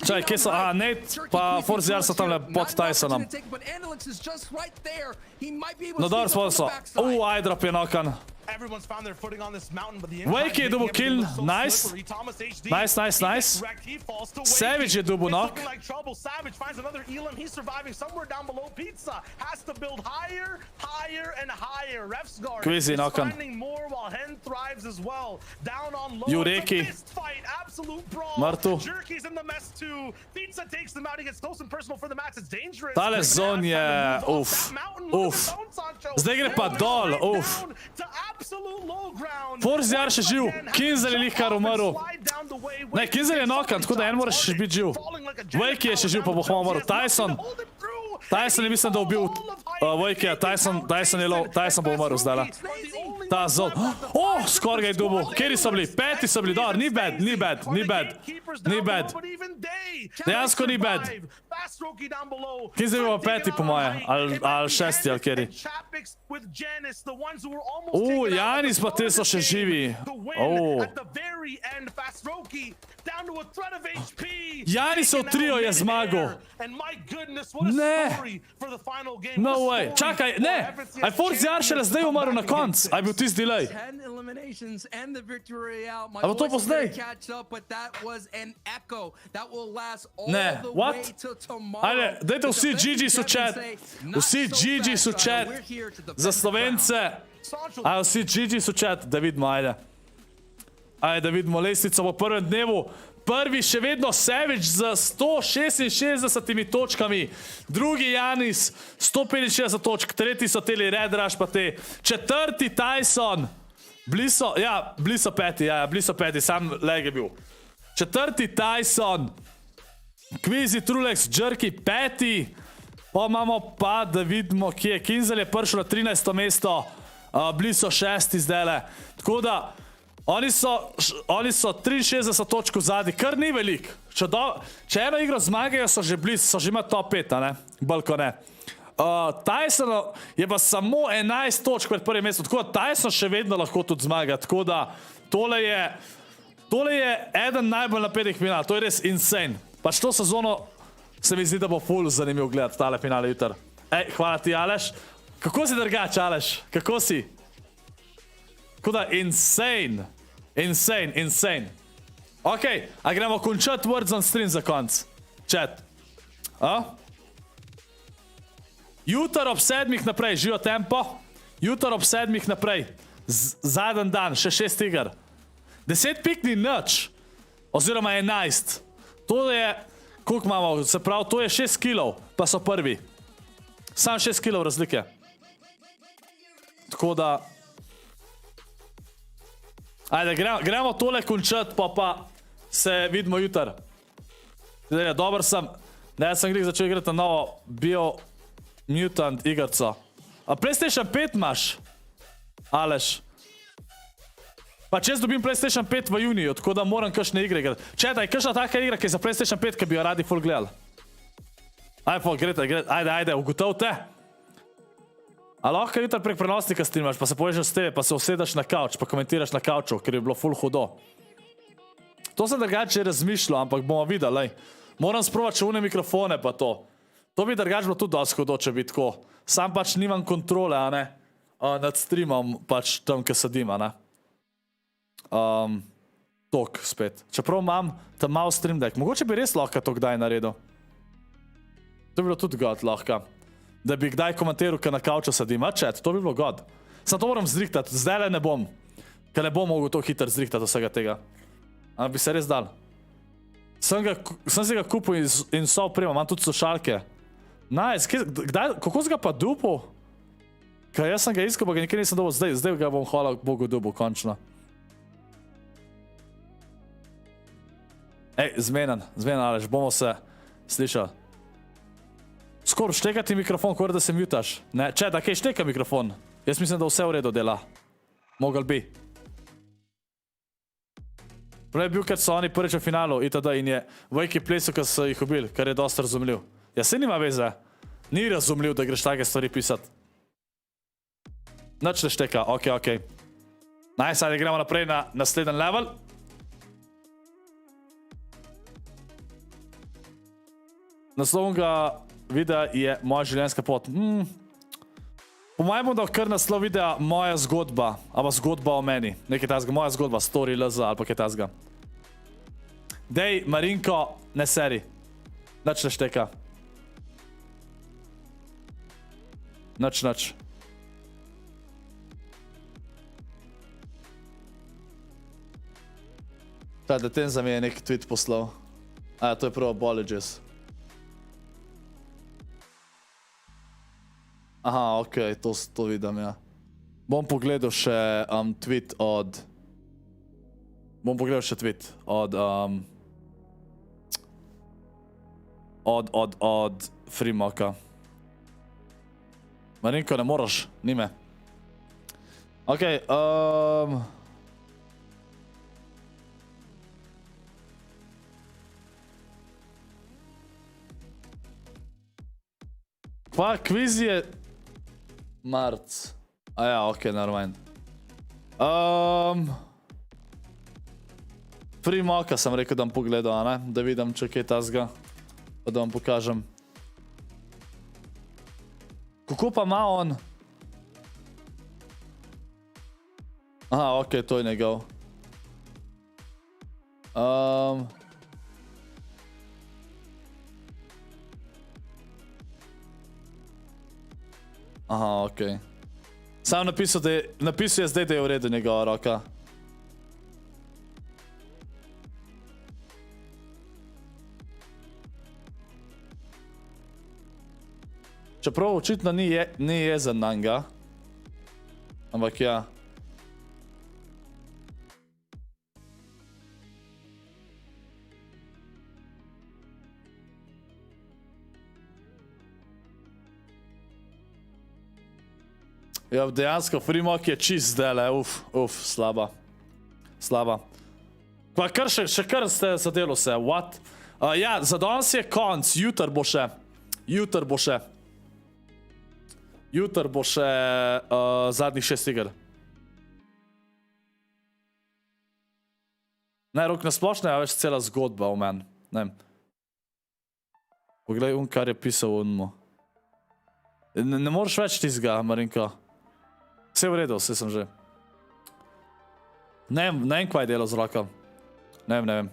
Čaj, kje so? Nate pa ForZR so tamle pod TaySonom. No dobro, spodaj so. Eyedrop je nokan. Everyone's found their footing on this mountain, but the Wake je dobil kill, nice. Nice. Savage je dobil knock. Like trouble. Savage finds another Elam. He's surviving somewhere down below. Pizza has to build higher, higher, and higher. Refsguard Crazy is knockan. finding more while Hen thrives as well. Down on low. Ureki. It's a fist fight. Absolute brawl. Mrtev. Jerky's in the mess too. Pizza takes them out. He gets close and personal for the match. It's dangerous. Tale zon je, Zdaj gre pa dol, Forziar še živ, K1nzell je lihkar umrl. Ne, K1nzell je knockan, tako da en moraš še biti živ. Vake je še živ, pa bo hvala umrl. TaySon je mislim, da ubil Vake, TaySon je low, TaySon bo umrl zdaj. Ta zon. Skor ga je dobil. Kjeri so bili? 5 so bili, dobro, ni bad. Dejansko ni bad. K1nzell je bil 5 po moje, ali 6 ali kjeri. Janis pa te so še živi. Janisov trio je zmagal. Ne. No way. Čakaj, ne. Aj Forziar šele zdaj umrl na konc. Aj bil tisti delay. A bo to po zdaj? Ne. What? Ajde, dajte vsi GG's v chat. Vsi GG's v chat. Za Slovence. Ajde, vsi GG's v chat. Da vidimo, ajde. Ajde, da vidimo lestvico po prvem dnevu. Prvi še vedno Savage z 166 točkami. Drugi Janis 165 točk. Tretji so teli Red Rush pa te. Četrti TaySon. Bili so peti, sam leg je bil. Četrti TaySon. Quizy, Trulex, Jerky, peti. Pa imamo pa, da vidimo, kje je. K1nzell je prišel na 13. mesto. Bili so šesti zdajle. Tako da oni so 63 točk v zadnji, kar ni velik. Če eno igro zmagajo, so že blizu, so že ima top 5, ne? Bolj ko ne. TaySon je pa samo 11 točk pred prvim mestom, tako da TaySon še vedno lahko tudi zmaga. Tako da tole je eden najbolj napetih final, to je res insane. Pač to sezono se mi zdi, da bo full zanimiv gledati tale finale jutr. Hvala ti, Aleš. Kako si drugač, Aleš? Kako si? Tako da insane. Ok, a gremo končati Words on Stream za konc. Chat. Jutr ob 7 naprej, živo tempo. Jutr ob 7 naprej. Zadnji dan, še 6 iger. 10 pik ni nič. Oziroma 11. To je, koliko imamo, se pravi, to je 6 kilov, pa so prvi. Sam 6 kilov razlike. Tako da ajde, gremo tole končati, pa se vidimo jutr. Dober sem. Ne, sem glih začel igrati na novo Biomutant igrco. A PlayStation 5 imaš? Aleš. Pa če dobim PlayStation 5 v juniju, tako da moram kakšne igre igrati. Četaj, kakšna taka igra, ki je za PlayStation 5, ki bi jo radi full gledali? Ajde, ugotovite. A lahko jutr prek prenosnika streamaš, pa se povežeš s tebe, pa se usedeš na kauč, pa komentiraš na kauču, ker je bilo full hudo. To sem drugače razmišljal, ampak bomo videli. Moram sprovat še une mikrofone pa to. To bi drugače bilo tudi dosti hudo, če bi tako. Sam pač nimam kontrole, a ne? Nad streamom pač tam, kjer sedim, a ne? Tok spet. Čeprav imam tam malo stream deck. Mogoče bi res lahko to kdaj naredil. To bi bilo tudi god lahko. Da bi kdaj komentiral, ker na kauču sedim. Chat, to bi bilo god. Sam to moram zrihtati, zdaj ne bom. Ker ne bom mogel to hitro zrihtati vsega tega. Ampak bi se res dal. Sem si ga kupil in so oprema, imam tudi slušalke. Nice, kako si ga pa dupil? Ker jaz sem ga iskal, pa ga nikaj nisem dobil, zdaj ga bom hvala Bogu dupil, končno. Zmenen, Aleš, bomo se slišali. Skoro šteka ti mikrofon, kot da se mutaš. Ne, če, da kaj šteka mikrofon. Jaz mislim, da vse v redu dela. Mogel bi. Prav je bil, ker so oni prvič v finalu itd. In je Vake plesu, ker so jih ubili, kar je dosti razumljiv. Ja, se nima veze. Ni razumljiv, da greš take stvari pisati. Nič ne šteka, ok. Nice, ajde, gremo naprej na naslednji level. Naslovnega videa je moja življenjska pot. Po mojem bom dal kar naslov videa moja zgodba, ali pa zgodba o meni. Nekaj tazga, moja zgodba, ScorpLZ ali pa kaj tazga. Dej, Marinko, ne seri. Nič ne šteka. Nič. Da TaySon mi je nek tweet poslal. A, to je prvo apologies. Aha, okej, to vidim, ja. Bom pogledal še tweet od... od Freemoka. Marinko, ne moraš, nime. Okej, pa kviz je... Marc. A ja, okej, naravno. Freemoka sem rekel, da bom pogledal, a ne? Da vidim, če kaj tazga. Pa da vam pokažem. Kako pa ima on? Aha, okej, to je njegov. Aha, okej. Sam napisal je zdaj, da je v redu njegova roka. Čeprav očitno ni jezen na njega. Ampak ja. Ja, dejansko Freemok je čist zdele, slaba. Pa kar še kar ste zadelo se, what? Ja, za danes je konc, jutr bo še. Jutr bo še zadnjih 6 iger. Ne, Rok, nasplošno je več cela zgodba o meni. Ne. Poglej, kar je pisal onmu. Ne moreš več tizga, Marinko. Vse v redu, vse sem že. Ne vem, kva je delo z rokom. Ne vem.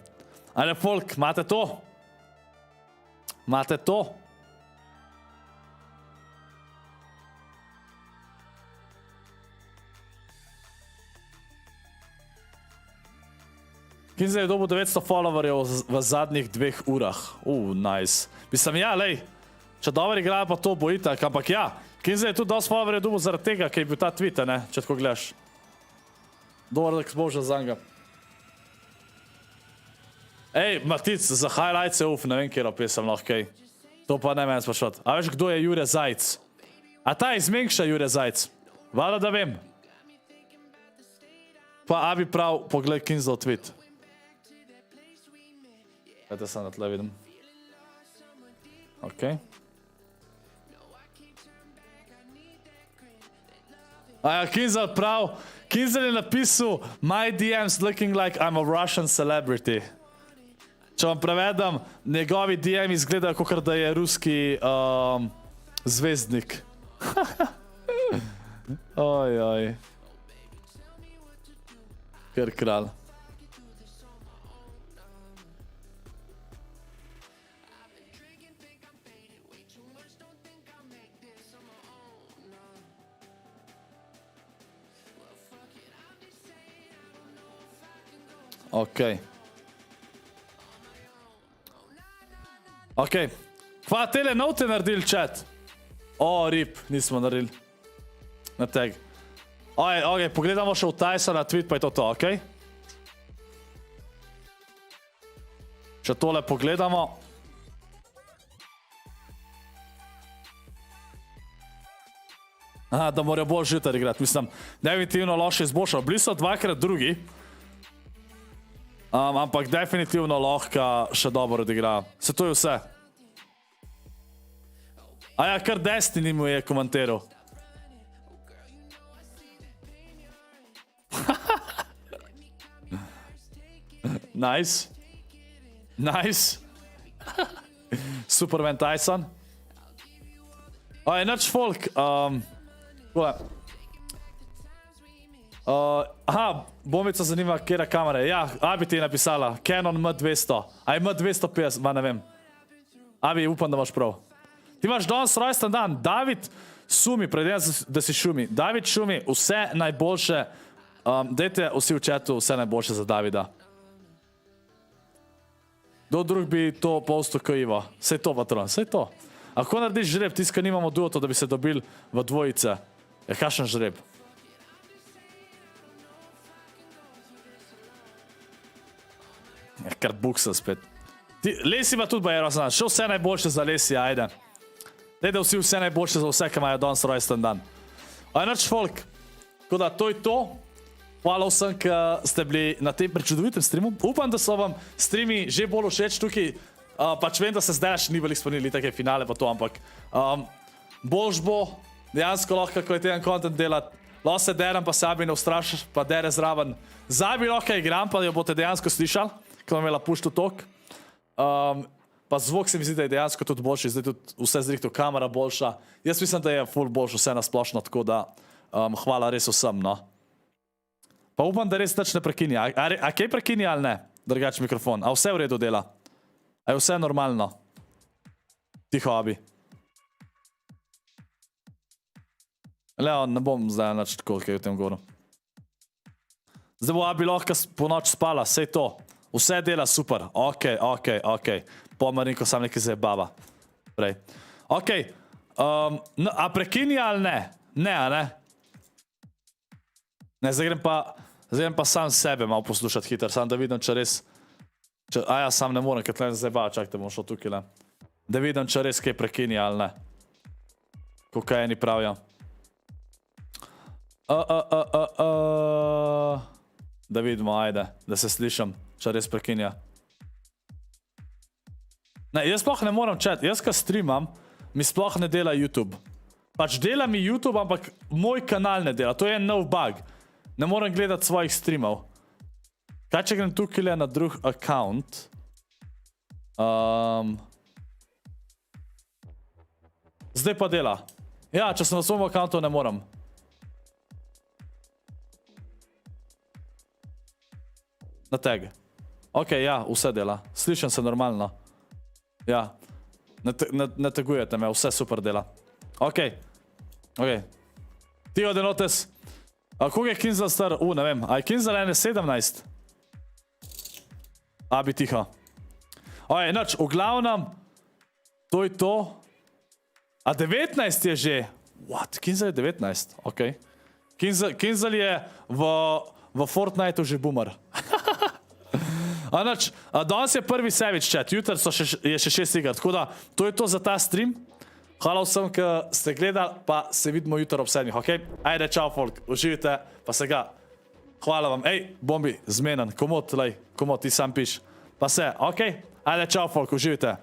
Ale, folk, imate to? Imate to? K1nzell je dobil 900 followerjev v zadnjih 2 urah. Nice. Mislim, ja, lej. Če dobro igrajo, pa to bo itak, ampak ja. K1nzell je tudi dosti followerjev dobil zaradi tega, ker je bil ta tweet, ne? Če tako gledaš. Dobar exposure za njega. Ej, Matic, za highlights je ne vem, kjer opisam lahko kaj. To pa ne meni sprašati. A veš, kdo je Jure Zajc? A ta izmenkša Jure Zajc? Valjda, da vem. Pa abi prav, pogled K1nzell tweet. Gledajte se na tle vidim. Okej. Aja, K1nzell prav. K1nzell je napisal My DMs looking like I'm a Russian celebrity. Če vam prevedam, njegovi DM izgledajo, kakor da je ruski zvezdnik. Oj. Ker kralj. Okej. Kva tele note naredili, chat? Rip, nismo naredili. Na tag. Okej, pogledamo še v TaySona tweet, pa je to, okej? Če tole pogledamo. Aha, da morajo bolj žutar igrati, mislim. Definitivno lahko še izboljšal. Bili so 2-krat drugi. Ampak definitivno lahko še dobro odigra. Se to je vse. Aja, kar Destiny mu je komentiral. Nice. Superman TaySon. Nič folk. Tole. Aha, Bomica zanima, kjera kamera je. Ja, Abi ti je napisala, Canon M200. A je M250, ma ne vem. Abi, upam, da imaš prav. Ti imaš danes rojsten dan. David Šumi, predem, da si Šumi. David Šumi, vse najboljše. Dajte vsi v chatu vse najboljše za Davida. Kdo drug bi to postil kot Ivo? Sej to, patron, sej to. A kako narediš žreb, tiska nimamo duoto, da bi se dobili v dvojice? Je kakšen žreb? Je kar buksa spet. Lesi ima tudi bajero, znaš, še vse najboljše za Lesi, ajde. Dajte vse najboljše za vse, ki imajo danes rojsten dan. Ajnač folk, tako da to je to. Hvala vsem, ki ste bili na tem prečudovitem streamu. Upam, da so vam streami že bolj všeč tukaj. Pač vem, da se zdaj še ni veliko spomnili take finale pa to, ampak boljš bo, dejansko lahko, kako je teden content delati. Lahko se derem, pa se Abi ne ustrašiš, pa dere zraven. Zabi lahko igram, pa jo boste dejansko slišali, ko vam imela puštu tok. Pa zvok se mi zdi, da je dejansko tudi boljši, zdaj tudi vse zrihto, kamera boljša. Jaz mislim, da je full boljš vse nasplošno, tako da hvala res vsem, no. Pa upam, da res nič ne prekinja. A kaj prekinja ali ne? Drugač mikrofon. A vse v redu dela? A je vse normalno? Tiho, Abi. Leon, ne bom zdaj nič tako, kaj je v tem govoru. Zdaj bo Abi lahko po noč spala, sej to. Vse dela super. Ok. Pomerim, ko sam nekaj zajebava. Prej. Ok. A prekinja ali ne? Ne, a ne? Ne, zdaj grem pa sam sebe malo poslušati hiter, sam da vidim, če res... A ja, sam ne morem, ker tle zajebava, čakajte, bom šel tukaj, le. Da vidim, če res kaj prekinja ali ne. Ko kaj eni pravijo. Da vidimo, ajde, da se slišam, če res prekinja. Ne, jaz sploh ne moram chat, jaz ka streamam, mi sploh ne dela YouTube. Pač dela mi YouTube, ampak moj kanal ne dela, to je en nov bug. Ne morem gledati svojih streamov. Kaj, če grem tukaj na drug account? Zdaj pa dela. Ja, če sem na svojom accountu, ne morem. Na tag. Ok, ja, vse dela. Slišam se normalno. Ja. Ne tagujete me, vse super dela. Ok. Tiho Denotes. A koga je K1nzell star? Ne vem. A je K1nzell 17? Abi tiho. Oj, inač, v glavnem, to je to. A 19 je že? What? K1nzell je 19? Ok. K1nzell je v Fortniteu že boomer. Inač, danes je prvi savage chat, jutri je še 6 iger, tako da to je to za ta stream. Hvala vsem, ki ste gledali, pa se vidimo jutri ob 7, ok? Ajde, čau folk, uživite, pa se ga. Hvala vam, ej, bombi, zmenen, komod, ti sam piš. Pa se, ok? Ajde, čau folk, uživite.